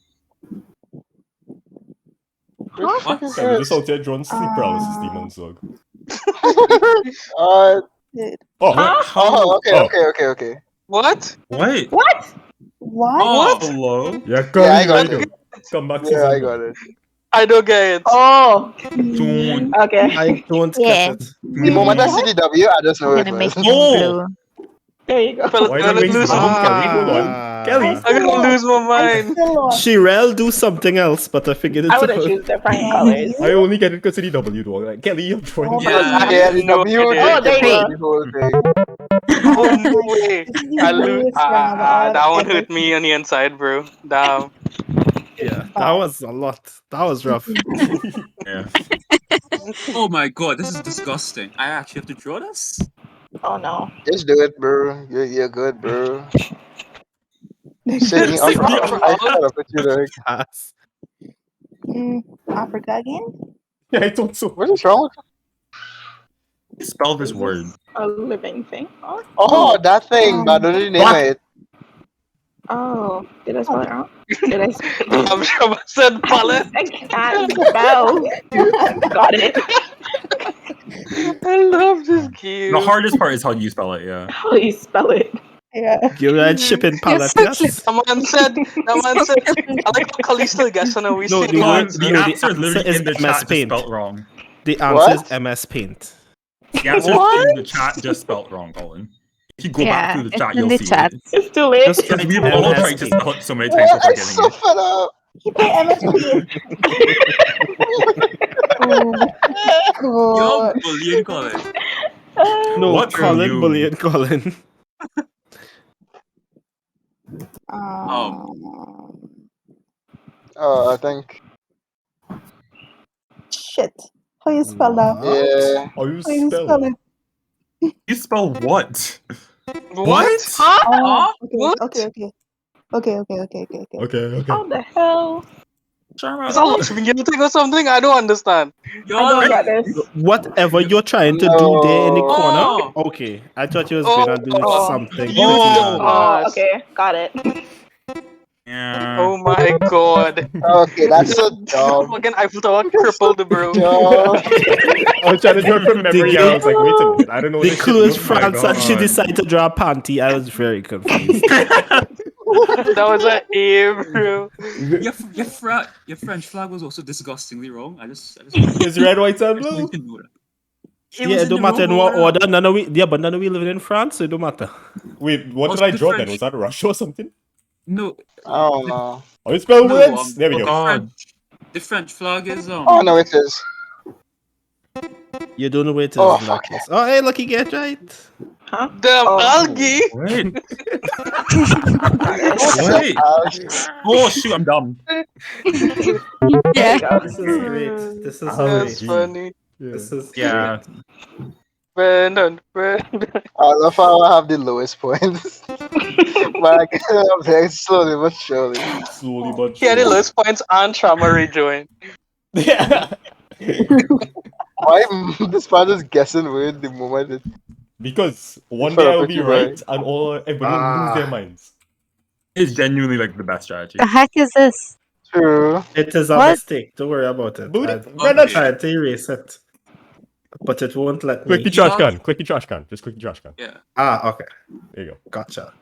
Where the fuck is Yeah, we this? just out here drawing sleep paralysis demons, dog. Uh, Oh, oh, okay. What? What? What? What? Oh. Hello? yeah, Collie, I got how you it. doing? Come back, Yeah, season I one. got it. I don't get it. Oh. Don't. Okay. I don't Yeah. get it. The moment I see the W, I just know I'm it gonna was. make him Oh! blue. There you go. Fellas, Why I'm do you gonna raise lose the my button, Kelly? Hold on. Kelly. I'm gonna lose my I mind. still lost. Shirel do something else, but I figured I it would have out. choose different colors. I only get it because of the W, dog. Like, Kelly, you're drawing. Oh, Yeah. fellas, I Yeah, have the no W idea. Oh, there you go. the whole thing. Oh, no way. This is the I lose. bluest one I've That one ever hurt me on the inside, bro. Damn. Yeah, that was a lot. That was rough. Yeah. Oh my god, this is disgusting. I actually have to draw this? Oh no. Just do it, bro. You're good, bro. Sydney, Sydney Africa. I thought of it, you know. Pass. Africa again? Yeah, I thought so. What is wrong with Spell this Is word. a living thing? Oh, Oh, that thing, but I don't know the name of it. oh. Did I spell it wrong? Did I spell it I'm sure I said pallet. I can't spell. Got it. I love this game. The hardest part is how you spell it. Yeah. How do you spell it? Yeah. You read shipping pallet, yes? The man said, I like how Collie still guessing and we No, see the Come on, word- the no, the answer is literally answer in the is chat, MS just Paint. spelled wrong. The answer What? is MS Paint. The answer is What? in the chat, just spelled wrong, Colin. If you go back Yeah, through the it's chat, in you'll the see chat. it. It's too late. Just Because write we've all MS tried to Paint. spell it so many times What? before I getting so it. fed up. He played MSP. Oh, You're God. bullying Colin. No, What drew Colin, you? bullying Colin. I think. Shit. How you spell that? Yeah. How you How you spell spell it? it? You spell what? What? Oh, okay, What? okay. Okay. Okay. How the hell? Sharma. Is that like or something? I don't understand. You're I don't like, got this. Whatever you're trying to do there in the No. corner. Oh. Okay, I thought you was gonna do Oh. something. You beyond. Oh, okay. Got it. Yeah. Oh my god. Okay, that's so dumb. Fucking Eiffel Tower crippled the bro. Dumb. I was trying to do it from memory. I was like, wait a minute. I don't know what The this shit clue is look like. France and she God. decided to draw a panty. I was very confused. That was an A, bro. your French flag was also disgustingly wrong. I just It's red, white, and I just blue. want you to know that. Yeah, it don't matter in what order. None of we, yeah, but none of we living in France, so it don't matter. Wait, what did Also I the draw then? French- Was that Russia or something? No, I don't know. How you spell No, words? There we Oh go. God. the French flag is Oh, no, it is. You don't know where it is Oh, in that fuck. case. Oh, hey, lucky get right. Huh? Damn, Oh. algae. Wait. Wait. Wait. Oh shoot, I'm dumb. Yeah. This is great. This is That's great. funny. This is Yeah. Brendon. I love how I have the lowest points. But I get up there slowly but surely. Slowly but He had the surely. lowest points and Sharma rejoined. Yeah. Why this part is guessing weird the moment it Because one It's for day a I will be pretty right boy. and all everybody will lose their minds. It's genuinely like the best strategy. The heck is this? True. It is a What? mistake. Don't worry about it. Booty. I'm Brendon, trying to erase it, but it won't let click the me. trash can. Click the trash can. Just click the trash can. yeah. Ah, okay. There you go. Gotcha.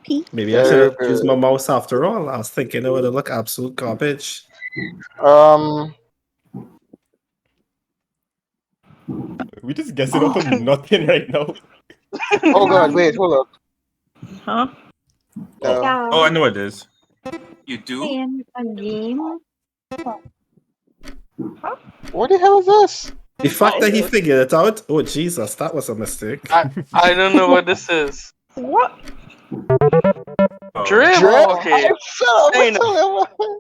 P. Maybe I should have used my mouse after all. I was thinking it would have looked absolute garbage. We just guessing off of nothing right now. Oh god, wait, hold up. Huh? No. Yeah. Oh, I know what it is. You do? In a game? What the hell is this? The fact that he figured it out, oh Jesus, that was a mistake. I don't know what this is. What? Oh. Dream? Dream? Okay.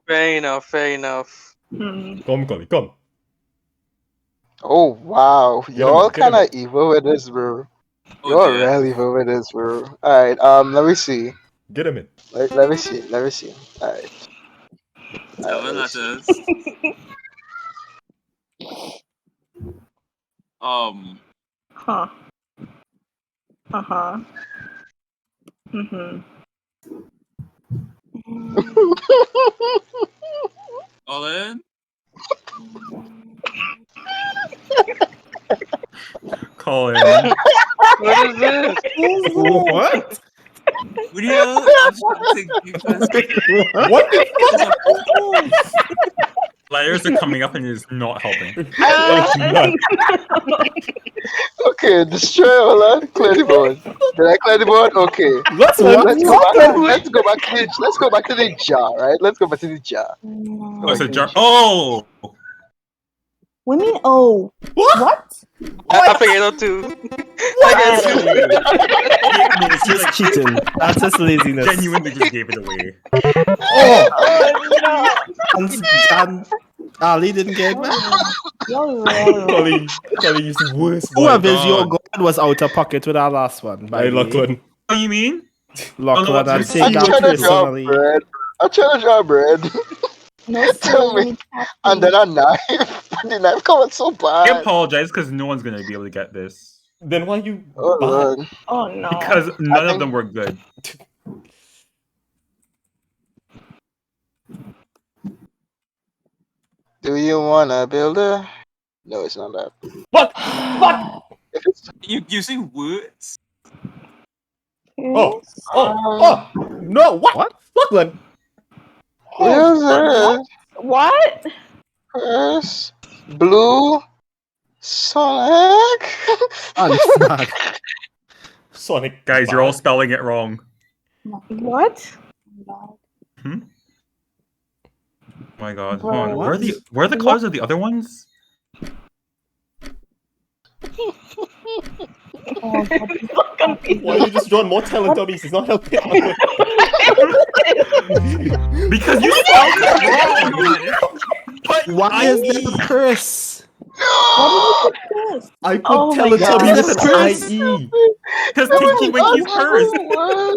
Fair Fair enough. Hmm. Come, Collie, come. Oh wow, Get him, y'all get him. kind of evil with this, bro. Oh, You're dear. real evil with this, bro. All right, let me see. Get him in. Let me see. All right. Seven let me see. letters. Huh. Uh-huh. Mm-hmm. Colin? Colin. What is this? What? Real abstract thinking. What the Layers are coming up and it's not helping. It's not. Okay, destroy all that. Clear the board. Did I clear the board? Okay. Let's Let's go back to the jar, right? Let's go back to the jar. Oh, it's a jar. Oh! We mean oh. What? I figured out too. It's just cheating. That's just laziness. Genuinely just gave it away. And Ali didn't get it back. You're real. Collie is the worst. Whoever is your God. god was out of pocket with our last one. By Hey, the way. Lachlan. What do you mean? Lachlan, I I'm take I'm that trying to draw personally. bread. I'm trying to draw bread. No, sir. Tell You me. need caffeine. And then a knife. But the knife coming so I bad. apologize because no one's gonna be able to get this Then why you Oh, bad? Lord. Oh no. because none of think- them were good. Do you wanna build a? No, it's not that. What? What? If it's You using words? Oh, Chris? oh, no, what? Lachlan. where's it? What? Chris, Blue, Sonic. Understand. Sonic. Guys, you're all spelling it wrong. What? Oh my god, hold Bro, on. what? Where are the colors of the other ones? Oh, God. Why are you just drawing more talent dummies? It's not helping. Because you spelled it wrong. But Why is there Chris? Chris? I put Oh my talent God. dummies with Chris. an IE. because Tinky Winky's cursed.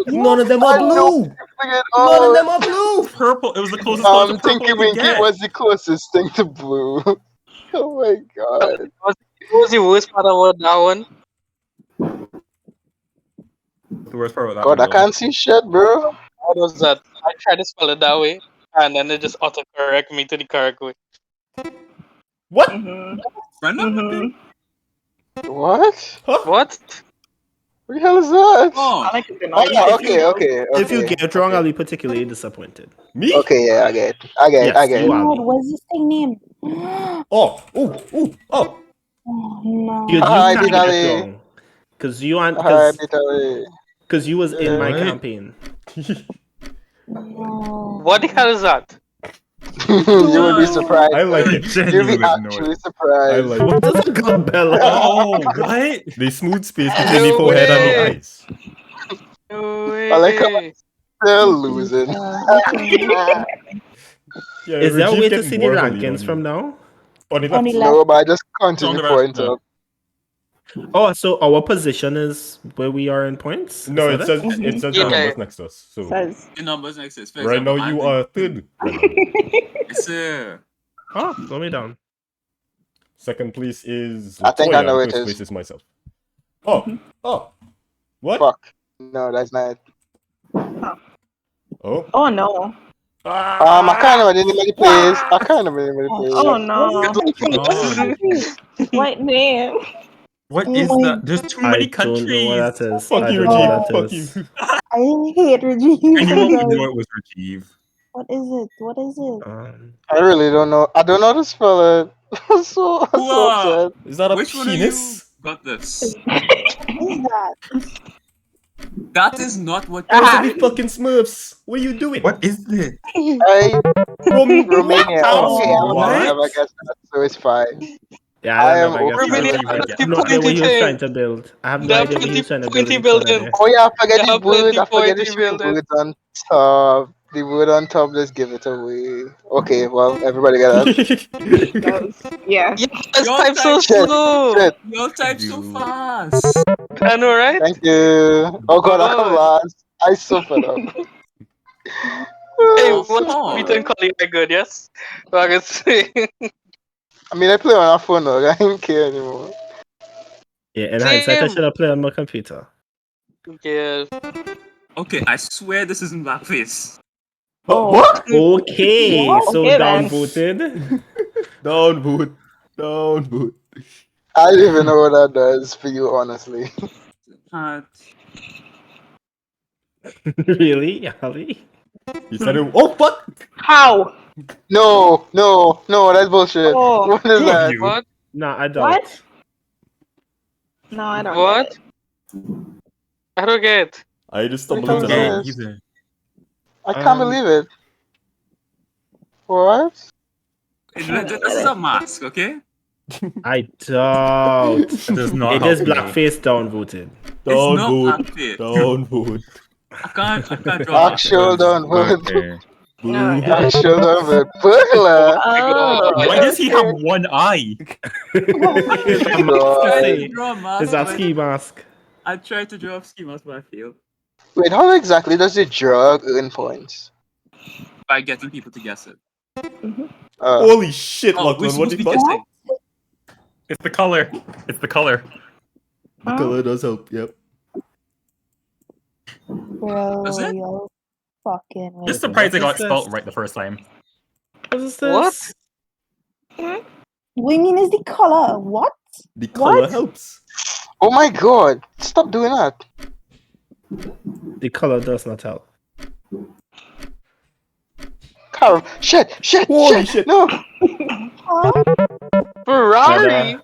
None of them are I know. blue. None of them are blue. Purple. It was the closest color to purple Tinky I could Winky get. was the closest thing to blue. Oh my god. What was the worst part about that one? The worst part about that God, I one, can't see shit, bro. What was that? I tried to spell it that way, and then it just autocorrect me to the correct way. What? Mm-hmm. Brendon? Mm-hmm. What? What? What the hell is that? Oh, Sonic is Oh, annoying. okay. If you get it wrong, I'll be particularly disappointed. Me? Okay, yeah, I get it. Yes, you are. God, what's this thing name? Oh, oh. Oh, no. You Hi, can't get Dinali. it wrong. Because you aren't, Hi, Italy. because you was in my What? campaign. No. What the hell is that? You will be surprised. I like I it. You'll genuinely be didn't know actually it. surprised. I like What does a gambella? Oh, what? the smooth space between the No forehead and the way. eyes. No I like how way. Still losing. Yeah, Is there a Rajiv way to getting see the more of a lead rankings on from you. now? On the On left. the No, but I just On continue the points left, up. Oh, so our position is where we are in points? No, Is it that says Mhm. it says Yeah. the numbers next to us. So Says. the numbers next to it. For right now example, you I'm are third. Brendon. Yes, sir. Oh, slow me down. Second place is I think I Letoya, know and it first is. place is myself. Oh. What? Fuck. No, that's not. Oh. Oh no. I can't remember anybody plays. I can't remember anybody plays. Oh no. God. What name? What is that? There's too I many don't know what countries. that is. Fuck I you, don't know Rajiv. what that Fuck is. you. I hate Rajiv. I knew so it, bad. knew it was Rajiv. What is it? What is it? I really don't know. I don't know how to spell it. I'm so upset. Is that a Which one of you penis? got this? What is that? That is not what Those Ah. are the fucking Smurfs. What are you doing? What is this? Romania. Oh, Okay, I what? never guessed that, so it's fine. Yeah, I I am don't know. I guess Romania I has have the no idea what he was pointy trying thing. to build. I have no They have idea what he was trying to build. pointy in front of building. there. Oh yeah, I forget Yeah, the word. I forget plenty the building. word on top. The word on top. Let's give it away. Okay, well, everybody get that. Yeah. Yes, Your type so type- Shit, slow. shit. Your type so You- fast. I know, right? Thank you. Oh god, I come God. last. I so fed up. Hey, Oh, what Oh. Peter and Collie are good, yes? So I can say. I mean, I play on our phone though. I don't care anymore. Yeah, in hindsight, I Same. should have played on my computer. Yeah. Okay, I swear this isn't blackface. What? Okay, What? so Okay, then. downvoted. Down boot. Down boot. I don't even know what that does for you, honestly. Really, Ali? He said it. Oh fuck! How? No, that's bullshit. Oh. What is Two of that? you. What? No, I don't. What? No, I don't. What? Get it. I don't get. I just What stumbled into the hell that. is Yeah, either. I can't believe it. What? This is a mask, okay? I doubt. That does not It help is me. blackface downvoted. Down not boot. blackface. Down boot. I can't draw Actual blackface. don't vote. Okay. Actual number burglar. Oh, Why does he have okay. one eye? It's a mask God. to I say. draw a mask, It's a but ski mask. I tried to draw a ski mask, but I failed Wait, how exactly does the drug earn points? by getting people to guess it. Holy shit, Oh, we're Lachlan, what supposed to the be fuck? guessing. It's the color. It's the color. The color does help, yep. Bro, Is it? you're fucking with Just me. surprised I What got is spelt this? right the first time. What is What? this? We mean is the color. What? The color What? helps. Oh my god! Stop doing that. The color does not help. Carl, shit! Holy shit. No! Ferrari.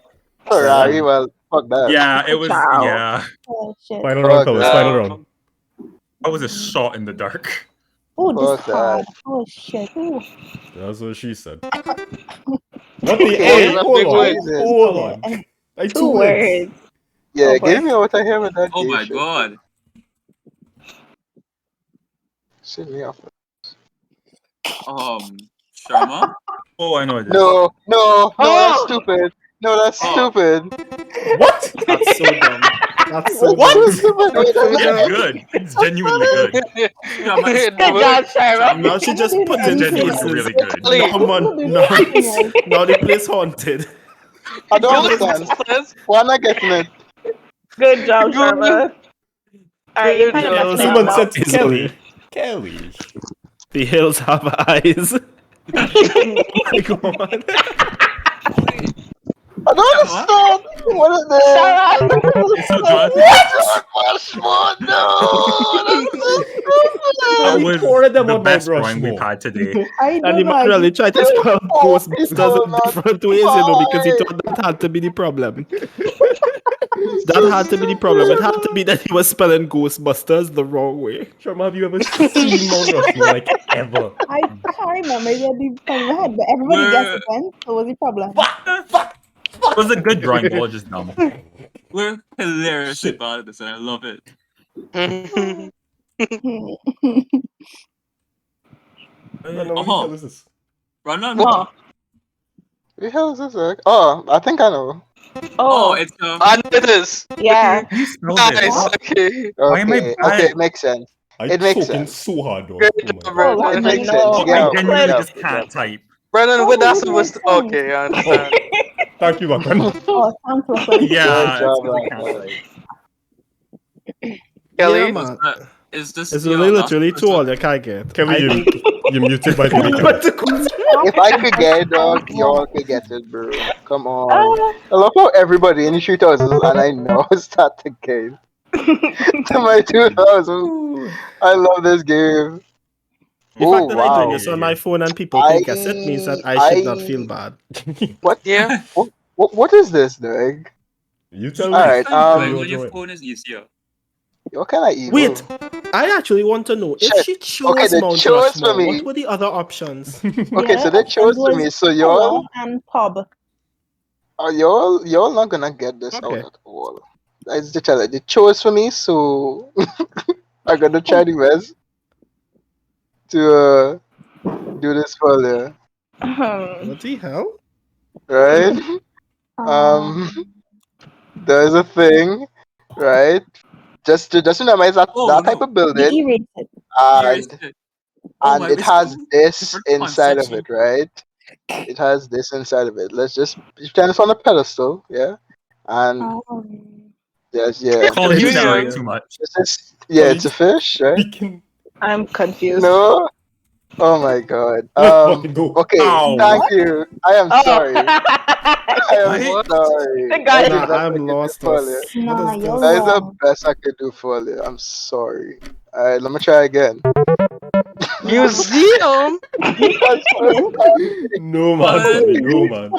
Ferrari, well, fuck that. Yeah, it was. Ciao. Yeah, Oh shit. Final round, Fuck fellas, that. final round. that was a shot in the dark. Oh, this Fuck hard. that. Oh shit. Ooh. That's what she said. What the? Okay, Hey, that's hold big on. word. Hold on. I 2 words. Yeah, Oh, boy. give me what I hear with that Oh gay my shit. god. Sit me off. Sharma? Oh, I know it is. No, that's Oh! stupid. No, that's Oh. stupid. What? That's so dumb. That's so That's so dumb. stupid. Wait, So It's dumb. good. It's genuinely good. Sharma is Good job, Sharma. Now she just put It's in genuinely places. really good. Collie. Now the place haunted. I don't Google understand. says. Why am I getting it? Good job, Google. Sharma. Alright, you Good kind of job. messed me up Someone now. said It's Kelly. Kelly. The hills have eyes. My God. I don't understand. What is this? It's so good. That was Four of them the on Mount best drawing we've Rushmore. had today. I And don't know. Emmanuel, he tried to spell Ghostbusters in not different ways, you know, because he thought that had to be the problem. That had to be the problem. It had to be that he was spelling Ghostbusters the wrong way. Sharma, have you ever seen Mount Rushmore like ever? I can't remember the top of my head, but everybody We're- guessed again. So what's the problem? It was a good drawing, but it was just dumb. We're hilariously Shit. bad at this, and I love it. Brendon, what the hell is this? Run on. Oh, The hell is this? Oh, I think I know. Oh, oh, it's I know it is. yeah. You spelled it. Nice. Okay. Why am I Okay, bad? it makes sense. I'm It makes choking sense. so hard, though. Great Oh my job, God. Oh, It Brendon. makes No, sense. I Yeah, genuinely yeah, just can't type. Brendon, with us, it was sense. okay. I understand. Thank you, Lachlan. Oh, thanks, Lachlan. Good Yeah, job, it's because I can't Lachlan. type. Kelly? Yeah, man. Is this It's the really last literally person? two all you can get. Kelly, I you, think you're muted by the way, Kelly. If I could get it, dog, y'all could get it, bro. Come on. I love how everybody in the 3000s, and I know, start the game. To my 2000s. I love this game. the Oh, fact that I'm doing wow. this on my phone and people can guess it means that I should not feel bad. What? Yeah. What is this, dog? You tell me. Alright, On You're your joined. phone is easier. What kind of evil? Wait, I actually want to know if Shit. she chose Okay, the Mount chose for Rushmore, me. what were the other options? Okay, so they chose for me, so y'all and pub. y'all not gonna get this Okay. out at all. That's the challenge. They chose for me, so I'm gonna try the best to do this for you. What the hell? Right? There's a thing, right? Just remember it's that Oh, type no. of building, erase it. Erase and it. Oh my, it it's has two this different inside of concepts. it, right? It has this inside of it. Let's just pretend it's on a pedestal, yeah. And yes, yeah. Colin, you It's, narrate too much. it's a fish, right? We can. I'm confused. No. Oh my god. Let's fucking go. Okay, Ow. thank you. I am Oh. sorry. I am What? sorry. Thank God. That is Nah, the best I I'm could do lost. for Us. you. What Nah, is you're this? That is the wrong. best I could do for you. I'm sorry. Alright, let me try again. Museum? No, man, Kelly. No, man.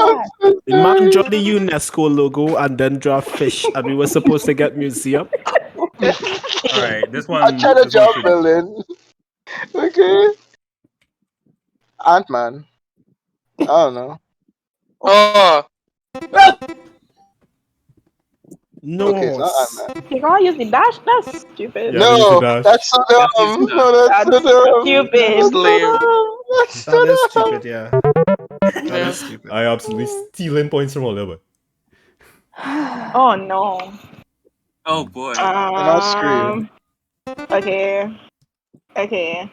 The man drew the UNESCO logo and then draw fish, and we were supposed to get museum. Alright, this one. I tried to this one's job pretty- building. Okay. Ant-Man. I don't know. Oh. No Okay, it's not horse. Ant-Man. You're gonna use the dash? That's stupid. Yeah, they use the No, dash. that's so Yeah, they use dumb. the No, that's so That's dumb. stupid. That's so Lame. dumb. That's so That is dumb. stupid, yeah. That Yeah. is stupid. I absolutely stealing points from all over. Oh no. Oh boy. And I'll scream. Okay. Okay.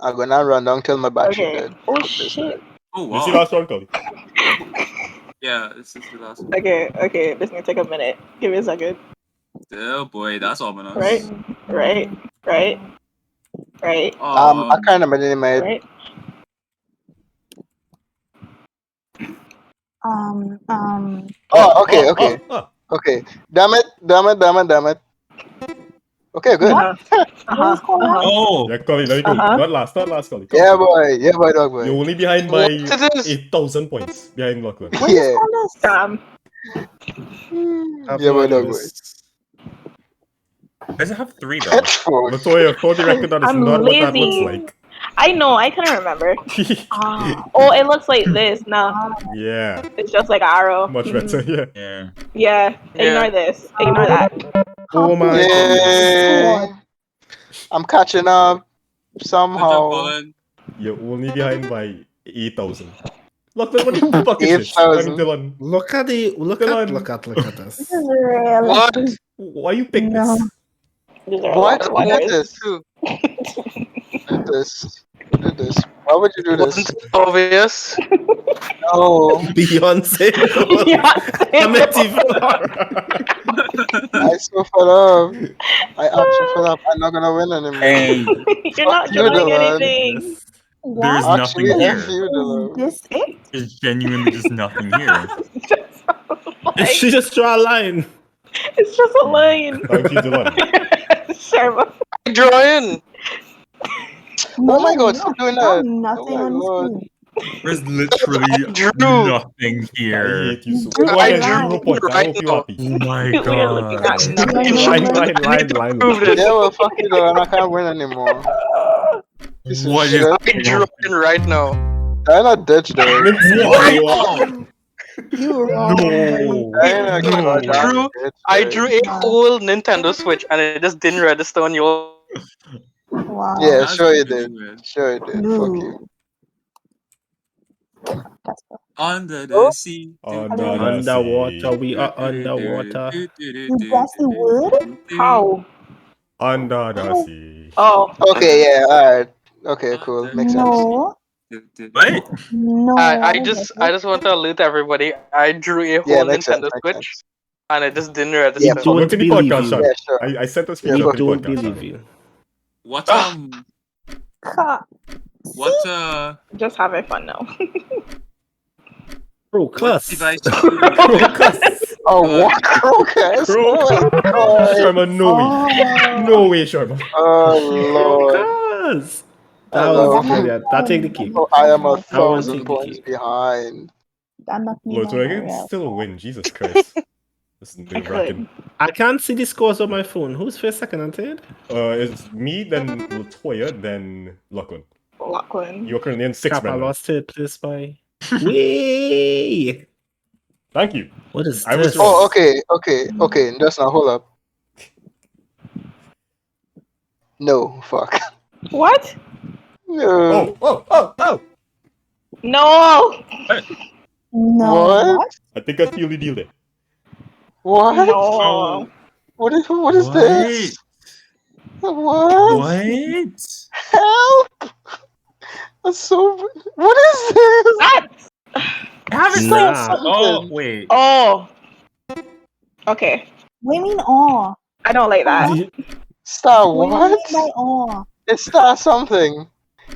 I'm gonna run down till my battery Okay. dead. Oh Fuck this, shit. Oh This is the wow. last round, Collie. Yeah, this is the last one. Okay. This may take a minute. Give me a second. Oh boy, that's ominous. Right. I kind of made it in my head. Right. Oh, okay. Oh. Okay. Damn it. Okay, good. Who's calling out? Oh, Yeah, Collie, let me go. Not last, Collie. Come Yeah, on. boy, dog boy. You're only behind by What it is? 8,000 points behind Lachlan. What is Yeah. called this? Have Yeah, no boy, idea. dog boy. does it have 3 though? Headphones. Letoya, for the record, that is I'm not what that looks lazy. like. I know. I couldn't remember. Oh, it looks like this. No, Yeah, it's just like an arrow. much Mhm. better, yeah. Yeah. Yeah. Ignore this. Ignore that. Oh my Yeah. I'm catching up Good job, somehow. Colin. You're only behind by 8,000. Lachlan, what the fuck is this? I 8,000. mean, Dillon, Look at this. This is real. What? why you pick No. this? These are What? a lot of What letters. is this? Two. What is this? Why would you do this? Wasn't it obvious? No. Beyonce. Yeah. I so fed up. I actually fed up. I'm not gonna win anymore. And You're not you, doing Dillon. anything. there's What? nothing Actually, here. F you, Dillon. This it? There's genuinely just nothing here. She just draw a line. It's just a line. Thank you, Dillon. Sharma. Drawing. Oh my god, stop doing that. Nothing Oh on my the god. screen. There's literally Drew. nothing I here. hate you so Drew, Go ahead, I Drew, report. I right hope you now. happy. Oh my We're looking at god. nothing. Line. Proved it. Yeah, well, fuck you, Dillon. I can't win anymore. This is What is shit. I drew in right now. I'm not ditch though. You wrong. Drew, I drew a whole Nintendo Switch and it just didn't register on your. Wow. Yeah, That's sure you pretty did. weird. Sure you did. Fuck you. That's good. Under the Oh. sea. Underwater. We are underwater. That's the word? How? Under the sea. Oh. Okay, yeah, alright. Okay, cool. Makes sense. No. What? No. I just want to alert everybody. I drew a whole Yeah, makes sense. Nintendo Makes Switch sense. and it just didn't We register. don't Welcome to the believe podcast, you. Sean. Yeah, sure. I sent a We screenshot to the don't podcast. believe Sean. you. What Ha. Just having fun now. Bro, what cuss. device? Oh, what? Crocus? Oh my god. Sharma, no way. No way, Sharma. Oh lord. Cuss. That Oh, was brilliant. That take the cake. Oh, I am I want 1,000 to points take behind. That knocked me Lord, so I down. can still win. Jesus Christ. This is nerve wracking. I can't see the scores on my phone. Who's first, second, and third? It's me, then Letoya, then Lachlan. Lachlan. You're currently in 6th, Crap, I Brendon. lost third place by. Wee! Thank you. What is I was this? wrong. Oh, okay. Just now, hold up. No, fuck. What? No. Oh! No. No. What? I think I feel the deal there. What? No. What is this? What? What? Help! That's so. What is this? Nah. Oh, wait. Oh. Okay. What do you mean, oh? I don't like that. Star What do you mean what? by oh? It's star something.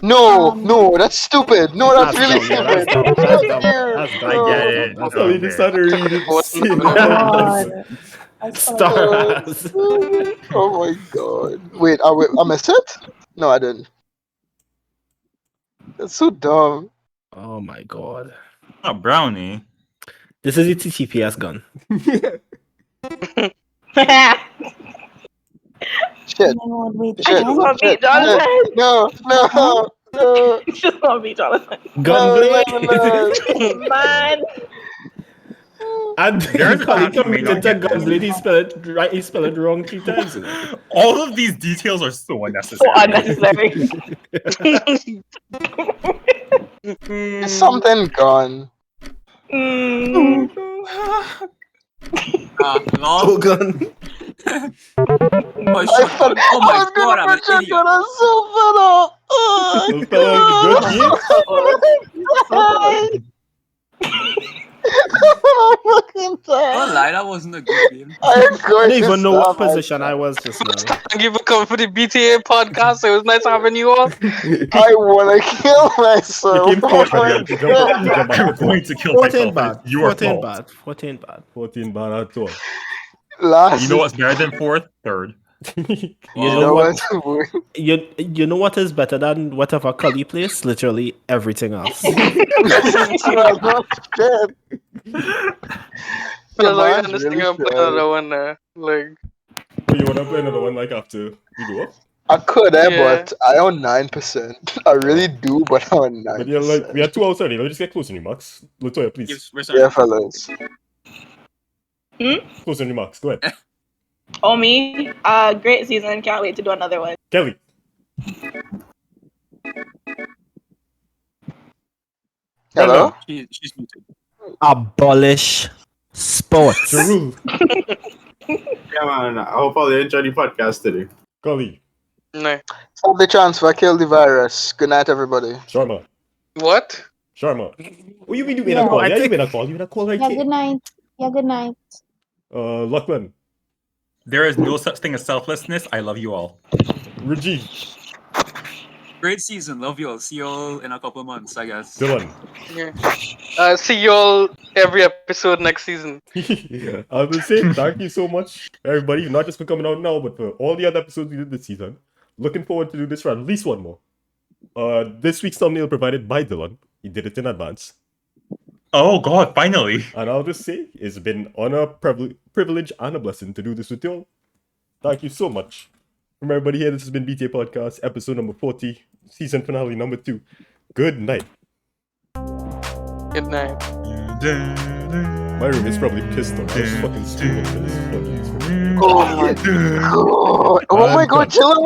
No, no, that's stupid. No, that's really dumb, yeah, stupid. that's dumb, that's Fuck dumb. you. I get it. That's Sorry, dumb. they started reading insane. God. That's so Stars. Oh my god. Wait, I missed it? No, I didn't. That's so dumb. Oh my god. Oh, brownie. This is a TTPS gun. Shit. No, wait, Shit. again? Wanna beat Shit. Jonathan? No. Just want to beat Jonathan. Gunblade. Man. And There's a Collie chance you may not committed to get this. Gunblade. He spelled it right. He spelled it wrong 3 times. You know? All of these details are so So unnecessary. unnecessary. Is something gone? Mm. Lol. Oh, gun. Oh, shotgun. Oh my god, I'm an idiot. Well, fella, good game. Don't lie, that wasn't a good game. I don't even know what position I was just now. Thank you for coming for the BTA podcast. It was nice having you all. I wanna kill myself. You came fourth. Oh my You jump back I'm to fourth. going to kill 14 myself. bad. It's your 14 fault. bad. 14 bad. 14 bad at all. Last You know what's better than fourth? Third. You Wow. know what? what? You know what is better than whatever Collie plays? Literally everything else. But like, man's understand really I'm playing shy. another one there. Like, Oh, you wanna play another one like after we go up? I could, Yeah. but I own 9%. I really do, but I own 9%. But yeah, like we had 2 hours already. Let me just get closing remarks. Letoya, please. Yes, we're Yeah, sorry. fellas. Closing remarks. Go ahead. Oh, me? Great season. Can't wait to do another one. Kelly. Hello? She's muted. Abolish sports. Jarool. Yeah, man. I hope all you enjoyed the podcast today. Collie. no. Stop the transfer, kill the virus. Good night, everybody. Sharma. What? Sharma. What you mean you made Yeah. a call? I Yeah, you think- made a call. You made a call right Yeah, here. good night. Yeah, good night. Lachlan. There is no such thing as selflessness. I love you all. Rajiv. Great season. Love you all. See you all in a couple of months, I guess. Dillon. Yeah. See you all every episode next season. I will say thank you so much, everybody, not just for coming out now, but for all the other episodes we did this season. Looking forward to do this for at least one more. This week's thumbnail provided by Dillon. He did it in advance. Oh God! Finally. And I'll just say, it's been an honor, privilege, and a blessing to do this with you all. Thank you so much. From everybody here, this has been BTA Podcast, episode number 40, season finale number 2. Good night. Good night. My room is probably pissed off. I was fucking screwed up for this. Oh my god. Oh my god, chill out.